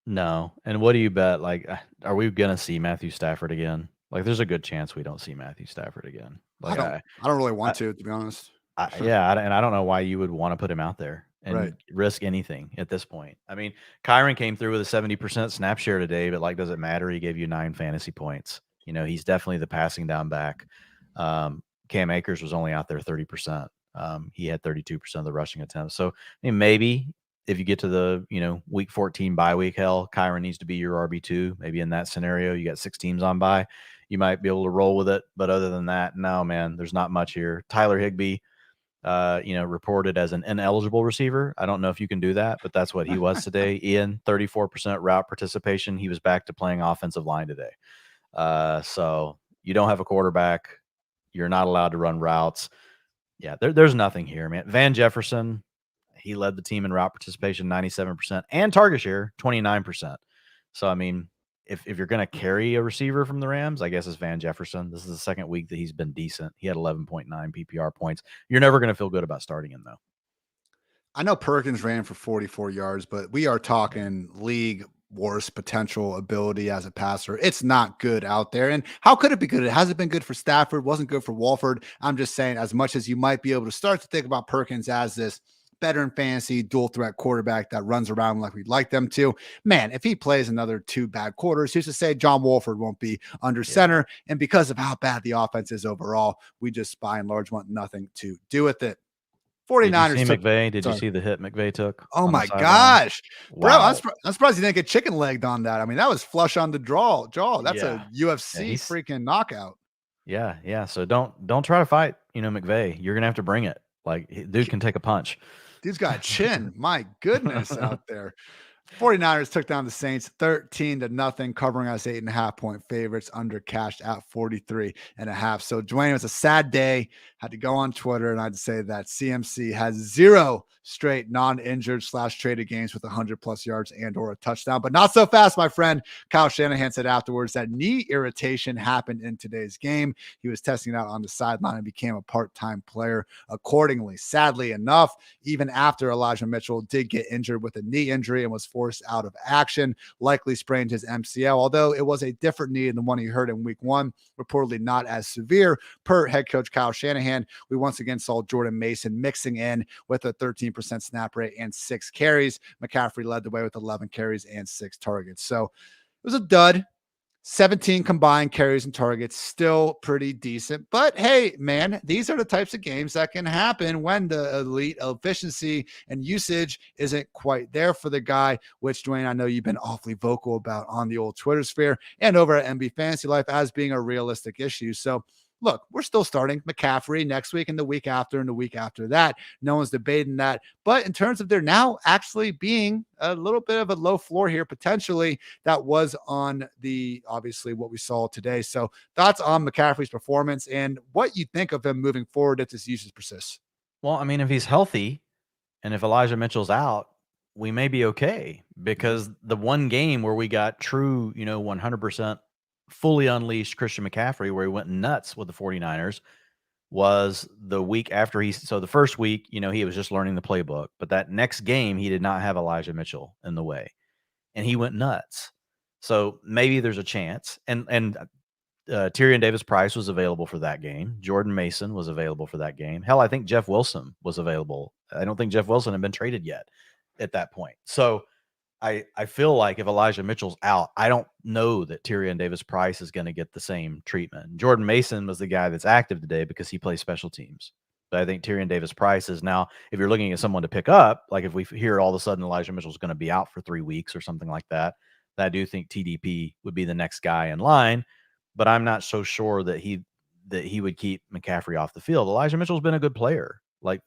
No. And what do you bet? Are we going to see Matthew Stafford again? There's a good chance we don't see Matthew Stafford again. I don't really want to be honest. And I don't know why you would want to put him out there and risk anything at this point. I mean, Kyron came through with a 70% snap share today, but does it matter? He gave you 9 fantasy points. He's definitely the passing down back. Cam Akers was only out there 30%. He had 32% of the rushing attempts. So maybe if you get to the, week 14 bye week, Kyron needs to be your RB2. Maybe in that scenario, you got 6 teams on bye. you might be able to roll with it. But other than that, no, man, there's not much here. Tyler Higbee, reported as an ineligible receiver. I don't know if you can do that, but that's what he was today. Ian, 34% route participation. He was back to playing offensive line today. So you don't have a quarterback. You're not allowed to run routes. Yeah, there's nothing here, man. Van Jefferson, he led the team in route participation, 97%, and target share, 29%. So, I mean, if you're going to carry a receiver from the Rams, I guess it's Van Jefferson. This is the second week that he's been decent. He had 11.9 PPR points. You're never going to feel good about starting him, though. I know Perkins ran for 44 yards, but we are talking league worst potential ability as a passer. It's not good out there. And how could it be good? It hasn't been good for Stafford, wasn't good for Wolford. I'm just saying, as much as you might be able to start to think about Perkins as this better in fantasy dual threat quarterback that runs around like we'd like them to, man, if he plays another 2 bad quarters, who's to say John Wolford won't be under center? And because of how bad the offense is overall, we just by and large want nothing to do with it. 49ers. Did you see McVay? Did you see the hit McVay took? Oh my gosh, bro! Wow. I'm surprised he didn't get chicken legged on that. I mean, that was flush on the jaw. That's a UFC freaking knockout. Yeah. So don't try to fight, McVay. You're gonna have to bring it. Like, dude can take a punch. Dude's got a chin. My goodness, out there. 49ers took down the Saints 13-0, covering us 8.5 point favorites, under cashed at 43.5. So Dwain, it was a sad day. Had to go on Twitter and I'd say that CMC has 0 straight non-injured / traded games with 100+ yards and or a touchdown, but not so fast, my friend. Kyle Shanahan said afterwards that knee irritation happened in today's game. He was testing it out on the sideline and became a part-time player accordingly. Sadly enough, even after Elijah Mitchell did get injured with a knee injury and was forced out of action, likely sprained his MCL, although it was a different knee than the one he hurt in week 1, reportedly not as severe. Per head coach Kyle Shanahan, we once again saw Jordan Mason mixing in with a 13% snap rate and 6 carries. McCaffrey led the way with 11 carries and 6 targets. So it was a dud. 17 combined carries and targets, still pretty decent. But hey, man, these are the types of games that can happen when the elite efficiency and usage isn't quite there for the guy, which, Dwain, I know you've been awfully vocal about on the old Twitter sphere and over at MB FantasyLife as being a realistic issue. So look, we're still starting McCaffrey next week and the week after and the week after that. No one's debating that. But in terms of there now actually being a little bit of a low floor here, potentially, that was on the, obviously, what we saw today. So thoughts on McCaffrey's performance and what you think of him moving forward if this usage persists? Well, I mean, if he's healthy and if Elijah Mitchell's out, we may be okay, because the one game where we got true, 100% fully unleashed Christian McCaffrey, where he went nuts with the 49ers, was the week after so the first week, he was just learning the playbook, but that next game, he did not have Elijah Mitchell in the way and he went nuts. So maybe there's a chance. And Tyrion Davis-Price was available for that game. Jordan Mason was available for that game. Hell, I think Jeff Wilson was available. I don't think Jeff Wilson had been traded yet at that point. So I feel like if Elijah Mitchell's out, I don't know that Tyrion Davis-Price is going to get the same treatment. Jordan Mason was the guy that's active today because he plays special teams. But I think Tyrion Davis-Price is now, if you're looking at someone to pick up, like if we hear all of a sudden Elijah Mitchell's going to be out for 3 weeks or something like that, I do think TDP would be the next guy in line. But I'm not so sure that he would keep McCaffrey off the field. Elijah Mitchell's been a good player. Like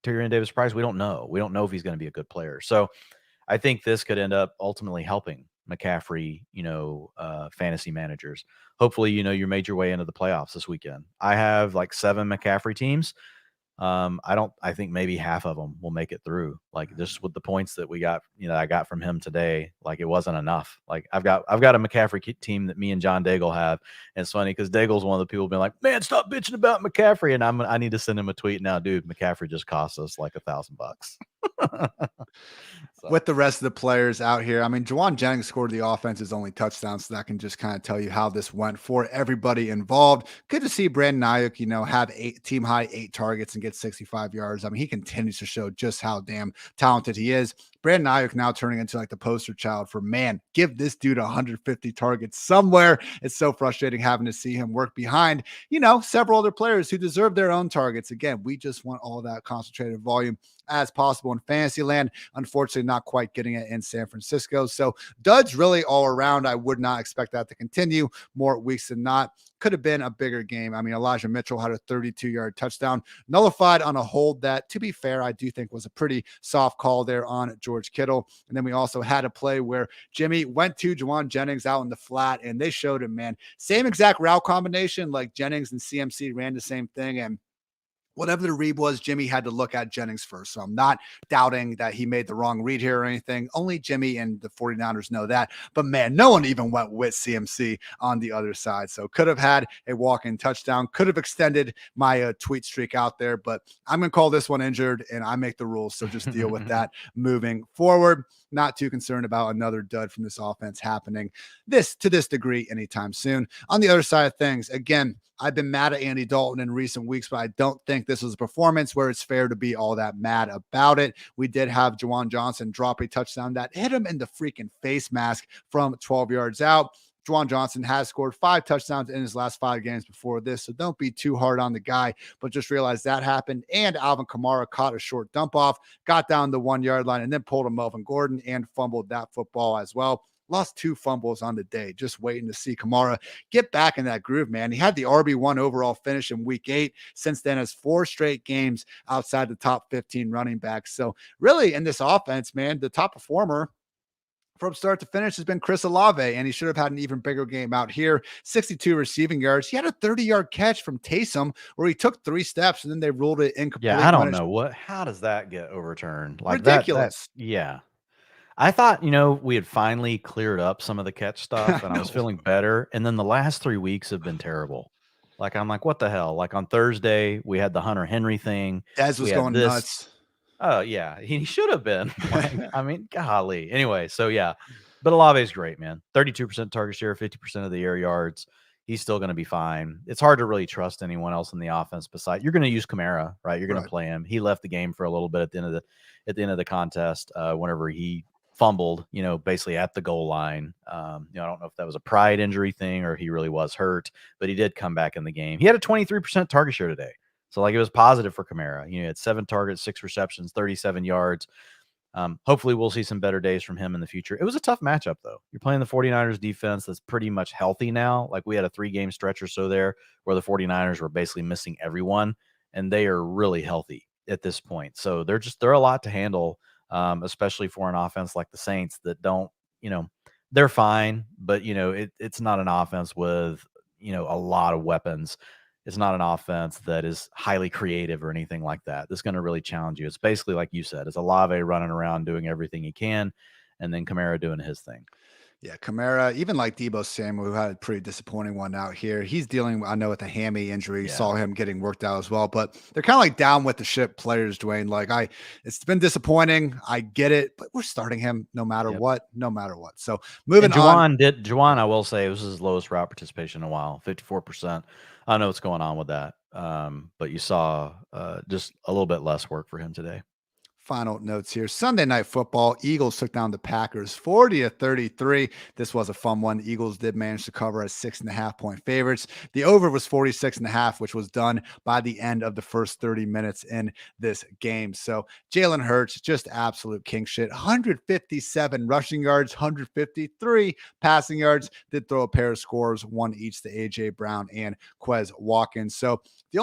Tyrion Davis-Price, we don't know. We don't know if he's going to be a good player. So I think this could end up ultimately helping McCaffrey, fantasy managers. Hopefully, you made your way into the playoffs this weekend. I have like 7 McCaffrey teams. I think maybe half of them will make it through. Like, just with the points that we got, I got from him today, like it wasn't enough. Like I've got a McCaffrey team that me and John Daigle have. And it's funny because Daigle's one of the people being like, man, stop bitching about McCaffrey. And I need to send him a tweet now, dude. McCaffrey just cost us like $1,000. With the rest of the players out here, I mean, Juwan Jennings scored the offense's only touchdown, so that can just kind of tell you how this went for everybody involved. Good to see Brandon Ayuk, have team high 8 targets and get 65 yards. I mean, he continues to show just how damn talented he is. Brandon Ayuk now turning into like the poster child for, man, give this dude 150 targets somewhere. It's so frustrating having to see him work behind, several other players who deserve their own targets. Again, we just want all that concentrated volume as possible in fantasy land. Unfortunately, not quite getting it in San Francisco. So duds really all around. I would not expect that to continue more weeks than not. Could have been a bigger game. I mean, Elijah Mitchell had a 32-yard touchdown nullified on a hold that, to be fair, I do think was a pretty soft call there on George Kittle. And then we also had a play where Jimmy went to Juwan Jennings out in the flat, and they showed him, man, same exact route combination, like Jennings and CMC ran the same thing. And whatever the read was, Jimmy had to look at Jennings first. So I'm not doubting that he made the wrong read here or anything. Only Jimmy and the 49ers know that. But man, no one even went with CMC on the other side. So could have had a walk-in touchdown, could have extended my tweet streak out there. But I'm going to call this one injured, and I make the rules. So just deal with that moving forward. Not too concerned about another dud from this offense happening to this degree anytime soon. On the other side of things, again, I've been mad at Andy Dalton in recent weeks, but I don't think this was a performance where it's fair to be all that mad about it. We did have Juwan Johnson drop a touchdown that hit him in the freaking face mask from 12 yards out. Juwan Johnson has scored 5 touchdowns in his last 5 games before this, so don't be too hard on the guy, but just realize that happened. And Alvin Kamara caught a short dump off, got down the 1-yard line, and then pulled a Melvin Gordon and fumbled that football as well. Lost 2 fumbles on the day. Just waiting to see Kamara get back in that groove, man. He had the RB1 overall finish in week 8. Since then, has 4 straight games outside the top 15 running backs. So really in this offense, man, the top performer from start to finish has been Chris Olave, and he should have had an even bigger game out here. 62 receiving yards. He had a 30-yard catch from Taysom where he took 3 steps and then they ruled it incomplete. Yeah, I don't know how does that get overturned? Like ridiculous. Yeah. I thought, we had finally cleared up some of the catch stuff and I was feeling better. And then the last 3 weeks have been terrible. Like, I'm like, what the hell? Like on Thursday, we had the Hunter Henry thing. Dez was going nuts. Oh, yeah. He should have been. I mean, golly. Anyway, so yeah. But Olave's great, man. 32% target share, 50% of the air yards. He's still going to be fine. It's hard to really trust anyone else in the offense besides. You're going to use Kamara, right? You're going to play him. He left the game for a little bit at the end of the contest whenever he fumbled, basically at the goal line. I don't know if that was a pride injury thing or he really was hurt, but he did come back in the game. He had a 23% target share today. So like it was positive for Kamara. He had 7 targets, 6 receptions, 37 yards. Hopefully we'll see some better days from him in the future. It was a tough matchup though. You're playing the 49ers defense that's pretty much healthy now. Like we had a 3-game stretch or so there where the 49ers were basically missing everyone, and they are really healthy at this point. So they're a lot to handle. Especially for an offense like the Saints that don't, they're fine, but it's not an offense with, a lot of weapons. It's not an offense that is highly creative or anything like that. That's going to really challenge you. It's basically like you said, it's Olave running around doing everything he can, and then Kamara doing his thing. Yeah, Kamara, even like Deebo Samuel, who had a pretty disappointing one out here. He's dealing, I know, with a hammy injury. Yeah. Saw him getting worked out as well. But they're kind of like down with the ship players, Dwayne. Like it's been disappointing. I get it, but we're starting him no matter what. So moving on. Juwan, I will say, it was his lowest route participation in a while, 54%. I don't know what's going on with that. But you saw just a little bit less work for him today. Final notes here. Sunday Night Football. Eagles took down the Packers 40-33. This was a fun one. The Eagles did manage to cover as 6.5-point favorites. The over was 46.5, which was done by the end of the first 30 minutes in this game. So Jalen Hurts, just absolute king shit. 157 rushing yards, 153 passing yards. Did throw a pair of scores, one each to AJ Brown and Quez Watkins. So the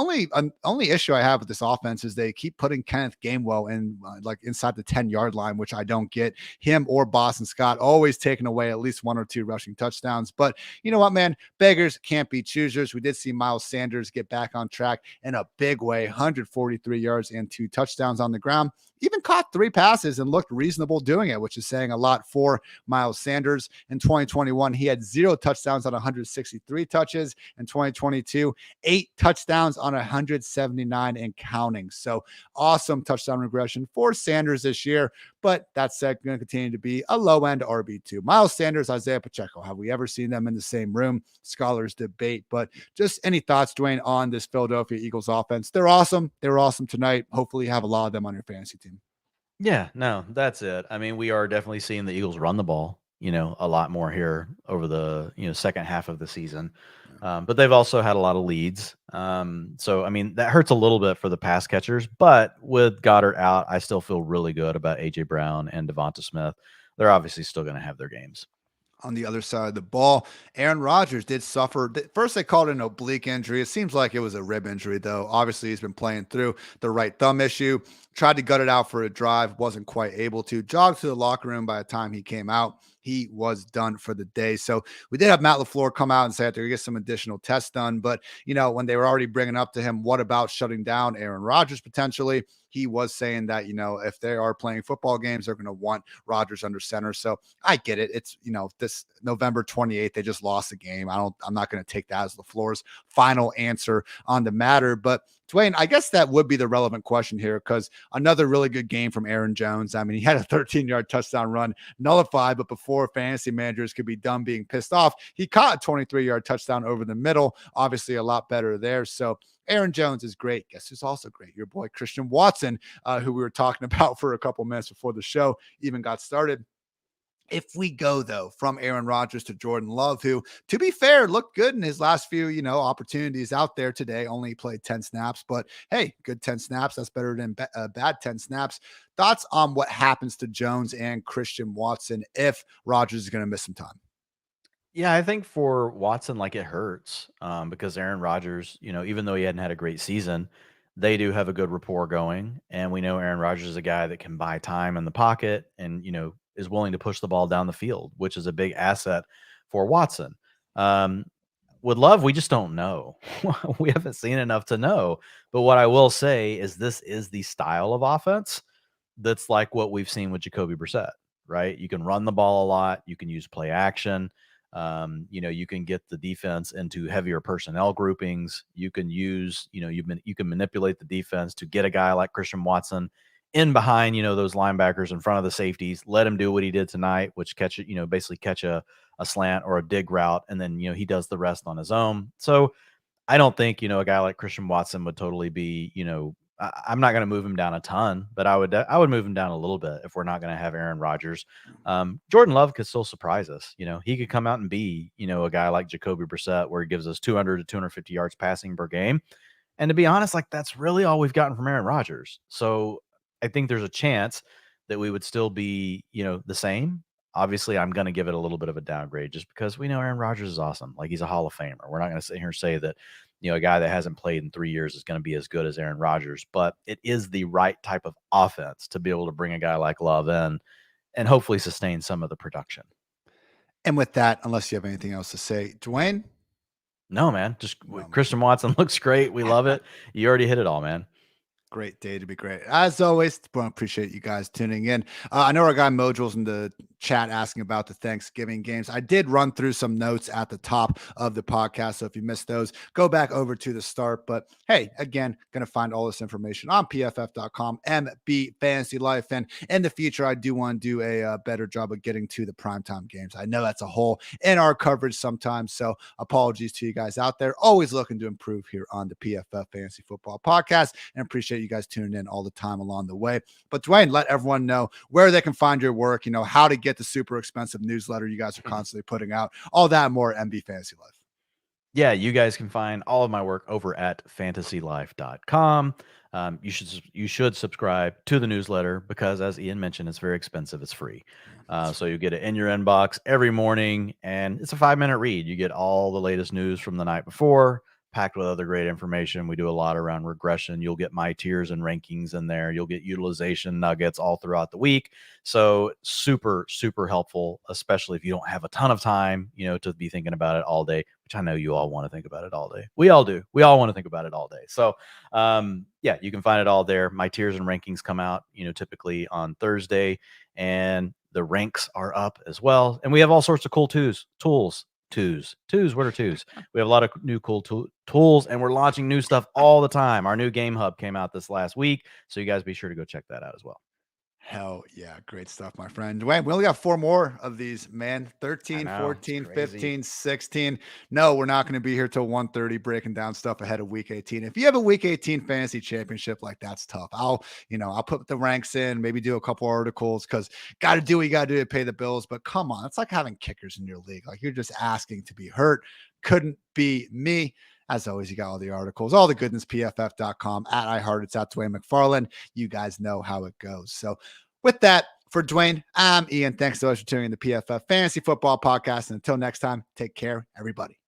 only issue I have with this offense is they keep putting Kenneth Gainwell in like inside the 10-yard line, which I don't get. Him or Boston Scott always taking away at least 1 or 2 rushing touchdowns. But you know what, man? Beggars can't be choosers. We did see Miles Sanders get back on track in a big way, 143 yards and 2 touchdowns on the ground. Even caught 3 passes and looked reasonable doing it, which is saying a lot for Miles Sanders. In 2021, he had 0 touchdowns on 163 touches. In 2022, 8 touchdowns on 179 and counting. So awesome touchdown regression for Sanders this year. But that said, going to continue to be a low-end RB2. Miles Sanders, Isaiah Pacheco. Have we ever seen them in the same room? Scholars debate. But just any thoughts, Dwayne, on this Philadelphia Eagles offense? They're awesome. They were awesome tonight. Hopefully you have a lot of them on your fantasy team. Yeah, no, that's it. I mean, we are definitely seeing the Eagles run the ball, a lot more here over the, second half of the season. But they've also had a lot of leads. So, I mean, that hurts a little bit for the pass catchers. But with Goddard out, I still feel really good about A.J. Brown and Devonta Smith. They're obviously still going to have their games. On the other side of the ball, Aaron Rodgers did suffer. First, they called it an oblique injury. It seems like it was a rib injury, though. Obviously, he's been playing through the right thumb issue. Tried to gut it out for a drive, wasn't quite able to. Jogged to the locker room by the time he came out. He was done for the day. So we did have Matt LaFleur come out and say they're going to get some additional tests done. But, when they were already bringing up to him, what about shutting down Aaron Rodgers potentially? He was saying that, if they are playing football games, they're going to want Rodgers under center. So I get it. It's, this November 28th, they just lost the game. I'm not going to take that as LaFleur's final answer on the matter. But Dwain, I guess that would be the relevant question here, because another really good game from Aaron Jones. I mean, he had a 13-yard touchdown run nullified, but before fantasy managers could be done being pissed off, he caught a 23-yard touchdown over the middle. Obviously a lot better there. So Aaron Jones is great. Guess who's also great? Your boy Christian Watson, who we were talking about for a couple minutes before the show even got started. If we go, though, from Aaron Rodgers to Jordan Love, who, to be fair, looked good in his last few, opportunities out there today, only played 10 snaps, but hey, good 10 snaps. That's better than bad 10 snaps. Thoughts on what happens to Jones and Christian Watson if Rodgers is going to miss some time? Yeah, I think for Watson, like, it hurts because Aaron Rodgers, even though he hadn't had a great season, they do have a good rapport going. And we know Aaron Rodgers is a guy that can buy time in the pocket and, is willing to push the ball down the field, which is a big asset for Watson. Um, with Love, we just don't know. We haven't seen enough to know. But what I will say is this is the style of offense that's like what we've seen with Jacoby Brissett, right? You can run the ball a lot. You can use play action. You can get the defense into heavier personnel groupings. You can use, you can manipulate the defense to get a guy like Christian Watson in behind, those linebackers in front of the safeties, let him do what he did tonight, which catch it, basically catch a slant or a dig route. And then, he does the rest on his own. So I don't think, a guy like Christian Watson would totally be, I'm not going to move him down a ton, but I would move him down a little bit if we're not going to have Aaron Rodgers. Jordan Love could still surprise us. He could come out and be, a guy like Jacoby Brissett, where he gives us 200 to 250 yards passing per game. And to be honest, like, that's really all we've gotten from Aaron Rodgers. So I think there's a chance that we would still be, the same. Obviously, I'm going to give it a little bit of a downgrade just because we know Aaron Rodgers is awesome. Like, he's a Hall of Famer. We're not going to sit here and say that, a guy that hasn't played in 3 years is going to be as good as Aaron Rodgers, but it is the right type of offense to be able to bring a guy like Love in and hopefully sustain some of the production. And with that, unless you have anything else to say, Dwain? No, man. Just Christian Watson looks great. We love it. You already hit it all, man. Great day to be great. As always, appreciate you guys tuning in. I know our guy Mojo's in the chat asking about the Thanksgiving games. I did run through some notes at the top of the podcast. So if you missed those, go back over to the start. But hey, again, going to find all this information on PFF.com, MB FantasyLife. And in the future, I do want to do a better job of getting to the primetime games. I know that's a hole in our coverage sometimes. So apologies to you guys out there. Always looking to improve here on the PFF Fantasy Football Podcast, and appreciate you guys tuning in all the time along the way. But Dwain, let everyone know where they can find your work, how to get the super expensive newsletter you guys are constantly putting out, all that and more. MB FantasyLife. Yeah, you guys can find all of my work over at fantasylife.com. You should subscribe to the newsletter because, as Ian mentioned, it's very expensive. It's free. So you get it in your inbox every morning, and it's a 5-minute read. You get all the latest news from the night before, packed with other great information. We do a lot around regression. You'll get my tiers and rankings in there. You'll get utilization nuggets all throughout the week. So super, super helpful, especially if you don't have a ton of time, to be thinking about it all day, which I know you all want to think about it all day. We all do. We all want to think about it all day. So, yeah, you can find it all there. My tiers and rankings come out, typically on Thursday, and the ranks are up as well. And we have all sorts of cool tools. What are twos? We have a lot of new cool tools, and we're launching new stuff all the time. Our new game hub came out this last week, so you guys be sure to go check that out as well. Hell yeah. Great stuff, my friend. Dwayne, we only got 4 more of these, man. 13, know, 14, it's crazy. 15, 16. No, we're not going to be here till 1:30 breaking down stuff ahead of week 18. If you have a week 18 fantasy championship, like that's tough. I'll put the ranks in, maybe do a couple articles because got to do what you got to do to pay the bills. But come on, it's like having kickers in your league. Like you're just asking to be hurt. Couldn't be me. As always, you got all the articles, all the goodness, pff.com, at iHeartitz, at Dwain McFarland. You guys know how it goes. So with that, for Dwayne, I'm Ian. Thanks so much for tuning in to PFF Fantasy Football Podcast. And until next time, take care, everybody.